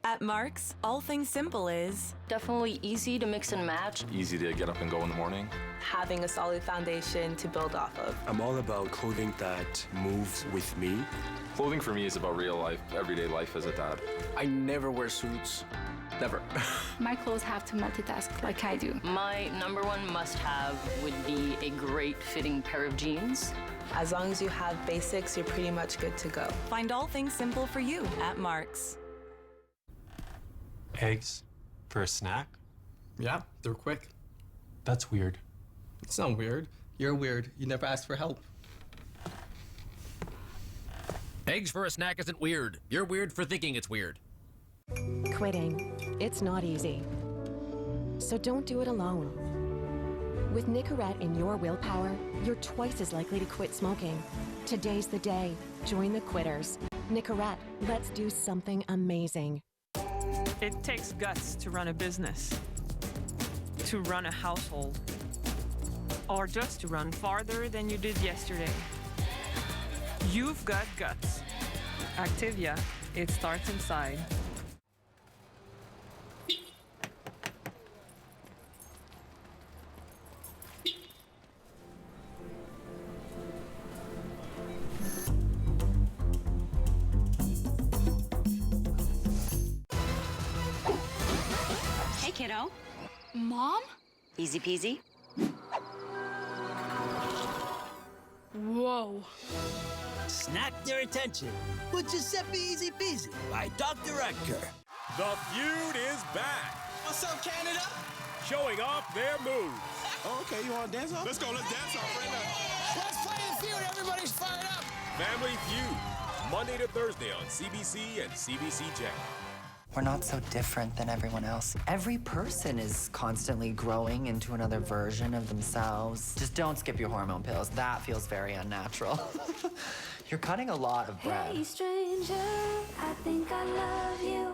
Speaker 25: At Mark's, all things simple is
Speaker 26: definitely easy to mix and match.
Speaker 27: Easy to get up and go in the morning.
Speaker 25: Having a solid foundation to build off of.
Speaker 28: I'm all about clothing that moves with me.
Speaker 27: Clothing for me is about real life, everyday life as a dad.
Speaker 28: I never wear suits. Never.
Speaker 26: My clothes have to multitask like I do. My number one must-have would be a great fitting pair of jeans.
Speaker 25: As long as you have basics, you're pretty much good to go. Find all things simple for you at Mark's.
Speaker 17: Eggs for a snack?
Speaker 18: Yeah, they're quick.
Speaker 17: That's weird.
Speaker 18: It's not weird. You're weird. You never asked for help.
Speaker 19: Eggs for a snack isn't weird. You're weird for thinking it's weird.
Speaker 29: Quitting, it's not easy. So don't do it alone. With Nicorette in your willpower, you're twice as likely to quit smoking. Today's the day. Join the quitters. Nicorette, let's do something amazing.
Speaker 30: It takes guts to run a business, to run a household, or just to run farther than you did yesterday. You've got guts. Activia, it starts inside.
Speaker 31: Hey, kiddo.
Speaker 24: Mom?
Speaker 31: Easy peasy.
Speaker 24: Whoa.
Speaker 32: Snack their attention with Giuseppe Easy Peasy by Dr. Edgar.
Speaker 33: The feud is back.
Speaker 32: What's up, Canada?
Speaker 33: Showing off their moves.
Speaker 32: Oh, okay, you want to dance off? Let's go, let's dance off right now. Let's play the feud, everybody's fired up.
Speaker 33: Family Feud, Monday to Thursday on CBC and CBC Gem.
Speaker 34: We're not so different than everyone else. Every person is constantly growing into another version of themselves. Just don't skip your hormone pills. That feels very unnatural. You're cutting a lot of bread.
Speaker 24: Hey, stranger, I think I love you.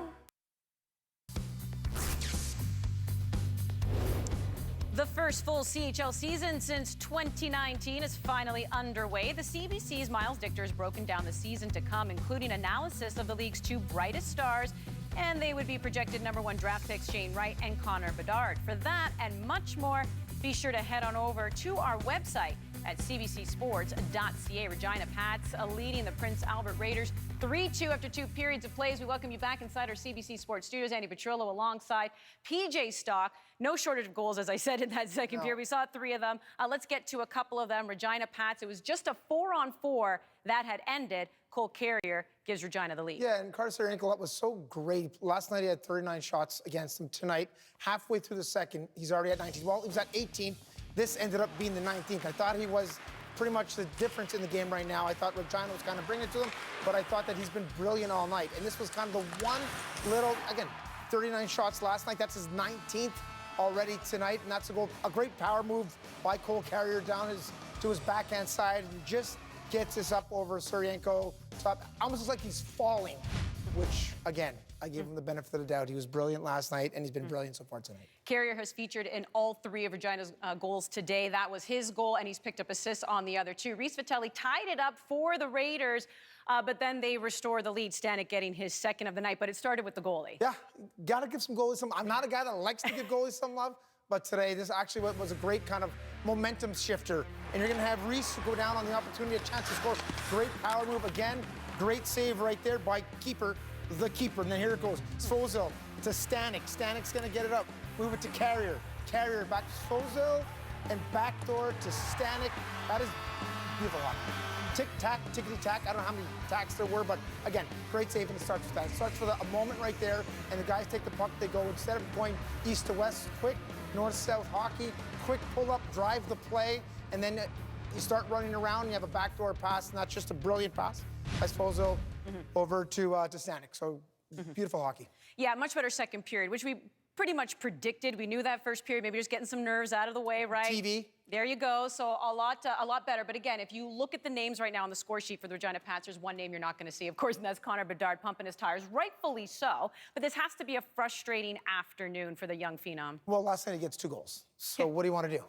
Speaker 2: The first full CHL season since 2019 is finally underway. The CBC's Miles Dichter has broken down the season to come, including analysis of the league's two brightest stars, and they would be projected #1 draft picks Shane Wright and Connor Bedard. For that and much more, be sure to head on over to our website at cbcsports.ca. Regina Pats leading the Prince Albert Raiders 3-2 after 2 periods of plays. We welcome you back inside our CBC Sports studios. Andy Petrillo alongside PJ Stock. No shortage of goals, as I said, in that second period. We saw 3 of them. Let's get to a couple of them. Regina Pats, it was just a 4-on-4 that had ended. Cole Carrier gives Regina the lead.
Speaker 35: Yeah, and Carter Sarienko was so great. Last night he had 39 shots against him. Tonight, halfway through the second, he's already at 19. Well, he was at 18. This ended up being the 19th. I thought he was pretty much the difference in the game right now. I thought Regina was kind of bringing it to him, but I thought that he's been brilliant all night. And this was kind of the one little, again, 39 shots last night. That's his 19th already tonight, and that's a great power move by Cole Carrier down to his backhand side and just gets this up over Sarienko top. Almost looks like he's falling, which, again, I gave him the benefit of the doubt. He was brilliant last night, and he's been brilliant so far tonight.
Speaker 2: Carrier has featured in all 3 of Regina's goals today. That was his goal, and he's picked up assists on the other 2. Reese Vitale tied it up for the Raiders. But then they restore the lead, Stanek getting his second of the night, but it started with the goalie.
Speaker 35: Yeah, got to give some goalies some. I'm not a guy that likes to give goalies some love, but today this actually was a great kind of momentum shifter. And you're going to have Reese go down on the opportunity, a chance to score. Great power move again. Great save right there by the keeper. And then here it goes. Svozil to Stanek. Stanek's going to get it up. Move it to Carrier. Carrier back to Svozil and backdoor to Stanek. That is beautiful hockey. Tick-tack, tickety-tack. I don't know how many tacks there were, but again, great save, and it starts with that. It starts with a moment right there, and the guys take the puck. They go, instead of going east to west, quick north-south hockey, quick pull-up, drive the play, and then you start running around, and you have a backdoor pass, and that's just a brilliant pass. I suppose over to Stanek. So beautiful hockey.
Speaker 2: Yeah, much better second period, which we pretty much predicted. We knew that first period, maybe just getting some nerves out of the way, right?
Speaker 35: TV.
Speaker 2: There you go. So a lot better. But again, if you look at the names right now on the score sheet for the Regina Pats, there's one name you're not going to see, of course, and that's Connor Bedard pumping his tires, rightfully so. But this has to be a frustrating afternoon for the young phenom.
Speaker 35: Well, last night he gets 2 goals. So what do you want to do?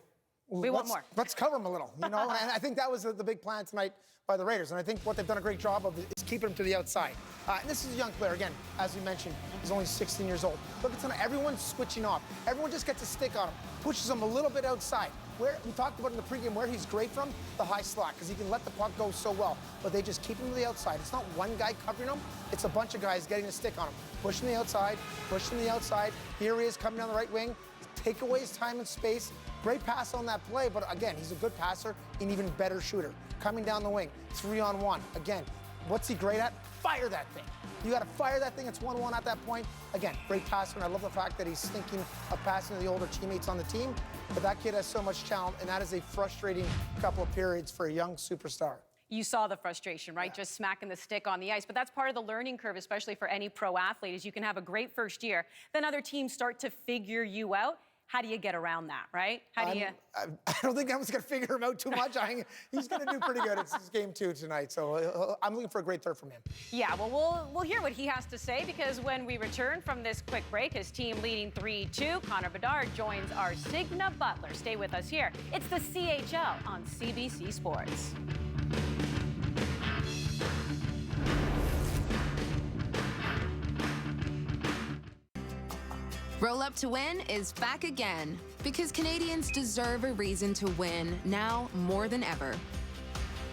Speaker 2: We want more.
Speaker 35: Let's cover him a little, you know? And I think that was the big plan tonight by the Raiders. And I think what they've done a great job of is keeping him to the outside. And this is a young player, again, as we mentioned, he's only 16 years old. Look at tonight, everyone's switching off. Everyone just gets a stick on him, pushes him a little bit outside. Where we talked about in the pregame where he's great from, the high slot, because he can let the puck go so well. But they just keep him to the outside. It's not one guy covering him, it's a bunch of guys getting a stick on him. Pushing the outside, pushing the outside. Here he is coming down the right wing. Take away his time and space. Great pass on that play, but again, he's a good passer, an even better shooter. Coming down the wing, 3-on-1. Again, what's he great at? Fire that thing. You got to fire that thing. It's 1-1 at that point. Again, great passer, and I love the fact that he's thinking of passing to the older teammates on the team. But that kid has so much talent, and that is a frustrating couple of periods for a young superstar.
Speaker 2: You saw the frustration, right? Yeah. Just smacking the stick on the ice. But that's part of the learning curve, especially for any pro athlete, is you can have a great first year. Then other teams start to figure you out. How do you get around that, right? How do you?
Speaker 35: I don't think I was going to figure him out too much. He's going to do pretty good. It's his game 2 tonight, so I'm looking for a great third from him.
Speaker 2: Yeah, well, we'll hear what he has to say, because when we return from this quick break, his team leading 3-2, Connor Bedard joins our Signa Butler. Stay with us here. It's the CHL on CBC Sports.
Speaker 1: Roll Up to Win is back again, because Canadians deserve a reason to win now more than ever.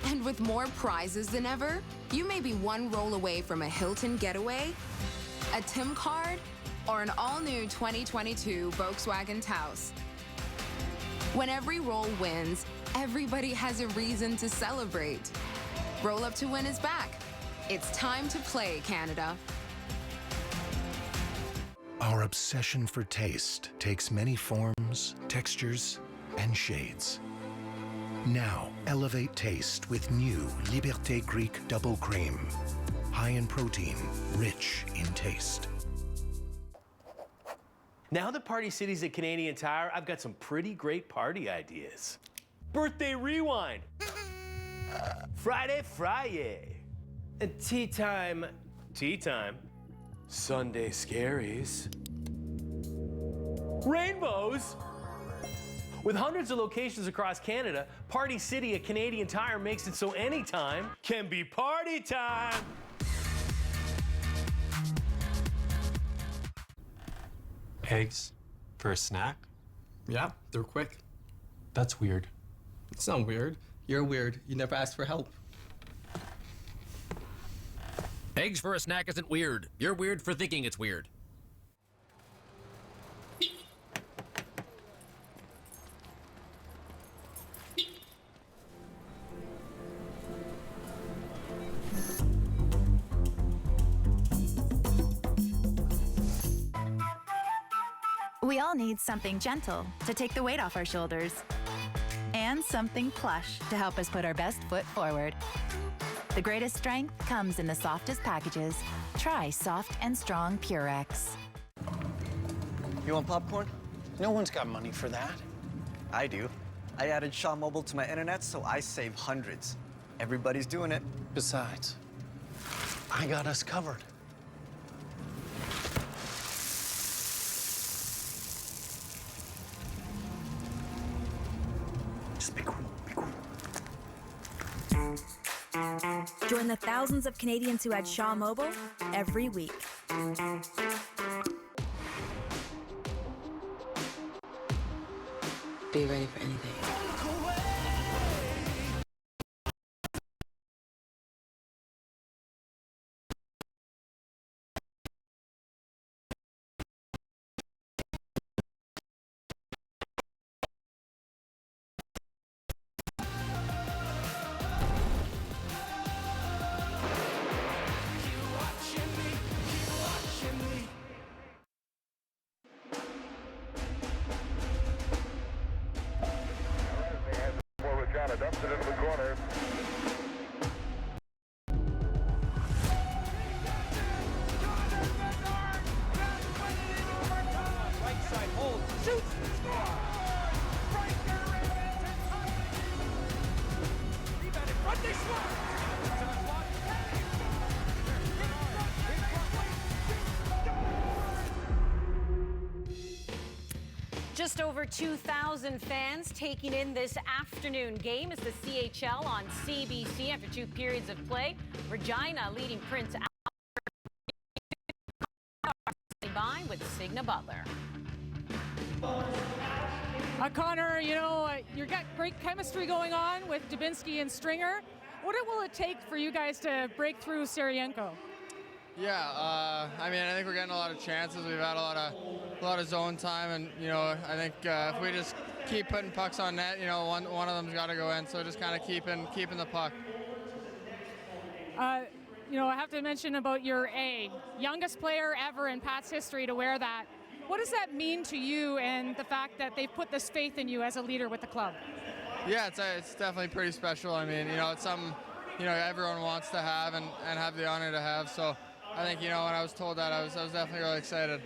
Speaker 1: And with more prizes than ever, you may be one roll away from a Hilton getaway, a Tim card, or an all-new 2022 Volkswagen Taos. When every roll wins, everybody has a reason to celebrate. Roll Up to Win is back. It's time to play, Canada.
Speaker 22: Our obsession for taste takes many forms, textures, and shades. Now, elevate taste with new Liberté Greek Double Cream. High in protein, rich in taste.
Speaker 3: Now that Party City's at Canadian Tire, I've got some pretty great party ideas. Birthday rewind. Friday. And tea time. Sunday scaries. Rainbows. With hundreds of locations across Canada, Party City at Canadian Tire makes it so anytime can be party time.
Speaker 17: Eggs for a snack?
Speaker 18: Yeah, they're quick.
Speaker 17: That's weird.
Speaker 18: It's not weird. You're weird. You never asked for help.
Speaker 19: Eggs for a snack isn't weird. You're weird for thinking it's weird.
Speaker 4: We all need something gentle to take the weight off our shoulders, and something plush to help us put our best foot forward. The greatest strength comes in the softest packages. Try Soft and Strong Purex.
Speaker 6: You want popcorn?
Speaker 7: No one's got money for that.
Speaker 6: I do. I added Shaw Mobile to my internet, so I save hundreds. Everybody's doing it.
Speaker 7: Besides, I got us covered.
Speaker 6: Just be cool, be cool.
Speaker 5: Join the thousands of Canadians who had Shaw Mobile every week.
Speaker 25: Be ready for anything.
Speaker 8: Regina dumps it into the corner.
Speaker 9: Right side holds, shoots, score! Rebound in front, they score! To the block.
Speaker 2: Just over 2,000 fans taking in this afternoon game as the CHL on CBC after 2 periods of play. Regina leading Prince Albert by with Signa Butler.
Speaker 10: Connor, you've got great chemistry going on with Dubinsky and Stringer. What will it take for you guys to break through Sarienko?
Speaker 11: Yeah, I think we're getting a lot of chances. We've had a lot of zone time, and I think if we just keep putting pucks on net, one of them's got to go in. So just kind of keeping the puck.
Speaker 10: I have to mention about your youngest player ever in Pat's history to wear that. What does that mean to you, and the fact that they've put this faith in you as a leader with the club?
Speaker 11: Yeah, it's definitely pretty special. It's something everyone wants to have and have the honor to have. So I think when I was told that, I was definitely really excited.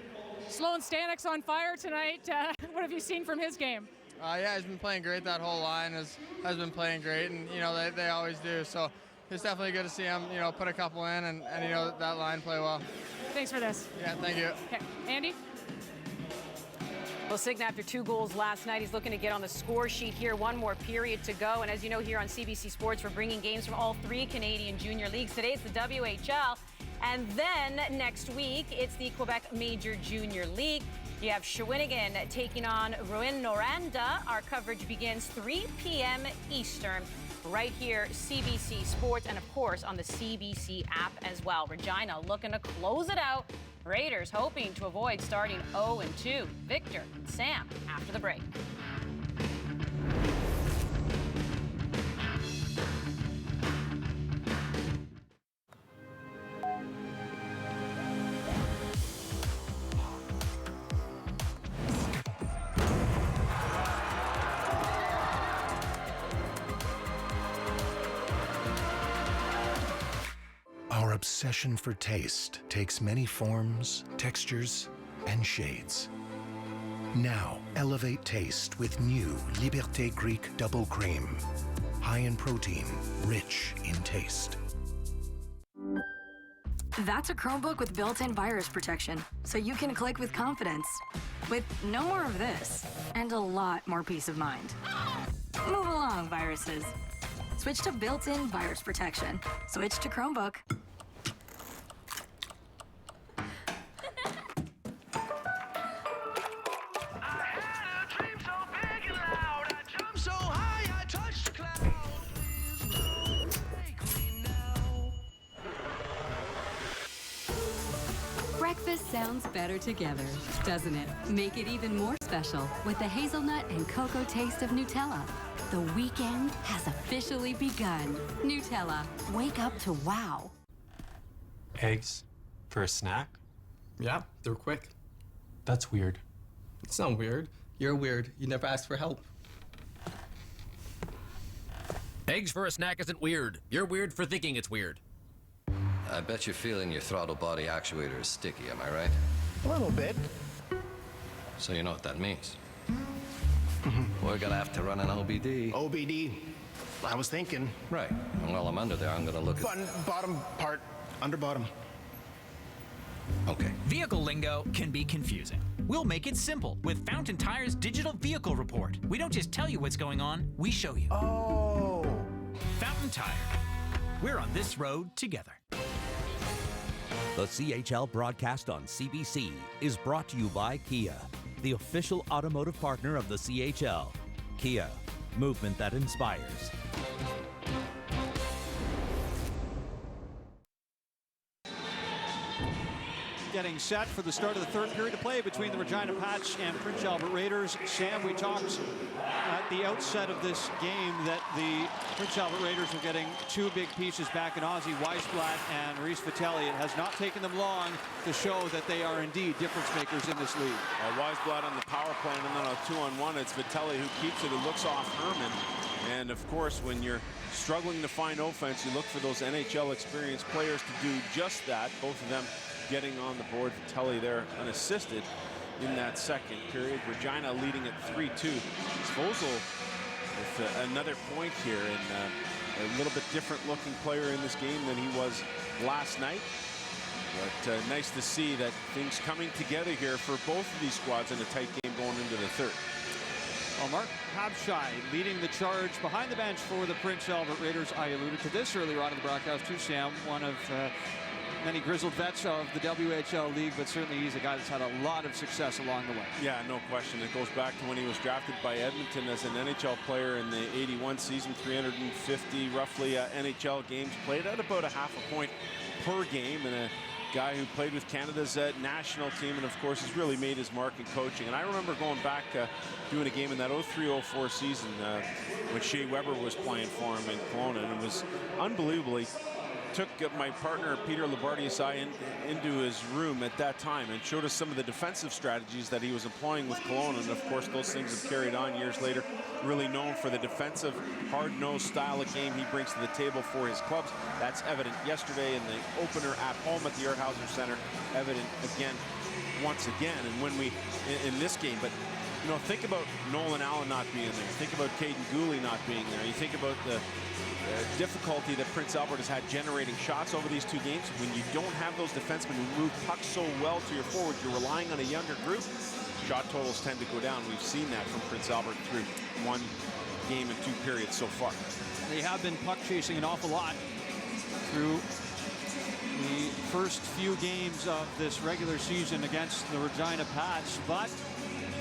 Speaker 10: Sloan Stanek's on fire tonight. What have you seen from his game?
Speaker 11: Yeah, he's been playing great. That whole line has been playing great, and they always do. So it's definitely good to see him put a couple in and that line play well.
Speaker 10: Thanks for this.
Speaker 11: Yeah, thank you.
Speaker 10: Okay, Andy?
Speaker 2: Well, Signa, after 2 goals last night, he's looking to get on the score sheet here. 1 more period to go. And as you know, here on CBC Sports, we're bringing games from all 3 Canadian junior leagues. Today it's the WHL. And then next week, it's the Quebec Major Junior League. You have Shawinigan taking on Rouyn-Noranda. Our coverage begins 3 p.m. Eastern right here, CBC Sports, and of course on the CBC app as well. Regina looking to close it out. Raiders hoping to avoid starting 0-2. Victor and Sam after the break.
Speaker 22: Our obsession for taste takes many forms, textures, and shades. Now, elevate taste with new Liberté Greek Double Cream. High in protein, rich in taste.
Speaker 12: That's a Chromebook with built-in virus protection, so you can click with confidence. With no more of this, and a lot more peace of mind. Move along, viruses. Switch to built-in virus protection. Switch to Chromebook.
Speaker 13: Breakfast sounds better together, doesn't it? Make it even more special with the hazelnut and cocoa taste of Nutella. The weekend has officially begun. Nutella, wake up to wow.
Speaker 17: Eggs for a snack?
Speaker 18: Yeah, they're quick.
Speaker 17: That's weird.
Speaker 18: It's not weird. You're weird. You never asked for help.
Speaker 19: Eggs for a snack isn't weird. You're weird for thinking it's weird.
Speaker 14: I bet you're feeling your throttle body actuator is sticky, am I right?
Speaker 7: A little bit.
Speaker 14: So you know what that means? We're gonna have to run an OBD.
Speaker 7: OBD. I was thinking.
Speaker 14: Right. And while I'm under there, I'm gonna look at...
Speaker 7: Bottom part. Under bottom.
Speaker 14: Okay.
Speaker 15: Vehicle lingo can be confusing. We'll make it simple with Fountain Tire's Digital Vehicle Report. We don't just tell you what's going on, we show you.
Speaker 7: Oh.
Speaker 15: Fountain Tire. We're on this road together.
Speaker 16: The CHL broadcast on CBC is brought to you by Kia, the official automotive partner of the CHL. Kia, movement that inspires.
Speaker 20: Getting set for the start of the third period of play between the Regina Pats and Prince Albert Raiders. Sam, we talked at the outset of this game that the Prince Albert Raiders were getting two big pieces back in Ozzy Weisblatt and Reese Vitelli. It has not taken them long to show that they are indeed difference makers in this league.
Speaker 21: Weisblatt on the power play, and then on a 2-on-1, it's Vitelli who keeps it, who looks off Herman. And of course, when you're struggling to find offense, you look for those NHL experienced players to do just that. Both of them getting on the board. Vitelli there unassisted in that second period. Regina leading at 3-2. Svozil with another point here, and a little bit different looking player in this game than he was last night. But nice to see that things coming together here for both of these squads in a tight game going into the third.
Speaker 20: Well, Mark Habshai leading the charge behind the bench for the Prince Albert Raiders. I alluded to this earlier on in the broadcast too, Sam. One of many grizzled vets of the WHL League, but certainly he's a guy that's had a lot of success along the way. Yeah, no question. It goes back to when he was drafted by Edmonton as an NHL player in the 81 season, 350 roughly NHL games, played at about a half a point per game, and a guy who played with Canada's national team, and of course has really made his mark in coaching. And I remember going back doing a game in that 03-04 season when Shea Weber was playing for him in Kelowna, and it was unbelievably. Took my partner Peter Labardius into his room at that time and showed us some of the defensive strategies that he was employing with Kelowna, and of course those things have carried on years later. Really known for the defensive, hard-nosed style of game he brings to the table for his clubs. That's evident yesterday in the opener at home at the Earthhauser Center. Evident again, once again, and when we in this game. But you know, think about Nolan Allen not being there. Think about Caden Gooley not being there. You think about the difficulty that Prince Albert has had generating shots over these two games. When you don't have those defensemen who move pucks so well to your forward, you're relying on a younger group, shot totals tend to go down. We've seen that from Prince Albert through one game and two periods so far. They have been puck chasing an awful lot through the first few games of this regular season against the Regina Pats, but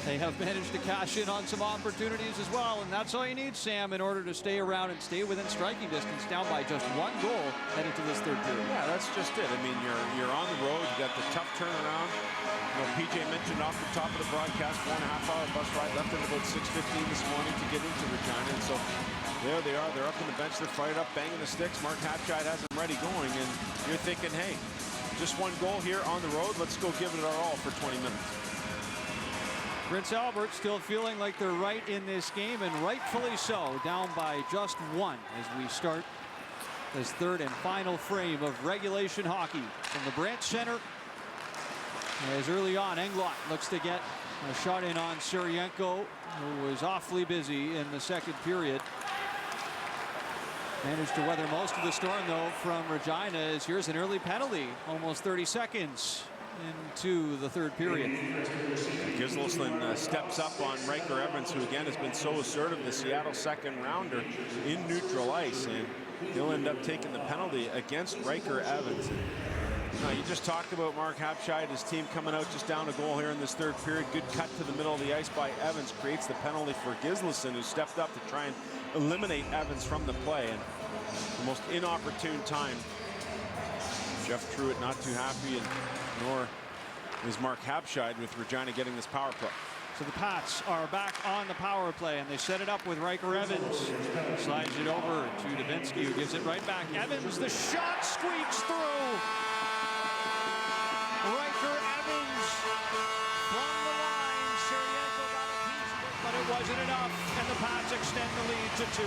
Speaker 20: they have managed to cash in on some opportunities as well, and that's all you need, Sam, in order to stay around and stay within striking distance, down by just one goal heading to this third period.
Speaker 21: Yeah, that's just it. I mean, you're on the road. You got the tough turnaround. You know, PJ mentioned off the top of the broadcast, 4.5-hour bus ride left at about 6:15 this morning to get into Regina, and so there they are. They're up on the bench. They're fired up, banging the sticks. Mark Habshai has them ready going, and you're thinking, hey, just one goal here on the road. Let's go give it our all for 20 minutes.
Speaker 20: Prince Albert still feeling like they're right in this game, and rightfully so, down by just one as we start this third and final frame of regulation hockey from the Brandt Center. As early on, Englot looks to get a shot in on Suryenko, who was awfully busy in the second period. Managed to weather most of the storm, though, from Regina, as here's an early penalty, almost 30 seconds into the third period.
Speaker 21: Gisselson steps up on Riker Evans, who again has been so assertive, the Seattle second rounder in neutral ice, and he'll end up taking the penalty against Riker Evans. Now, you just talked about Mark Habshai and his team coming out just down a goal here in this third period. Good cut to the middle of the ice by Evans creates the penalty for Gisselson, who stepped up to try and eliminate Evans from the play, and the most inopportune time. Jeff Truitt not too happy, and nor is Mark Habshai with Regina getting this power play.
Speaker 20: So the Pats are back on the power play, and they set it up with Riker Evans. Slides it over to Dubinsky, who gives it right back. Evans, the shot squeaks through. Riker Evans from the line. Suryenko got a piece of it, but it wasn't enough, and the Pats extend the lead to 2.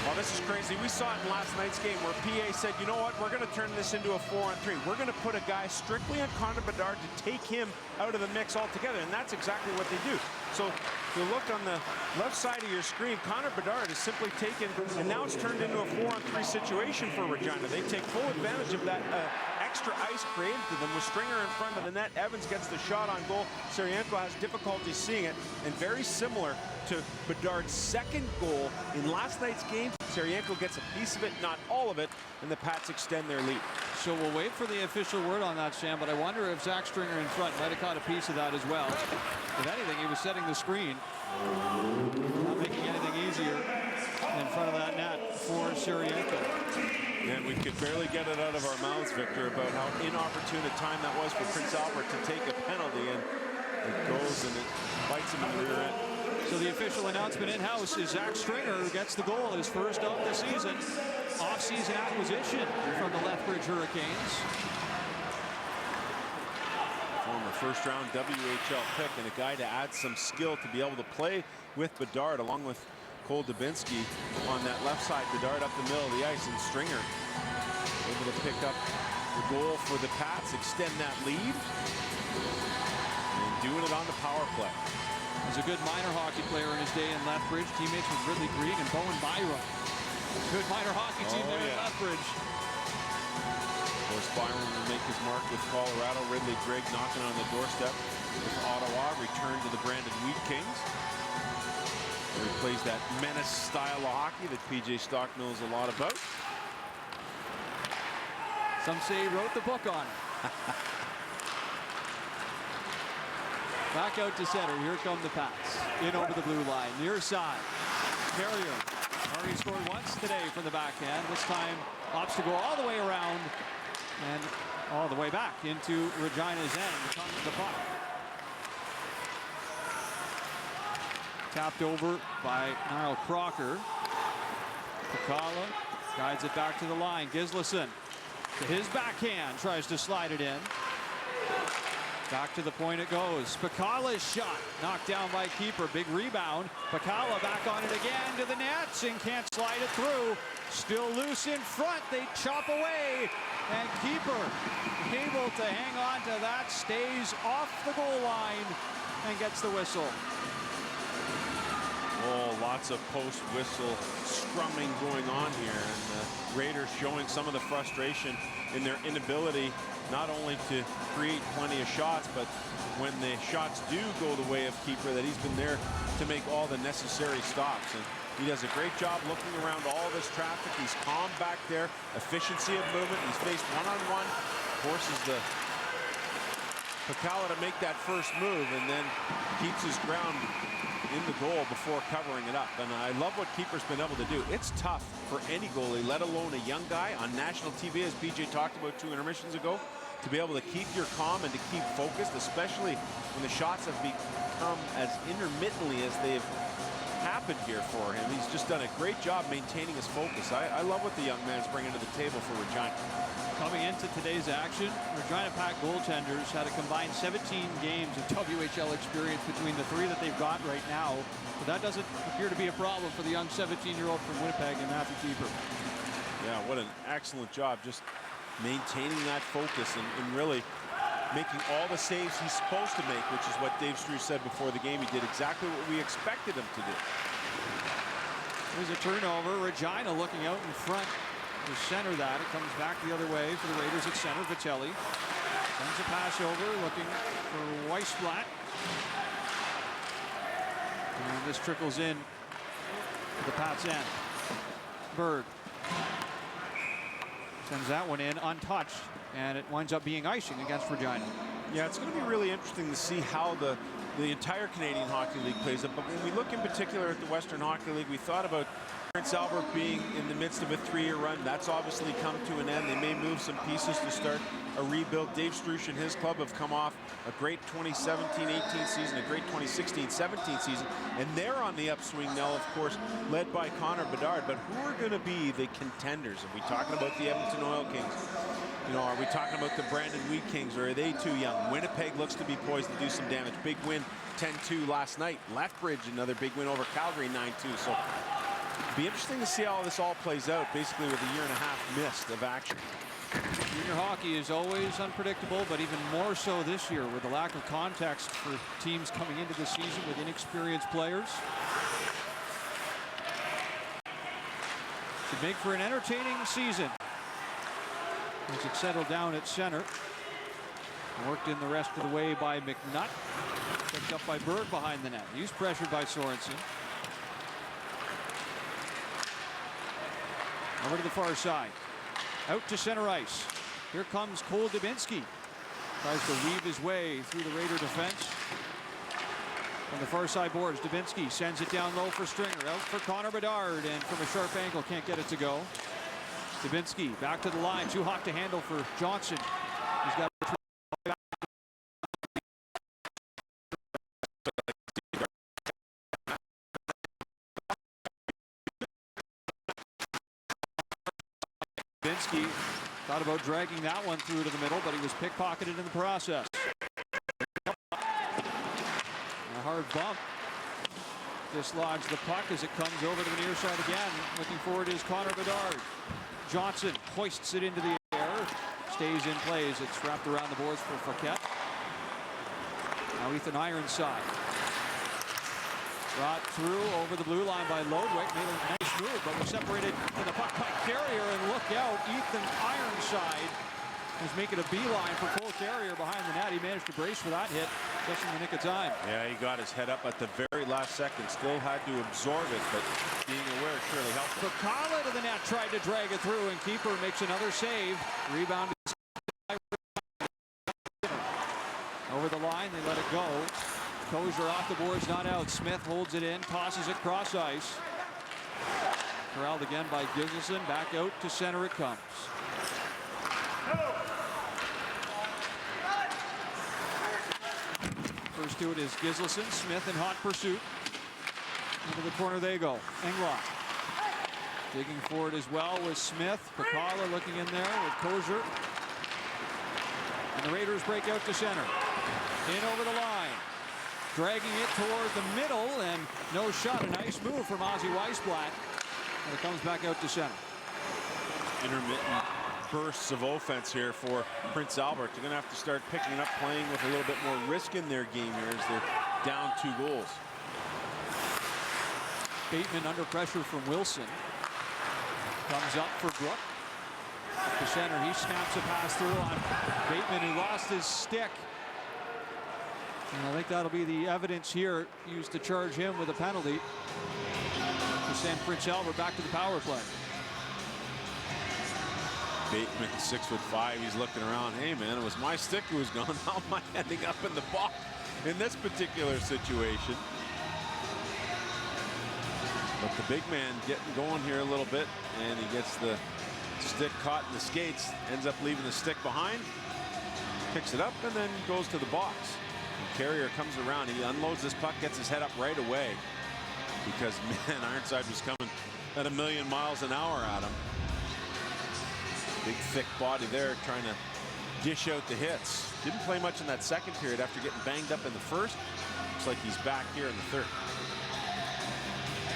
Speaker 21: Well, this is crazy. We saw it in last night's game where PA said, you know what, we're going to turn this into a 4-on-3. We're going to put a guy strictly on Connor Bedard to take him out of the mix altogether, and that's exactly what they do. So if you look on the left side of your screen, Connor Bedard is simply taken, and now it's turned into a 4-on-3 situation for Regina. They take full advantage of that extra ice created to them with Stringer in front of the net. Evans gets the shot on goal. Sarienko has difficulty seeing it, and very similar to Bedard's second goal in last night's game, Sarienko gets a piece of it, not all of it, and the Pats extend their lead.
Speaker 20: So we'll wait for the official word on that, Sam, but I wonder if Zach Stringer in front might have caught a piece of that as well. If anything, he was setting the screen, not making anything easier in front of that net for Sarienko.
Speaker 21: And we could barely get it out of our mouths, Victor, about how inopportune a time that was for Prince Albert to take a penalty, and it goes and it bites him in the rear end.
Speaker 20: So the official announcement in-house is Zach Stringer, who gets the goal, his first of the season. Off-season acquisition from the Lethbridge Hurricanes.
Speaker 21: Former first-round WHL pick, and a guy to add some skill to be able to play with Bedard, along with Cole Dubinsky on that left side. Bedard up the middle of the ice, and Stringer able to pick up the goal for the Pats, extend that lead, and doing it on the power play.
Speaker 20: He's a good minor hockey player in his day in Lethbridge, teammates with Ridley Greig and Bowen Byram. Good minor hockey team there in Lethbridge.
Speaker 21: Of course, Byram will make his mark with Colorado. Ridley Greig knocking on the doorstep with Ottawa. Return to the Brandon Wheat Kings, where he plays that menace style of hockey that PJ Stock knows a lot about.
Speaker 20: Some say he wrote the book on it. Back out to center. Here come the Pats. In over the blue line. Near side. Carrier. Already scored once today from the backhand. This time opts to go all the way around and all the way back into Regina's end. Comes the puck. Tapped over by Niall Crocker. Pacala guides it back to the line. Gislason to his backhand. Tries to slide it in. Back to the point it goes. Pacala's shot knocked down by keeper. Big rebound. Pacala back on it again to the nets and can't slide it through. Still loose in front. They chop away. And keeper able to hang on to that. Stays off the goal line and gets the whistle.
Speaker 21: Oh, lots of post-whistle scrumming going on here. And the Raiders showing some of the frustration in their inability not only to create plenty of shots, but when the shots do go the way of keeper, that he's been there to make all the necessary stops. And he does a great job looking around all this traffic. He's calm back there. Efficiency of movement. He's faced one-on-one. Forces the Pacala to make that first move and then keeps his ground in the goal before covering it up. And I love what keeper's been able to do. It's tough for any goalie, let alone a young guy on national TV, as BJ talked about 2 intermissions ago, to be able to keep your calm and to keep focused, especially when the shots have become as intermittently as they've happened here for him. He's just done a great job maintaining his focus. I love what the young man's bringing to the table for Regina.
Speaker 20: Coming into today's action, Regina Pack goaltenders had a combined 17 games of WHL experience between the 3 that they've got right now. But that doesn't appear to be a problem for the young 17-year-old from Winnipeg and Matthew Keeper.
Speaker 21: Yeah, what an excellent job just maintaining that focus and really making all the saves he's supposed to make, which is what Dave Struce said before the game. He did exactly what we expected him to do.
Speaker 20: There's a turnover. Regina looking out in front to center that. It comes back the other way for the Raiders at center. Vitelli sends a pass over, looking for Weissblatt. And this trickles in to the Pats end. Berg sends that one in untouched, and it winds up being icing against Regina.
Speaker 21: Yeah, it's going to be really interesting to see how the entire Canadian Hockey League plays up. But when we look in particular at the Western Hockey League, we thought about Prince Albert being in the midst of a 3-year run. That's obviously come to an end. They may move some pieces to start a rebuild. Dave Struce and his club have come off a great 2017-18 season, a great 2016-17 season, and they're on the upswing now, of course, led by Connor Bedard. But who are going to be the contenders? Are we talking about the Edmonton Oil Kings? You know, are we talking about the Brandon Wheat Kings, or are they too young? Winnipeg looks to be poised to do some damage. Big win, 10-2 last night. Lethbridge, another big win over Calgary, 9-2. So it'll be interesting to see how this all plays out, basically with a year-and-a-half missed of action.
Speaker 20: Junior hockey is always unpredictable, but even more so this year with the lack of context for teams coming into the season with inexperienced players. Should make for an entertaining season As it settled down at center. Worked in the rest of the way by McNutt. Picked up by Berg behind the net. He's pressured by Sorensen. Over to the far side. Out to center ice. Here comes Cole Dubinsky. Tries to weave his way through the Raider defense. On the far side boards, Dubinsky sends it down low for Stringer. Out for Connor Bedard, and from a sharp angle, can't get it to go. Dubinsky back to the line. Too hot to handle for Johnson. He's got Dubinsky thought about dragging that one through to the middle, but he was pickpocketed in the process. A hard bump. Dislodged the puck as it comes over to the near side again. Looking forward is Connor Bedard. Johnson hoists it into the air. Stays in play as it's wrapped around the boards for Fouquet. Now Ethan Ironside. Brought through over the blue line by Lodwick. Made a nice move, but was separated in the puck by Carrier. And look out, Ethan Ironside was making a beeline for Cole Carrier behind the net. He managed to brace for that hit just in the nick of time.
Speaker 21: Yeah, he got his head up at the very last second. Still had to absorb it, but being aware surely helped him.
Speaker 20: Fakala to the net, tried to drag it through, and keeper makes another save. Rebound over the line, they let it go. Kozer off the boards, not out. Smith holds it in, tosses it cross ice. Corralled again by Giselson. Back out to center it comes. First to it is Giselson. Smith in hot pursuit. Into the corner they go. Englot. Digging forward as well with Smith. Pakala looking in there with Kozer. And the Raiders break out to center. In over the line. Dragging it toward the middle, and no shot. A nice move from Ozzy Weisblatt. And it comes back out to center.
Speaker 21: Intermittent bursts of offense here for Prince Albert. They're going to have to start picking up, playing with a little bit more risk in their game here as they're down 2 goals.
Speaker 20: Bateman under pressure from Wilson. Comes up for Brook. At the center, he snaps a pass through on Bateman, who lost his stick. And I think that'll be the evidence here used to charge him with a penalty to send Prince Albert back to the power play.
Speaker 21: Bateman, 6'5", he's looking around. Hey man, it was my stick who was gone. How am I ending up in the box in this particular situation? But the big man getting going here a little bit, and he gets the stick caught in the skates, ends up leaving the stick behind, picks it up, and then goes to the box. Carrier comes around, he unloads this puck, gets his head up right away, because man, Ironside was coming at 1,000,000 miles an hour at him. Big thick body there trying to dish out the hits. Didn't play much in that second period after getting banged up in the first. Looks like he's back here in the third.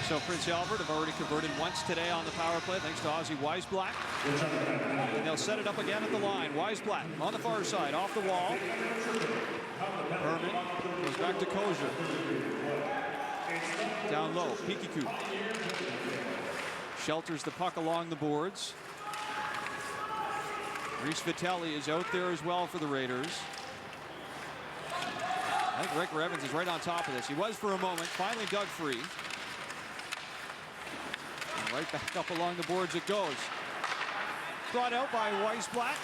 Speaker 20: So Prince Albert have already converted once today on the power play thanks to Ozzy Weisblatt. And they'll set it up again at the line. Weisblatt on the far side, off the wall. Herman goes back to Kozer. Down low, Pikiku shelters the puck along the boards. Reese Vitelli is out there as well for the Raiders. I think Ricker Evans is right on top of this. He was for a moment, finally dug free. And right back up along the boards it goes. Brought out by Weisblatt,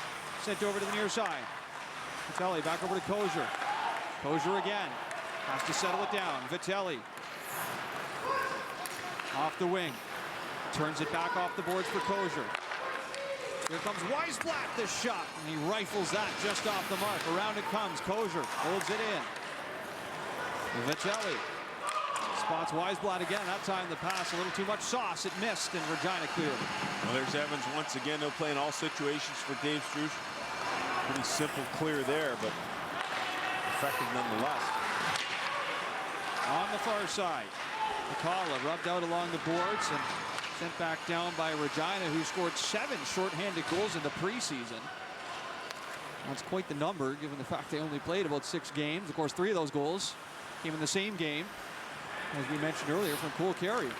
Speaker 20: sent over to the near side. Vitelli back over to Kozer. Kozer again, has to settle it down. Vitelli off the wing, turns it back off the boards for Kozer. Here comes Weisblatt, this shot, and he rifles that just off the mark. Around it comes, Kozer holds it in. Vitelli spots Weisblatt again. That time the pass a little too much sauce. It missed, and Regina cleared.
Speaker 21: Well, there's Evans once again. They'll play in all situations for Dave Struch. Pretty simple clear there, but effective nonetheless.
Speaker 20: On the far side, Makala rubbed out along the boards and sent back down by Regina, who scored 7 shorthanded goals in the preseason. That's quite the number, given the fact they only played about 6 games. Of course, 3 of those goals came in the same game, as we mentioned earlier, from Cole Carrier.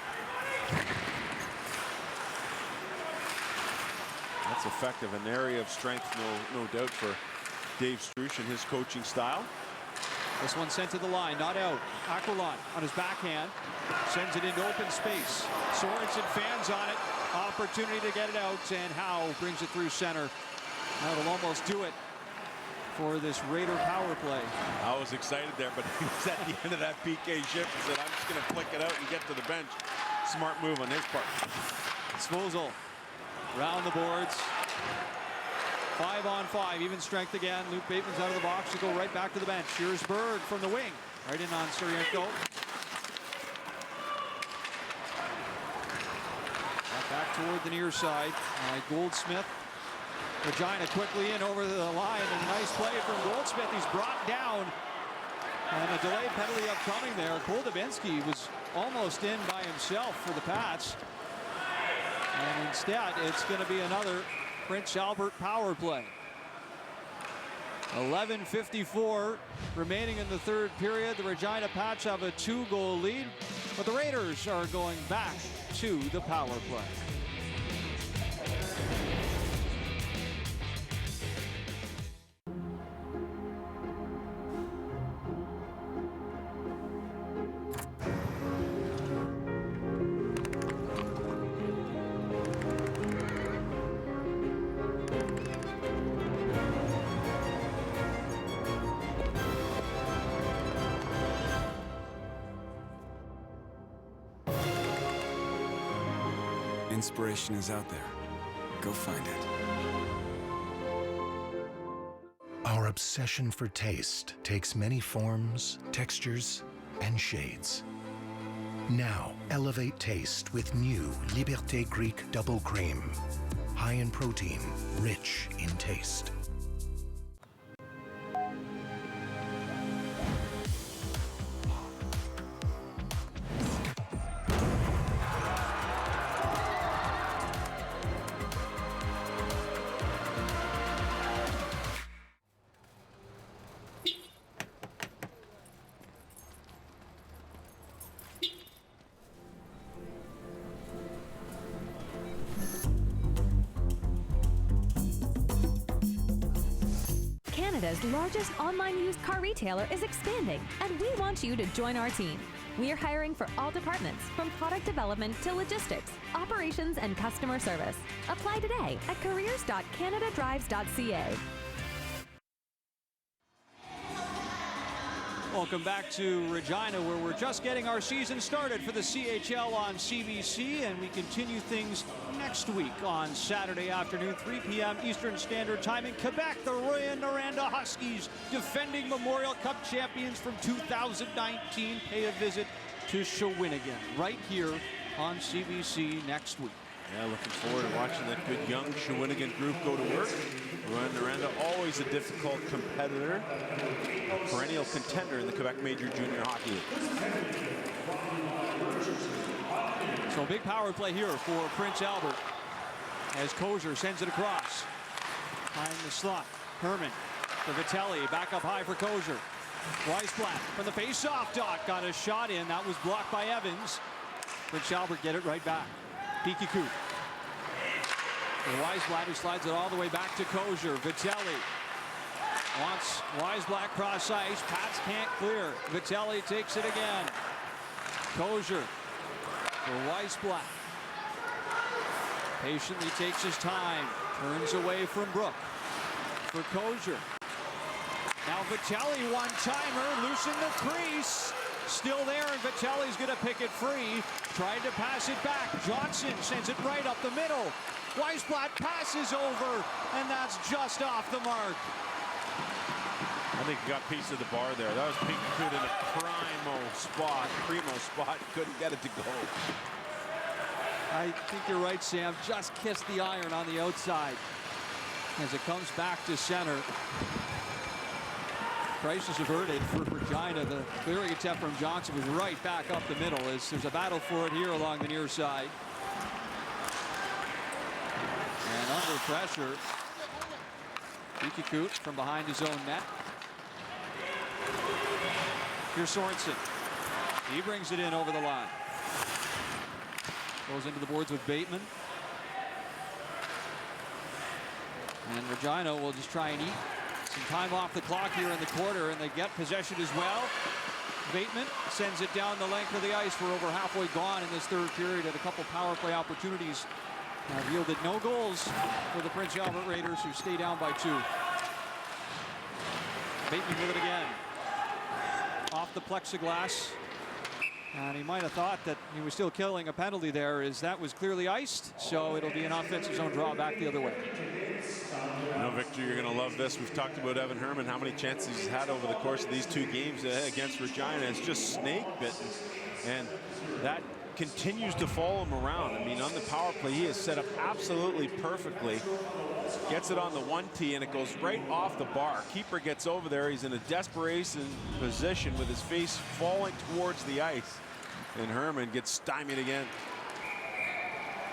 Speaker 21: That's effective. An area of strength, no doubt, for Dave Struch and his coaching style.
Speaker 20: This one sent to the line, not out. Aquilon on his backhand, sends it into open space. Sorensen fans on it. Opportunity to get it out, and Howe brings it through center. That'll almost do it for this Raider power play.
Speaker 21: I was excited there, but he was at the end of that PK shift and said, I'm just going to flick it out and get to the bench. Smart move on his part.
Speaker 20: Svozil round the boards. 5-on-5, even strength again. Luke Bateman's out of the box to go right back to the bench. Here's Bird from the wing, right in on Surienko. Back toward the near side. Goldsmith. Regina quickly in over the line, and a nice play from Goldsmith. He's brought down, and a delayed penalty upcoming there. Cole Dubinsky was almost in by himself for the Pats, and instead it's going to be another Prince Albert power play. 11:54 remaining in the third period. The Regina Pats have a 2-goal lead, but the Raiders are going back to the power play.
Speaker 1: Inspiration is out there. Go find it.
Speaker 22: Our obsession for taste takes many forms, textures, and shades. Now, elevate taste with new Liberté Greek Double Cream. High in protein, rich in taste.
Speaker 3: Canada's largest online used car retailer is expanding, and we want you to join our team. We are hiring for all departments, from product development to logistics, operations, and customer service. Apply today at careers.canadadrives.ca.
Speaker 20: Welcome back to Regina, where we're just getting our season started for the CHL on CBC, and we continue things next week on Saturday afternoon, 3 p.m. Eastern Standard Time in Quebec. The Rouyn-Noranda Huskies, defending Memorial Cup champions from 2019, pay a visit to Shawinigan right here on CBC next week.
Speaker 21: Yeah, looking forward to watching that good young Shawinigan group go to work. Rouyn-Noranda, always a difficult competitor, perennial contender in the Quebec Major Junior Hockey League.
Speaker 20: So big power play here for Prince Albert as Kozer sends it across. Behind the slot, Herman for Vitelli, back up high for Kozer. Weisblatt from the face-off dot, got a shot in, that was blocked by Evans. Prince Albert get it right back. Pikikut. Weisblatt, who slides it all the way back to Kozer. Vitelli wants Weisblatt cross ice. Pats can't clear. Vitelli takes it again. Kozer for Weisblatt. Patiently takes his time. Turns away from Brook. For Kozer. Now Vitelli, one-timer, loosen the crease. Still there, and Vitelli's going to pick it free. Tried to pass it back. Johnson sends it right up the middle. Weisblatt passes over, and that's just off the mark.
Speaker 21: I think he got a piece of the bar there. That was Pikikut in a primo spot. Couldn't get it to go.
Speaker 20: I think you're right, Sam. Just kissed the iron on the outside as it comes back to center. Crisis averted for Regina. The clearing attempt from Johnson was right back up the middle as there's a battle for it here along the near side. And under pressure, Pikikut from behind his own net. Here's Sorensen. He brings it in over the line. Goes into the boards with Bateman. And Regina will just try and eat some time off the clock here in the quarter, and they get possession as well. Bateman sends it down the length of the ice. We're over halfway gone in this third period, and a couple power play opportunities have yielded no goals for the Prince Albert Raiders, who stay down by 2. Bateman with it again. Off the plexiglass. And he might have thought that he was still killing a penalty there, as that was clearly iced. So it'll be an offensive zone draw back the other way.
Speaker 21: You know, Victor, you're going to love this. We've talked about Evan Herman, how many chances he's had over the course of these 2 games against Regina. It's just snake bitten. And that continues to follow him around. I mean, on the power play, he is set up absolutely perfectly. Gets it on the 1T, and it goes right off the bar. Keeper gets over there. He's in a desperation position with his face falling towards the ice. And Herman gets stymied again.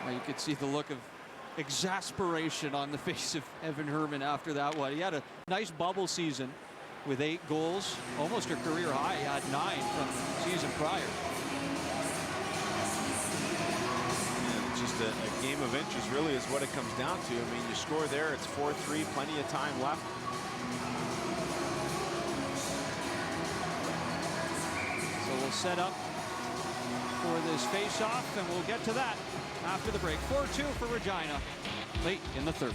Speaker 20: Well, you could see the look of exasperation on the face of Evan Herman after that one. He had a nice bubble season with 8 goals, almost a career high. He had 9 from the season prior.
Speaker 21: Just a game of inches really is what it comes down to. I mean, you score there, it's 4-3, plenty of time left.
Speaker 20: So we'll set up for this face-off, and we'll get to that after the break. 4-2 for Regina late in the third.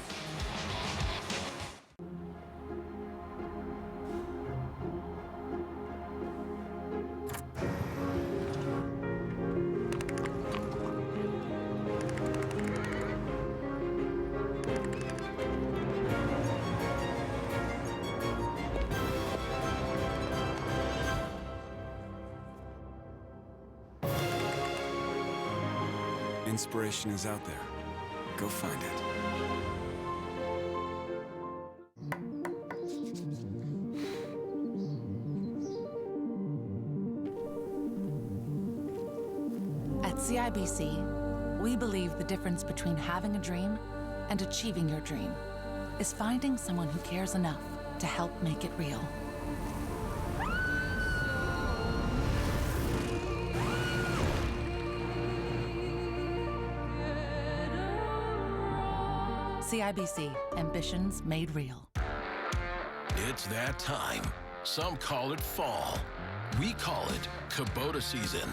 Speaker 1: Inspiration is out there. Go find it.
Speaker 25: At CIBC, we believe the difference between having a dream and achieving your dream is finding someone who cares enough to help make it real. CIBC, ambitions made real.
Speaker 4: It's that time. Some call it fall. We call it Kubota season.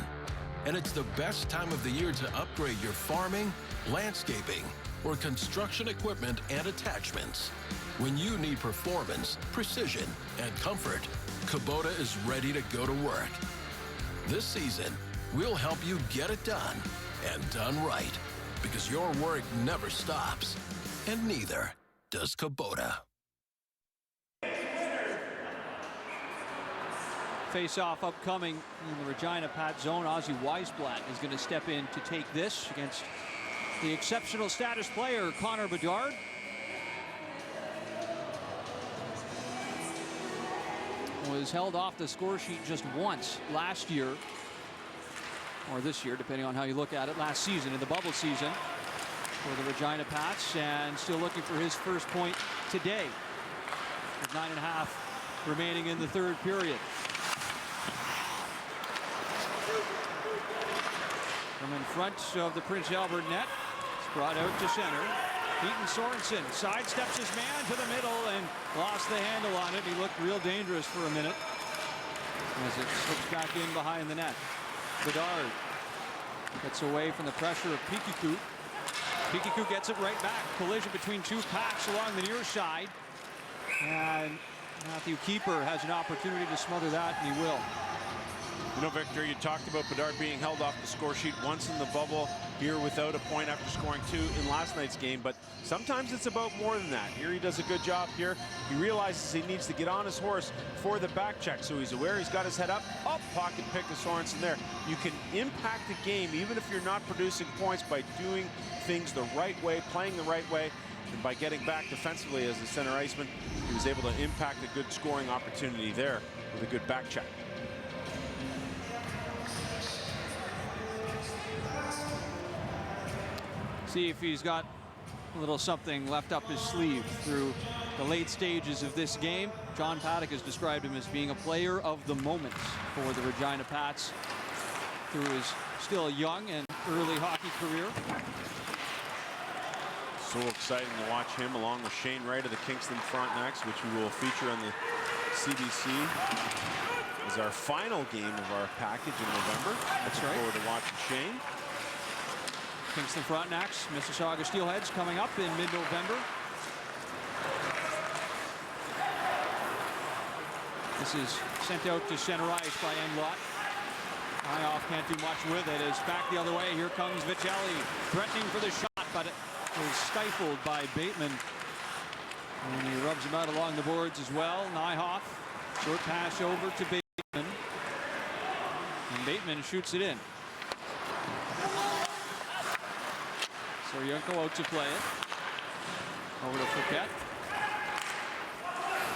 Speaker 4: And it's the best time of the year to upgrade your farming, landscaping, or construction equipment and attachments. When you need performance, precision, and comfort, Kubota is ready to go to work. This season, we'll help you get it done, and done right, because your work never stops. And neither does Kubota.
Speaker 20: Face-off upcoming in the Regina Pat zone. Ozzy Weisblatt is going to step in to take this against the exceptional status player, Connor Bedard. Was held off the score sheet just once last year, or this year, depending on how you look at it, last season, in the bubble season, for the Regina Pats, and still looking for his first point today, with 9.5 remaining in the third period. From in front of the Prince Albert net, it's brought out to center. Peyton Sorensen sidesteps his man to the middle and lost the handle on it. He looked real dangerous for a minute as it slips back in behind the net. Bedard gets away from the pressure of Pikiku. Pikiku gets it right back. Collision between 2 packs along the near side. And Matthew Keeper has an opportunity to smother that, and he will.
Speaker 21: You know, Victor, you talked about Bedard being held off the score sheet once in the bubble, here without a point after scoring 2 in last night's game, but sometimes it's about more than that. Here he does a good job here. He realizes he needs to get on his horse for the back check, so he's aware he's got his head up, pocket pick to Sorensen there. You can impact the game even if you're not producing points by doing things the right way, playing the right way, and by getting back defensively as a center iceman, he was able to impact a good scoring opportunity there with a good back check.
Speaker 20: See if he's got a little something left up his sleeve through the late stages of this game. John Paddock has described him as being a player of the moment for the Regina Pats through his still young and early hockey career.
Speaker 21: So exciting to watch him along with Shane Wright of the Kingston Frontenacs, which we will feature on the CBC as our final game of our package in November.
Speaker 20: That's
Speaker 21: Looking
Speaker 20: right.
Speaker 21: forward to watching Shane.
Speaker 20: Kingston Frontenacs, Mississauga Steelheads coming up in mid-November. This is sent out to center ice by Englot. High can't do much with it. It's back the other way. Here comes Vitelli threatening for the shot, but it was stifled by Bateman. And he rubs him out along the boards as well. Nyhoff, short pass over to Bateman. And Bateman shoots it in. Soryenko out to play it. Over to Fouquet.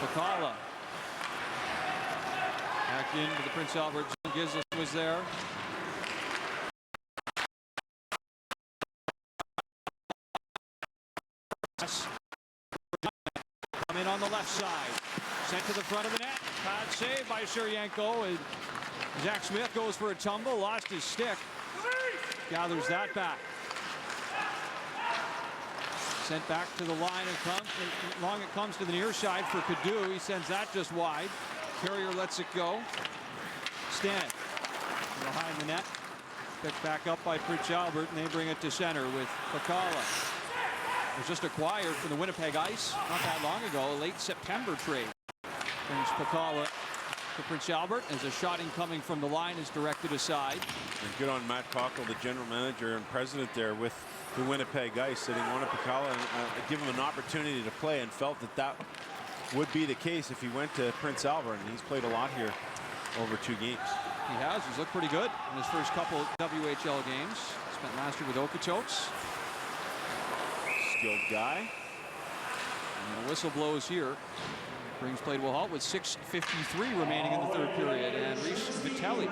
Speaker 20: Pakala. Back into the Prince Albert zone. Gisles was there. Come in on the left side. Sent to the front of the net. Bad save by Soryenko. And Zach Smith goes for a tumble. Lost his stick. Gathers that back. Sent back to the line and comes. Long it comes to the near side for Cadu. He sends that just wide. Carrier lets it go. Stanek behind the net. Picked back up by Prince Albert, and they bring it to center with Pakala. It was just acquired from the Winnipeg Ice not that long ago, a late September trade. Brings Pakala to Prince Albert as a shot incoming from the line is directed aside.
Speaker 21: And good on Matt Cockle, the general manager and president there with the Winnipeg Ice, sitting one of Pakala and give him an opportunity to play, and felt that that would be the case if he went to Prince Albert, and he's played a lot here over 2 games.
Speaker 20: He has. He's looked pretty good in his first couple WHL games. Spent last year with Okotoks.
Speaker 21: Skilled guy.
Speaker 20: And the whistle blows here. Brings play to a halt with 6:53 remaining in the third period, and Reese Vitelli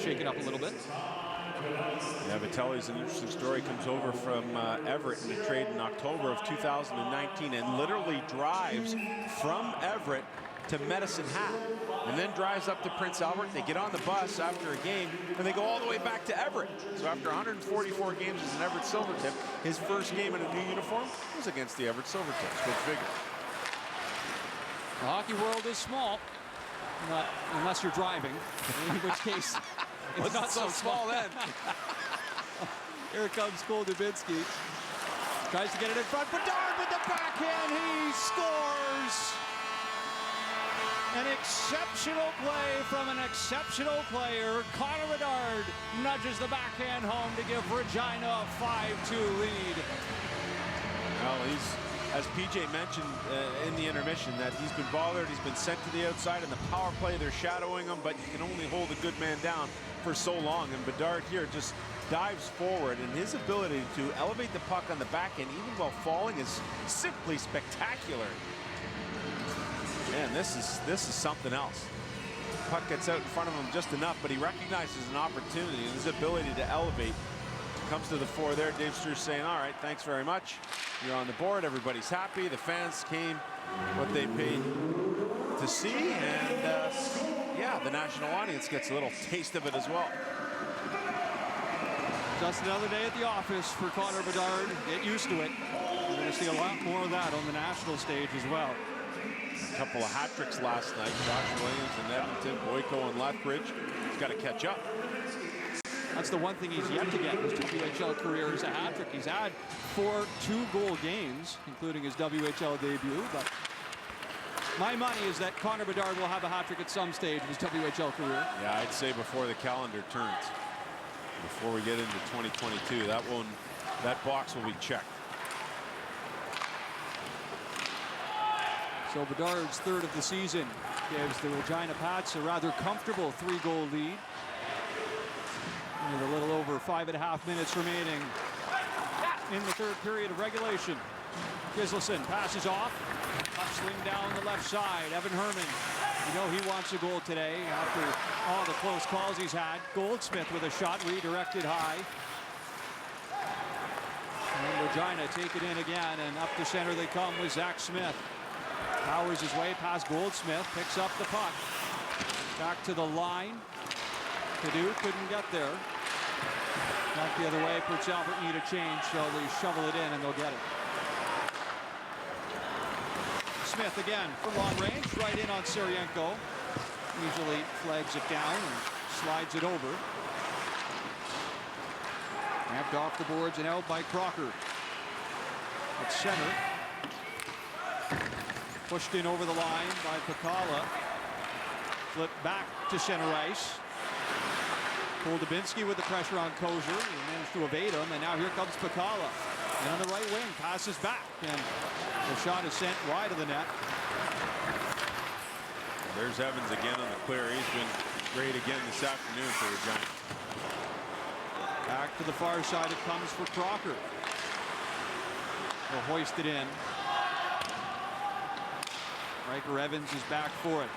Speaker 20: shaken up a little bit.
Speaker 21: Yeah, Vitelli's an interesting story. Comes over from Everett in a trade in October of 2019 and literally drives from Everett to Medicine Hat and then drives up to Prince Albert. They get on the bus after a game and they go all the way back to Everett. So after 144 games as an Everett Silvertip, his first game in a new uniform was against the Everett Silvertips. Go figure.
Speaker 20: The hockey world is small, unless you're driving, in which case it's not so small then. Here comes Cole Dubinsky. Tries to get it in front. Bedard with the backhand. He scores. An exceptional play from an exceptional player. Connor Bedard nudges the backhand home to give Regina a 5-2 lead.
Speaker 21: Well, he's, as PJ mentioned in the intermission, that he's been bothered. He's been sent to the outside in the power play. They're shadowing him, but you can only hold a good man down for so long. And Bedard here just dives forward, and his ability to elevate the puck on the back end, even while falling, is simply spectacular. Man, this is something else. Puck gets out in front of him just enough, but he recognizes an opportunity, and his ability to elevate comes to the fore there. Dave Struce saying, all right, thanks very much. You're on the board. Everybody's happy. The fans came what they paid to see, and yeah, the national audience gets a little taste of it as well.
Speaker 20: Just another day at the office for Connor Bedard. Get used to it. We're going to see a lot more of that on the national stage as well.
Speaker 21: A couple of hat tricks last night. Josh Williams in Edmonton, Boyko and Lethbridge. He's got to catch up.
Speaker 20: That's the one thing he's yet to get in his WHL career is a hat trick. He's had 4 2-goal games, including his WHL debut. But my money is that Connor Bedard will have a hat trick at some stage of his WHL career.
Speaker 21: Yeah, I'd say before the calendar turns. Before we get into 2022, that box will be checked.
Speaker 20: So Bedard's third of the season gives the Regina Pats a rather comfortable 3-goal lead. With a little over 5.5 minutes remaining in the third period of regulation. Giselson passes off. Upswing down the left side. Evan Herman. You know he wants a goal today after all the close calls he's had. Goldsmith with a shot redirected high. And Regina take it in again, and up the center they come with Zach Smith. Powers his way past Goldsmith, picks up the puck. Back to the line. Cadu couldn't get there. Back the other way, Prince Albert need a change, so they shovel it in and they'll get it. Smith again from long range, right in on Sarienko. Usually flags it down and slides it over. Ramped off the boards and out by Crocker. At center. Pushed in over the line by Pakala. Flip back to center ice. Cole Dubinsky with the pressure on Kozer. He managed to evade him, and now here comes Pakala. And on the right wing, passes back, and the shot is sent wide of the net.
Speaker 21: There's Evans again on the clear. He's been great again this afternoon for Regina.
Speaker 20: Back to the far side it comes for Crocker. They'll hoist it in. Riker Evans is back for it.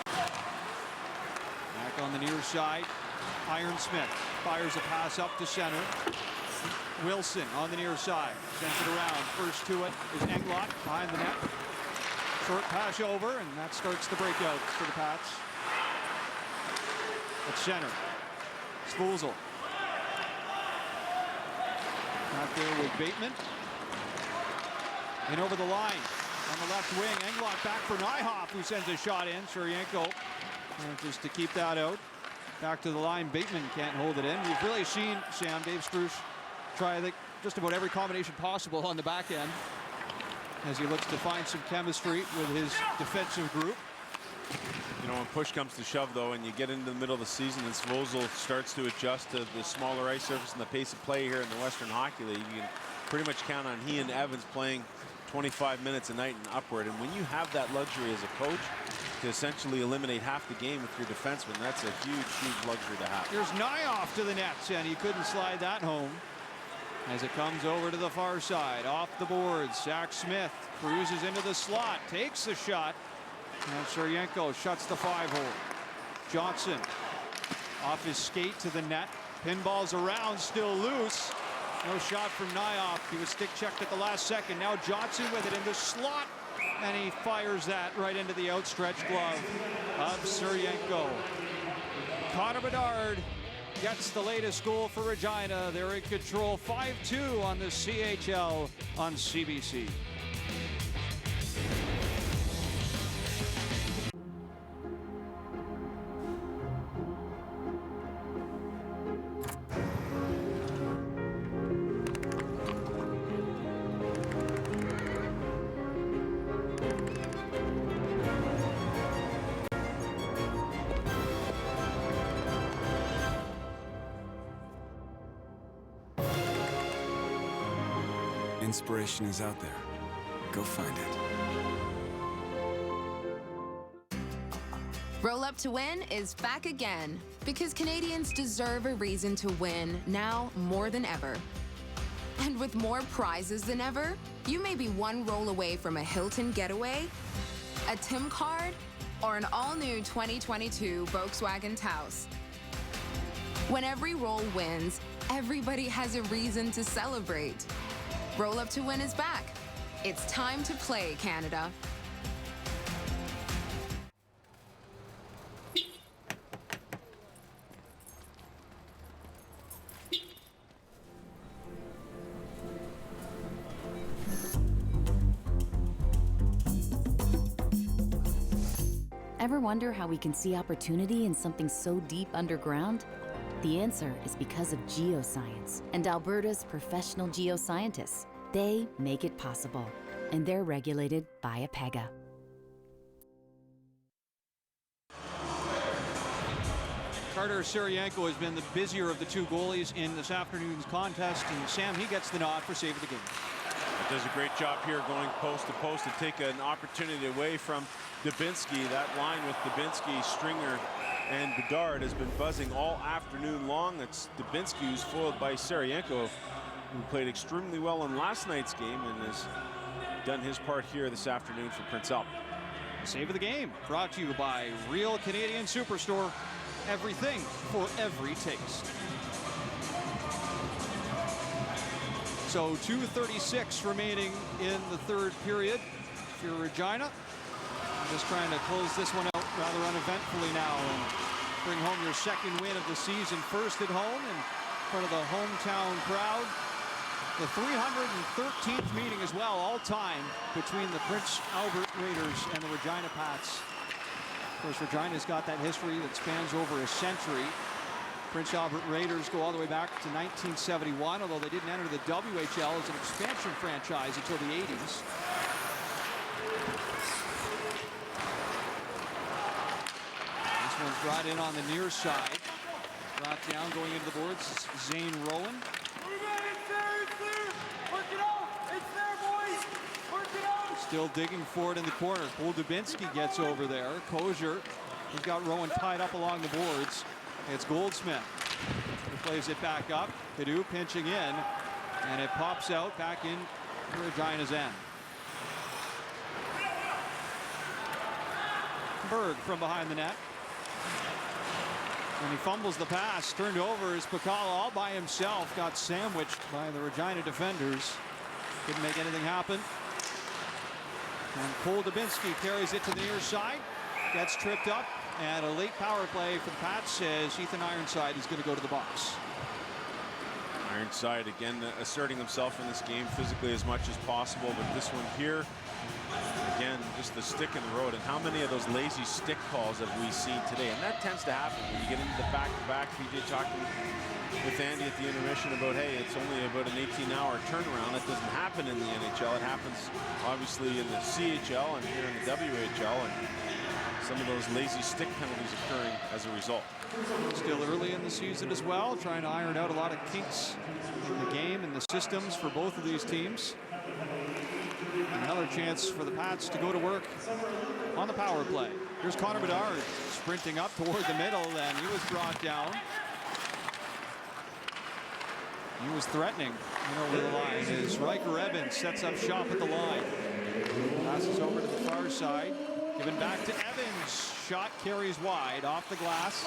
Speaker 20: Back on the near side. Iron Smith fires a pass up to center. Wilson on the near side. Sends it around. First to it is Englot behind the net. Short pass over, and that starts the breakout for the Pats. At center. Svozil. Out there with Bateman. And over the line on the left wing. Englot back for Nyhoff, who sends a shot in. Sarienko manages to keep that out. Back to the line. Bateman can't hold it in. We've really seen Sam, Dave Spruce, try, I think, just about every combination possible on the back end as he looks to find some chemistry with his defensive group.
Speaker 21: You know, when push comes to shove, though, and you get into the middle of the season and Svozil starts to adjust to the smaller ice surface and the pace of play here in the Western Hockey League, you can pretty much count on he and Evans playing 25 minutes a night and upward. And when you have that luxury as a coach to essentially eliminate half the game with your defenseman, that's a huge, huge luxury to have.
Speaker 20: Here's Nyhoff to the nets, and he couldn't slide that home. As it comes over to the far side, off the boards, Zach Smith cruises into the slot, takes the shot, and Sarienko shuts the 5-hole. Johnson off his skate to the net, pinballs around, still loose. No shot from Nyhoff. He was stick checked at the last second. Now Johnson with it in the slot, and he fires that right into the outstretched glove of Sarienko. Connor Bedard gets the latest goal for Regina. They're in control 5-2 on the CHL on CBC.
Speaker 1: Inspiration is out there. Go find it.
Speaker 5: Roll Up to Win is back again because Canadians deserve a reason to win now more than ever. And with more prizes than ever, you may be one roll away from a Hilton getaway, a Tim card, or an all-new 2022 Volkswagen Taos. When every roll wins, everybody has a reason to celebrate. Roll Up to Win is back. It's time to play, Canada.
Speaker 6: Ever wonder how we can see opportunity in something so deep underground? The answer is because of geoscience and Alberta's professional geoscientists. They make it possible, and they're regulated by APEGA.
Speaker 20: Carter Sarienko has been the busier of the two goalies in this afternoon's contest, and Sam, he gets the nod for save of the game.
Speaker 21: It does a great job here going post to post to take an opportunity away from Dubinsky. That line with Dubinsky, Stringer, and Bedard has been buzzing all afternoon long. It's Dubinsky who's foiled by Sarienko, who played extremely well in last night's game and has done his part here this afternoon for Prince Albert.
Speaker 20: Save of the game brought to you by Real Canadian Superstore. Everything for every taste. So 2:36 remaining in the third period for Regina. Just trying to close this one out rather uneventfully now and bring home your second win of the season, first at home in front of the hometown crowd. The 313th meeting as well, all time, between the Prince Albert Raiders and the Regina Pats. Of course, Regina's got that history that spans over a century. Prince Albert Raiders go all the way back to 1971, although they didn't enter the WHL as an expansion franchise until the 80s. This one's brought in on the near side. Brought down going into the boards, Zane Rowan. Still digging for it in the corner. Cole Dubinsky gets over there. Kozier, he's got Rowan tied up along the boards. It's Goldsmith who plays it back up. Cadu pinching in, and it pops out back in to Regina's end. Berg from behind the net. And he fumbles the pass. Turned over is Pakala all by himself. Got sandwiched by the Regina defenders. Couldn't make anything happen. And Cole Dubinsky carries it to the near side. Gets tripped up. And a late power play for the Pats says Ethan Ironside is going to go to the box.
Speaker 21: Ironside again asserting himself in this game physically as much as possible. But this one here, again, just the stick in the road. And how many of those lazy stick calls have we seen today? And that tends to happen when you get into the back-to-back. PJ talking with Andy at the intermission about, hey, it's only about an 18-hour turnaround. That doesn't happen in the NHL. It happens obviously in the CHL and here in the WHL, and some of those lazy stick penalties occurring as a result.
Speaker 20: Still early in the season as well, trying to iron out a lot of kinks in the game and the systems for both of these teams. Another chance for the Pats to go to work on the power play. Here's Connor Bedard sprinting up toward the middle, and he was brought down. He was threatening over the line as Riker Evans sets up shop at the line. Passes over to the far side. Given back to Evans. Shot carries wide off the glass.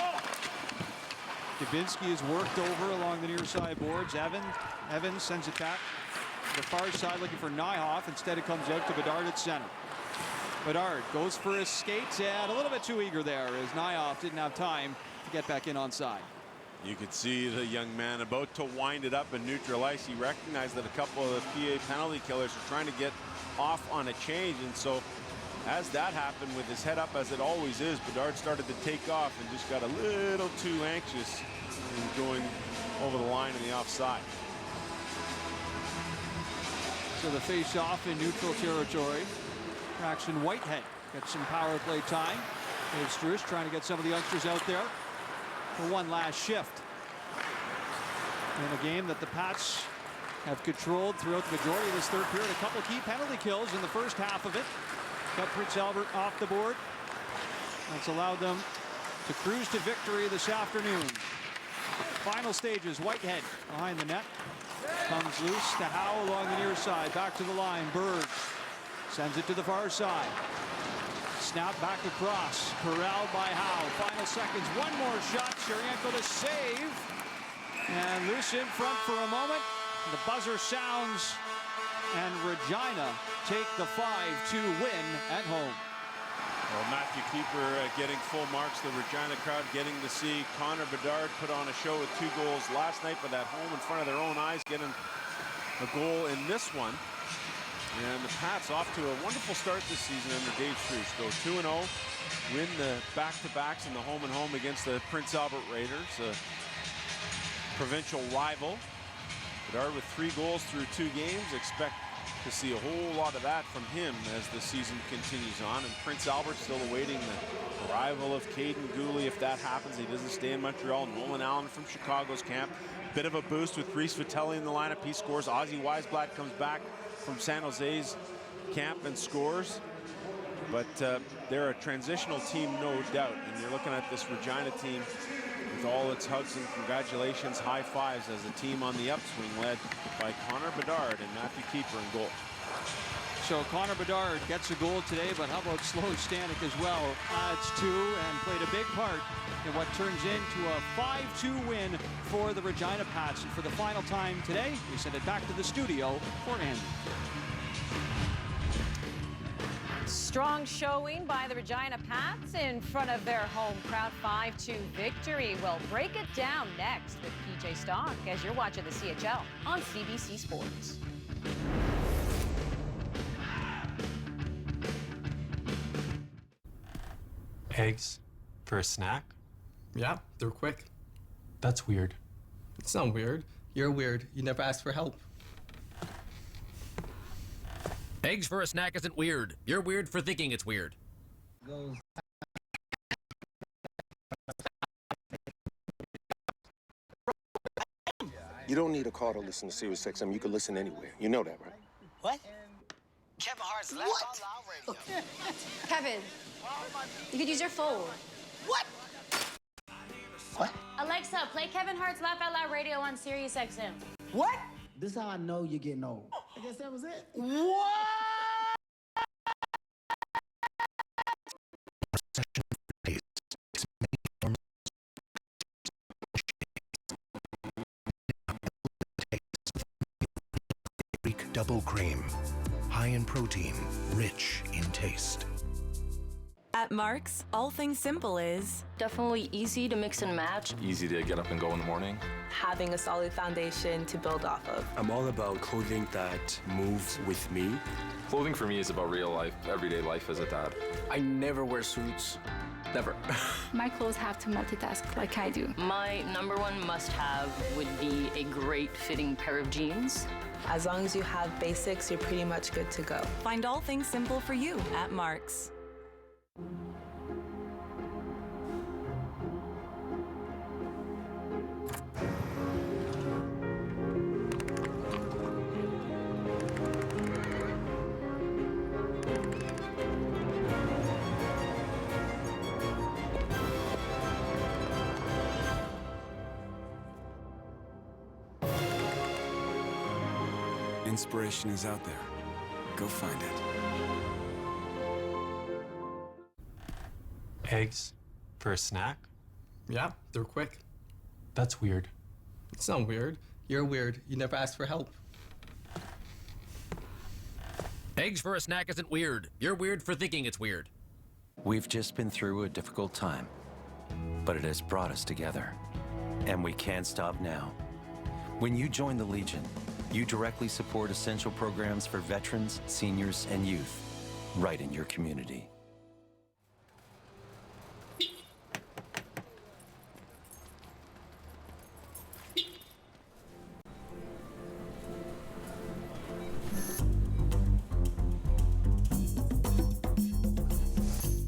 Speaker 20: Dubinsky is worked over along the near side boards. Evans sends it back to the far side looking for Nyhoff. Instead it comes out to Bedard at center. Bedard goes for his skates and a little bit too eager there as Nyhoff didn't have time to get back in onside.
Speaker 21: You could see the young man about to wind it up and neutralize. He recognized that a couple of the PA penalty killers are trying to get off on a change, and so as that happened with his head up as it always is, Bedard started to take off and just got a little too anxious in going over the line in the offside.
Speaker 20: So the face-off in neutral territory. Braxton Whitehead gets some power play time. Dave Struess trying to get some of the youngsters out there for one last shift. In a game that the Pats have controlled throughout the majority of this third period. A couple key penalty kills in the first half of it. Got Prince Albert off the board. That's allowed them to cruise to victory this afternoon. Final stages, Whitehead behind the net. Comes loose to Howe along the near side. Back to the line, Berg sends it to the far side. Snap back across, corralled by Howe. Final seconds, one more shot. Sherienko to save. And loose in front for a moment. The buzzer sounds, and Regina take the 5-2 win at home.
Speaker 21: Well, Matthew Keeper getting full marks. The Regina crowd getting to see Connor Bedard put on a show with 2 goals last night, but at home in front of their own eyes, getting a goal in this one. And the Pats off to a wonderful start this season under Dave Struess. Go 2-0, win the back-to-backs in the home and home against the Prince Albert Raiders, a provincial rival. Bedard with 3 goals through 2 games. Expect to see a whole lot of that from him as the season continues on. And Prince Albert still awaiting the arrival of Caden Gooley. If that happens, he doesn't stay in Montreal. Nolan Allen from Chicago's camp. Bit of a boost with Reese Vitelli in the lineup. He scores. Ozzy Weisblatt comes back from San Jose's camp and scores. But they're a transitional team, no doubt. And you're looking at this Regina team with all its hugs and congratulations, high fives as a team on the upswing led by Connor Bedard and Matthew Keeper in goal.
Speaker 20: So Connor Bedard gets a goal today, but how about Sloan Stanek as well? Adds 2 and played a big part in what turns into a 5-2 win for the Regina Pats. And for the final time today, we send it back to the studio for Andy.
Speaker 2: strong showing by the Regina Pats in front of their home crowd. 5-2 victory. We'll break it down next with PJ Stock as you're watching the CHL on CBC Sports.
Speaker 17: Eggs for a snack?
Speaker 18: Yeah, they're quick.
Speaker 17: That's weird.
Speaker 18: It's not weird. You're weird. You never asked for help.
Speaker 19: Eggs for a snack isn't weird. You're weird for thinking it's weird.
Speaker 8: You don't need a car to listen to Sirius XM. You can listen anywhere. You know that, right?
Speaker 9: What? Kevin Hart's Laugh Out Loud Radio.
Speaker 11: Kevin, you could use your phone.
Speaker 9: What? What?
Speaker 11: Alexa, play Kevin Hart's Laugh Out Loud Radio on Sirius XM.
Speaker 9: What?
Speaker 23: This is how I know you're getting old. I guess that was it.
Speaker 9: What?
Speaker 22: Greek double cream. High in protein, rich in taste.
Speaker 24: At Mark's, all things simple is
Speaker 26: definitely easy to mix and match.
Speaker 27: Easy to get up and go in the morning.
Speaker 24: Having a solid foundation to build off of.
Speaker 1: I'm all about clothing that moves with me.
Speaker 27: Clothing for me is about real life, everyday life as a dad.
Speaker 28: I never wear suits. Never.
Speaker 29: My clothes have to multitask like I do.
Speaker 26: My #1 must-have would be a great fitting pair of jeans.
Speaker 24: As long as you have basics, you're pretty much good to go. Find all things simple for you at Mark's.
Speaker 1: Inspiration is out there. Go find it.
Speaker 17: Eggs for a snack?
Speaker 18: Yeah, they're quick.
Speaker 17: That's weird.
Speaker 18: It's not weird. You're weird. You never asked for help.
Speaker 19: Eggs for a snack isn't weird. You're weird for thinking it's weird.
Speaker 30: We've just been through a difficult time, but it has brought us together, and we can't stop now. When you join the Legion, you directly support essential programs for veterans, seniors, and youth, right in your community.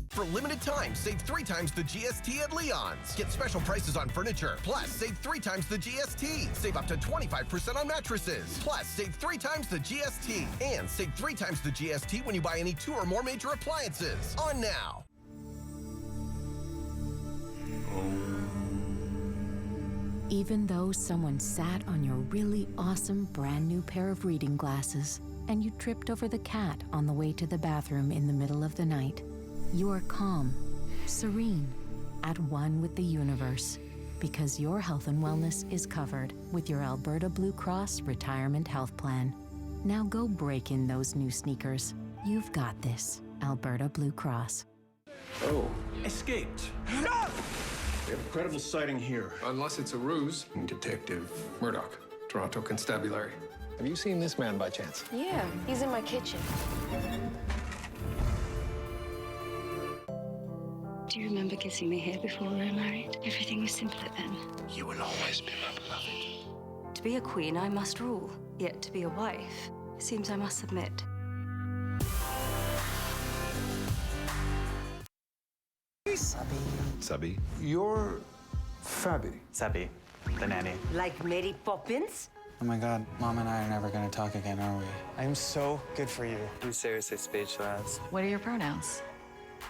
Speaker 31: For limited time, save 3 times the GST at Leon's. Get special prices on furniture. Plus, save 3 times the GST. Save up to 25% on mattresses. Plus, save 3 times the GST. And save 3 times the GST when you buy any 2 or more major appliances. On now.
Speaker 32: Even though someone sat on your really awesome brand new pair of reading glasses and you tripped over the cat on the way to the bathroom in the middle of the night, you are calm, serene, at one with the universe, because your health and wellness is covered with your Alberta Blue Cross Retirement Health Plan. Now go break in those new sneakers. You've got this, Alberta Blue Cross.
Speaker 33: Oh. Escaped. No! We have a credible sighting here.
Speaker 34: Unless it's a ruse.
Speaker 33: Detective Murdoch, Toronto Constabulary.
Speaker 34: Have you seen this man by chance?
Speaker 11: Yeah, he's in my kitchen.
Speaker 29: Do you remember kissing me here before we were married? Everything was simpler then.
Speaker 33: You will always be my beloved.
Speaker 12: To be a queen, I must rule. Yet to be a wife, seems I must submit.
Speaker 33: Sabi.
Speaker 35: You're Fabi.
Speaker 36: Sabi, the nanny.
Speaker 9: Like Mary Poppins?
Speaker 36: Oh my God, Mom and I are never gonna talk again, are we? I'm so good for you. I'm seriously speechless.
Speaker 29: What are your pronouns?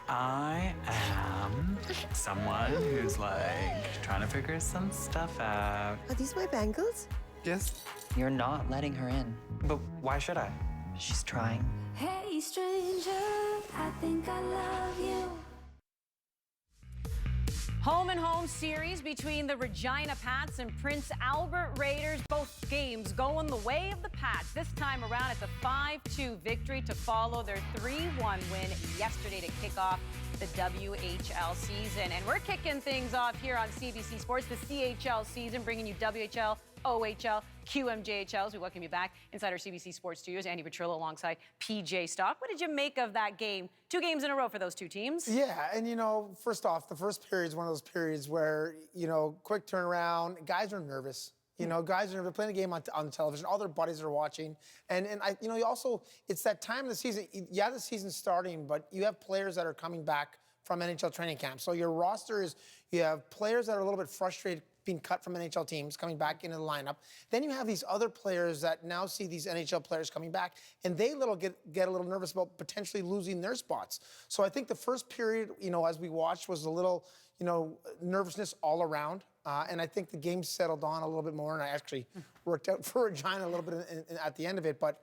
Speaker 36: I am someone who's like trying to figure some stuff out.
Speaker 9: Are these my bangles?
Speaker 36: Yes.
Speaker 37: You're not letting her in.
Speaker 36: But why should I?
Speaker 37: She's trying.
Speaker 29: Hey, stranger, I think I love you.
Speaker 2: Home and home series between the Regina Pats and Prince Albert Raiders. Both games going the way of the Pats. This time around, it's a 5-2 victory to follow their 3-1 win yesterday to kick off the WHL season. And we're kicking things off here on CBC Sports, the CHL season, bringing you WHL, OHL, QMJHL as we welcome you back inside our CBC Sports studios. Andy Petrillo alongside PJ Stock. What did you make of that game? 2 games in a row for those two teams.
Speaker 3: Yeah, and you know, first off, the first period is one of those periods where, you know, quick turnaround, guys are nervous. You know, guys are playing a game on television. All their buddies are watching, and you know, you also, it's that time of the season. Yeah, the season's starting, but you have players that are coming back from NHL training camp. So your roster is, you have players that are a little bit frustrated being cut from NHL teams, coming back into the lineup. Then you have these other players that now see these NHL players coming back, and they get a little nervous about potentially losing their spots. So I think the first period, you know, as we watched, was a little, you know, nervousness all around. And I think the game settled on a little bit more, and I actually worked out for Regina a little bit at the end of it. But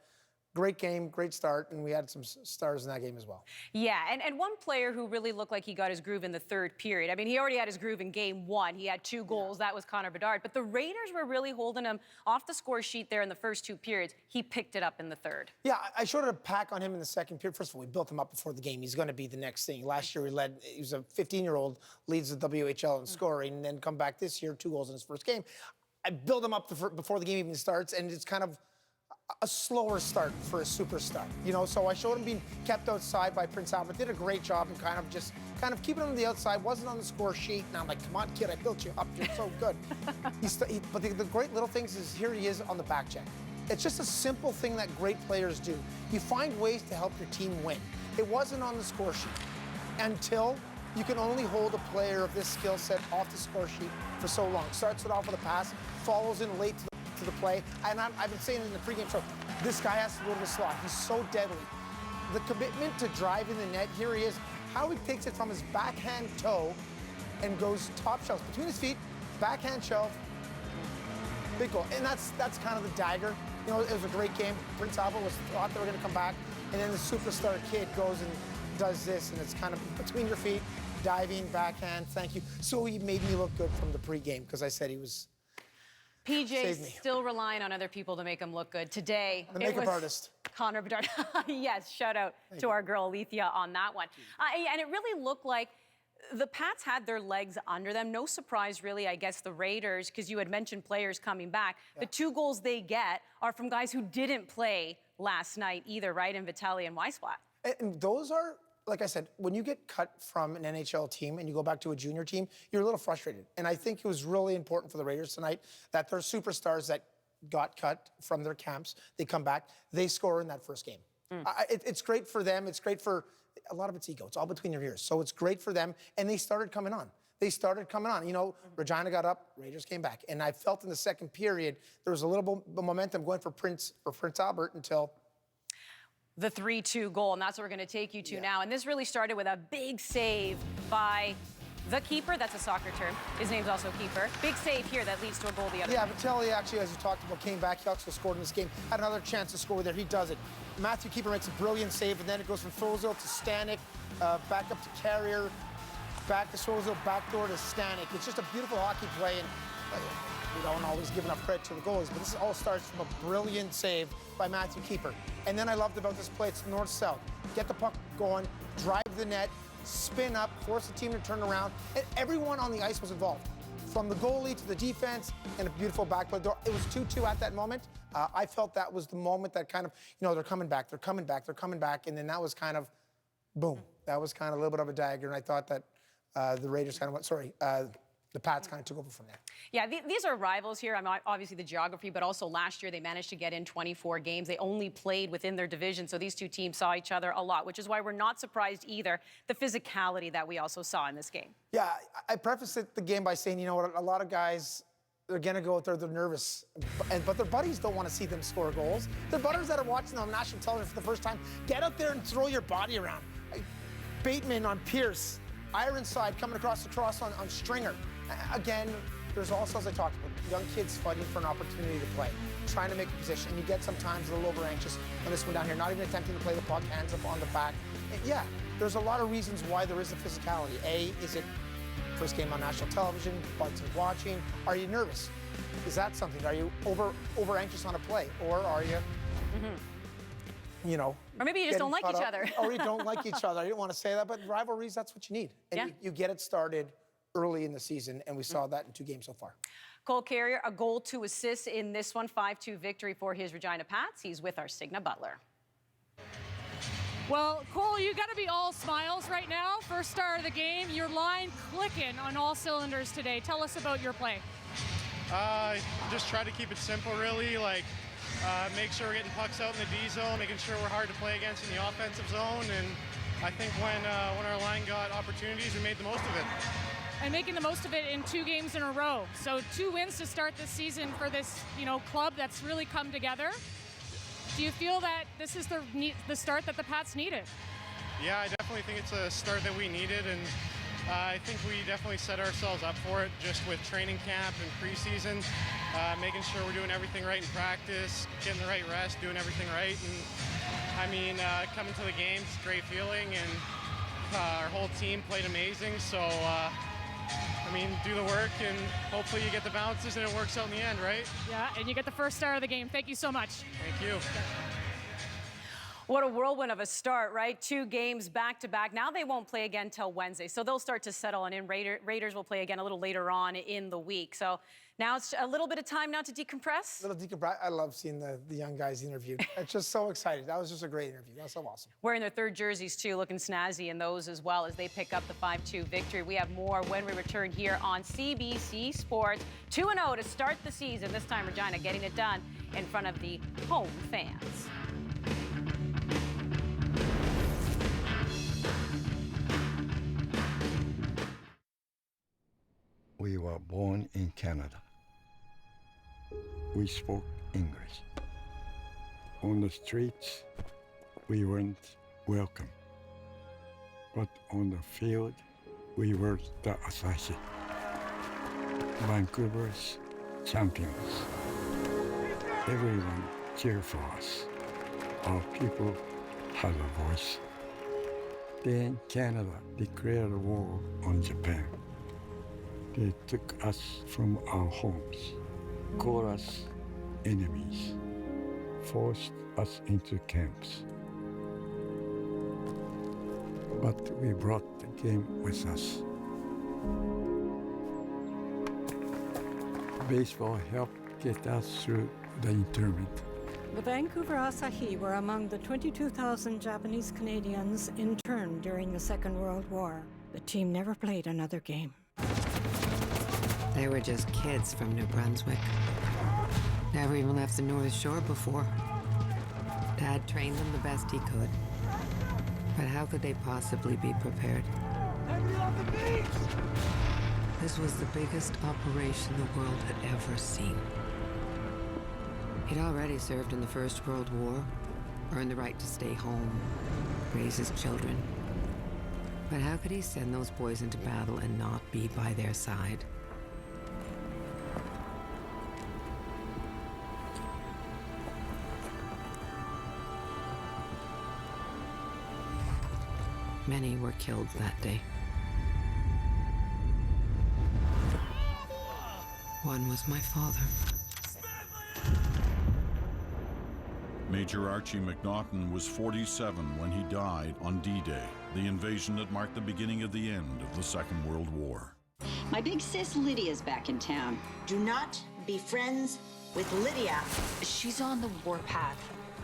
Speaker 3: great game, great start, and we had some stars in that game as well.
Speaker 2: Yeah, and one player who really looked like he got his groove in the third period. I mean, he already had his groove in game 1. He had 2 goals. That was Connor Bedard. But the Raiders were really holding him off the score sheet there in the first 2 periods. He picked it up in the third.
Speaker 3: Yeah, I showed a pack on him in the second period. First of all, we built him up before the game. He's going to be the next thing. Last year, he was a 15-year-old, leads the WHL in scoring, and then come back this year, 2 goals in his first game. I built him up before the game even starts, and it's kind of a slower start for a superstar, you know. So I showed him being kept outside by Prince Albert. Did a great job and kind of keeping him on the outside. Wasn't on the score sheet. And I'm like, come on, kid, I built you up. You're so good. But the great little things is here he is on the back check. It's just a simple thing that great players do. You find ways to help your team win. It wasn't on the score sheet until you can only hold a player of this skill set off the score sheet for so long. Starts it off with a pass, follows in late to the play, and I've been saying in the pregame show, this guy has to go to the slot. He's so deadly. The commitment to drive in the net, here he is. How he takes it from his backhand toe and goes top shelf between his feet, backhand shelf, big goal. And that's kind of the dagger. You know, it was a great game. Prince Albert thought they were going to come back, and then the superstar kid goes and does this, and it's kind of between your feet, diving, backhand, thank you. So he made me look good from the pregame because I said he was.
Speaker 2: PJ's still relying on other people to make him look good. Today,
Speaker 3: the makeup artist.
Speaker 2: Connor Bedard. Yes, shout out to our girl Alethea on that one. And it really looked like the Pats had their legs under them. No surprise, really, I guess, the Raiders, because you had mentioned players coming back. Yeah. The 2 goals they get are from guys who didn't play last night either, right? In Vitali and Weisblatt.
Speaker 3: And those are, like I said, when you get cut from an NHL team and you go back to a junior team, you're a little frustrated. And I think it was really important for the Raiders tonight that their superstars that got cut from their camps, they come back, they score in that first game. It's great for them. It's great for, a lot of it's ego. It's all between your ears. So it's great for them. And they started coming on. You know, Regina got up, Raiders came back. And I felt in the second period, there was a little momentum going for Prince Albert until
Speaker 2: the 3-2 goal, and that's what we're going to take you to now. And this really started with a big save by the keeper. That's a soccer term. His name's also keeper. Big save here that leads to a goal the other way.
Speaker 3: Yeah, Vitali actually, as you talked about, came back. He also scored in this game. Had another chance to score there. He does it. Matthew Keeper makes a brilliant save, and then it goes from Thozil to Stanek, back up to Carrier, back to Thozil, backdoor to Stanek. It's just a beautiful hockey play, and we don't always give enough credit to the goalies, but this all starts from a brilliant save by Matthew Keeper. And then I loved about this play, it's north-south. Get the puck going, drive the net, spin up, force the team to turn around, and everyone on the ice was involved. From the goalie to the defense, and a beautiful backplay. It was 2-2 at that moment. I felt that was the moment that kind of, you know, they're coming back, and then that was kind of, boom. That was kind of a little bit of a dagger, and I thought that the Raiders kind of went, the Pats kind of took over from there.
Speaker 2: Yeah, these are rivals here. I mean, obviously the geography, but also last year they managed to get in 24 games. They only played within their division, so these 2 teams saw each other a lot, which is why we're not surprised either, the physicality that we also saw in this game.
Speaker 3: Yeah, I prefaced the game by saying, you know what, a lot of guys, they're going to go out there, they're nervous, but their buddies don't want to see them score goals. Their buddies that are watching them on national television for the first time, get out there and throw your body around. Like Bateman on Pierce, Ironside coming across the cross on Stringer. Again, there's also, as I talked about, young kids fighting for an opportunity to play, trying to make a position. And you get sometimes a little over anxious on this one down here, not even attempting to play the puck, hands up on the back. And yeah, there's a lot of reasons why there is a physicality. A, is it First game on national television, lots of watching. Are you nervous? Is that something? Are you over anxious on a play? Or are you, you know...
Speaker 2: Or maybe you just don't like each other.
Speaker 3: Or you don't like each other. I didn't want to say that, but rivalries, that's what you need. And you get it started early in the season, and we saw that in 2 games so far.
Speaker 2: Cole Carrier, a goal, 2 assists in this one, 5-2 victory for his Regina Pats. He's with our Signa Butler.
Speaker 4: Well, Cole, you got to be all smiles right now. First star of the game, your line clicking on all cylinders today. Tell us about your play.
Speaker 5: Just try to keep it simple, really. Like, make sure we're getting pucks out in the D zone, making sure we're hard to play against in the offensive zone. And I think when our line got opportunities, we made the most of it.
Speaker 4: And making the most of it in 2 games in a row. So 2 wins to start this season for this, club that's really come together. Do you feel that this is the start that the Pats needed?
Speaker 5: Yeah, I definitely think it's a start that we needed, and I think we definitely set ourselves up for it just with training camp and preseason, making sure we're doing everything right in practice, getting the right rest, doing everything right. And I mean, coming to the games, it's a great feeling, and our whole team played amazing. So, I mean, do the work, and hopefully you get the bounces and it works out in the end, right?
Speaker 4: Yeah, and you get the first star of the game. Thank you so much.
Speaker 5: Thank you.
Speaker 2: What a whirlwind of a start, right? 2 games back-to-back. Now they won't play again till Wednesday, so they'll start to settle in. Raiders will play again a little later on in the week. So now it's a little bit of time now to decompress.
Speaker 3: A little decompress. I love seeing the young guys interviewed. It's just so exciting. That was just a great interview. That's so awesome.
Speaker 2: Wearing their 3rd jerseys, too, looking snazzy in those as well as they pick up the 5-2 victory. We have more when we return here on CBC Sports. 2-0 to start the season. This time, Regina getting it done in front of the home fans.
Speaker 6: We were born in Canada. We spoke English. On the streets, we weren't welcome. But on the field, we were the Asahi. Vancouver's champions. Everyone cheered for us. Our people had a voice. Then Canada declared war on Japan. They took us from our homes, called us enemies, forced us into camps. But we brought the game with us. Baseball helped get us through the internment.
Speaker 7: The Vancouver Asahi were among the 22,000 Japanese Canadians interned during the Second World War. The team never played another game.
Speaker 8: They were just kids from New Brunswick. Never even left the North Shore before. Dad trained them the best he could. But how could they possibly be prepared? This was the biggest operation the world had ever seen. He'd already served in the First World War, earned the right to stay home, raise his children. But how could he send those boys into battle and not be by their side? Many were killed that day. One was my father.
Speaker 10: Major Archie McNaughton was 47 when he died on D-Day, the invasion that marked the beginning of the end of the Second World War.
Speaker 13: My big sis Lydia's back in town.
Speaker 14: Do not be friends with Lydia.
Speaker 13: She's on the warpath.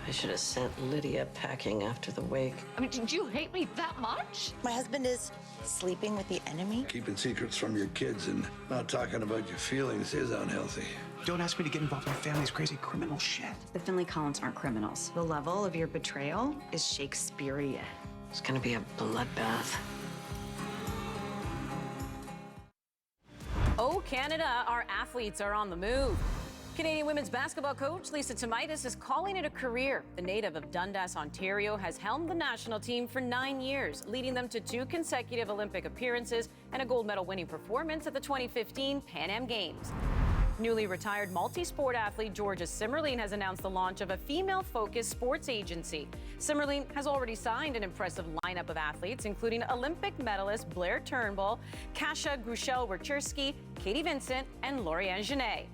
Speaker 15: I should have sent Lydia packing after the wake.
Speaker 13: I mean, did you hate me that much?
Speaker 14: My husband is sleeping with the enemy.
Speaker 34: Keeping secrets from your kids and not talking about your feelings is unhealthy.
Speaker 16: Don't ask me to get involved in my family's crazy criminal shit.
Speaker 20: The Finley Collins aren't criminals. The level of your betrayal is Shakespearean.
Speaker 15: It's gonna be a bloodbath.
Speaker 2: Oh, Canada, our athletes are on the move. Canadian women's basketball coach Lisa Tomaitis is calling it a career. The native of Dundas, Ontario, has helmed the national team for 9 years, leading them to 2 consecutive Olympic appearances and a gold medal winning performance at the 2015 Pan Am Games. Newly retired multi-sport athlete Georgia Simmerlein has announced the launch of a female-focused sports agency. Simmerlein has already signed an impressive lineup of athletes, including Olympic medalist Blair Turnbull, Kasia Grushel-Wachurski, Katie Vincent, and Lauriane Genet.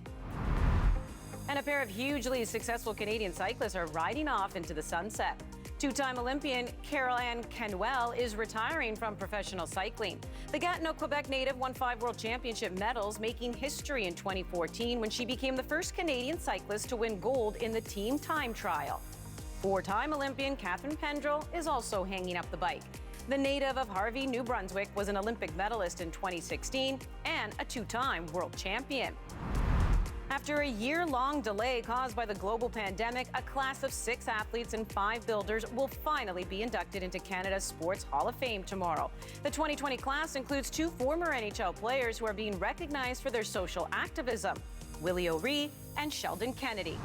Speaker 2: And a pair of hugely successful Canadian cyclists are riding off into the sunset. Two-time Olympian Carol-Anne Canuel is retiring from professional cycling. The Gatineau, Quebec native won 5 World Championship medals, making history in 2014 when she became the first Canadian cyclist to win gold in the team time trial. 4-time Olympian Catherine Pendrell is also hanging up the bike. The native of Harvey, New Brunswick, was an Olympic medalist in 2016 and a 2-time world champion. After a year-long delay caused by the global pandemic, a class of 6 athletes and 5 builders will finally be inducted into Canada's Sports Hall of Fame tomorrow. The 2020 class includes 2 former NHL players who are being recognized for their social activism, Willie O'Ree and Sheldon Kennedy.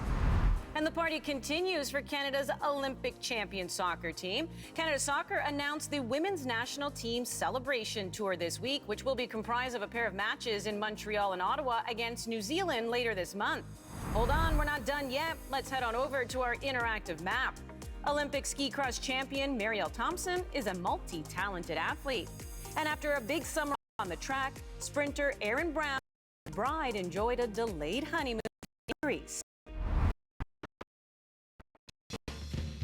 Speaker 2: And the party continues for Canada's Olympic champion soccer team. Canada Soccer announced the women's national team celebration tour this week, which will be comprised of a pair of matches in Montreal and Ottawa against New Zealand later this month. Hold on, we're not done yet. Let's head on over to our interactive map. Olympic ski cross champion Marielle Thompson is a multi-talented athlete. And after a big summer on the track, sprinter Erin Brown's bride enjoyed a delayed honeymoon in Greece.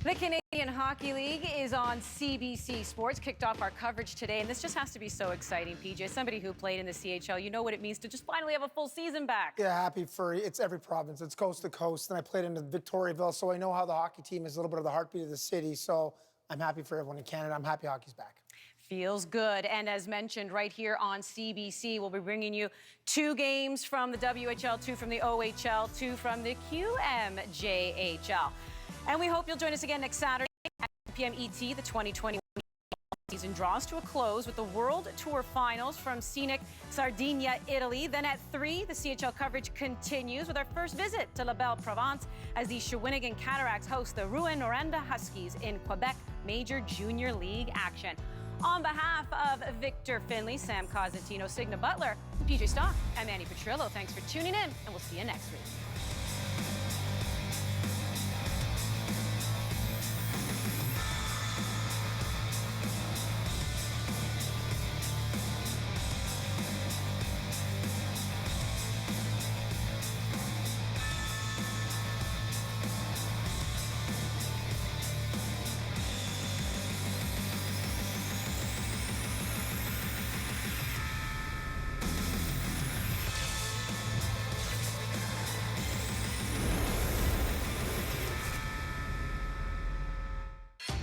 Speaker 2: The Canadian Hockey League is on CBC Sports, kicked off our coverage today, and this just has to be so exciting, PJ. Somebody who played in the CHL, you know what it means to just finally have a full season back.
Speaker 3: Yeah, happy for it's every province. It's coast to coast, and I played in Victoriaville, so I know how the hockey team is a little bit of the heartbeat of the city, so I'm happy for everyone in Canada. I'm happy hockey's back.
Speaker 2: Feels good. And as mentioned right here on CBC, we'll be bringing you 2 games from the WHL, 2 from the OHL, 2 from the QMJHL. And we hope you'll join us again next Saturday at 2 p.m. ET. The 2021 season draws to a close with the World Tour Finals from scenic Sardinia, Italy. Then at 3, the CHL coverage continues with our first visit to La Belle Provence as the Shawinigan Cataracts host the Rouyn-Noranda Huskies in Quebec Major Junior League action. On behalf of Victor Finley, Sam Cosentino, Signa Butler, PJ Stock, I'm Manny Petrillo. Thanks for tuning in, and we'll see you next week.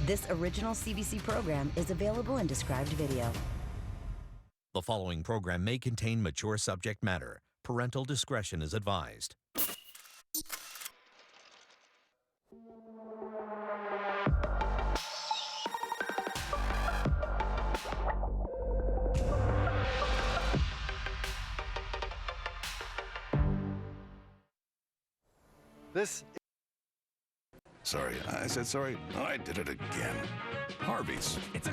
Speaker 1: This original CBC program is available in described video.
Speaker 11: The following program may contain mature subject matter. Parental discretion is advised.
Speaker 12: Sorry, I said sorry. I did it again. Harvey's. It's a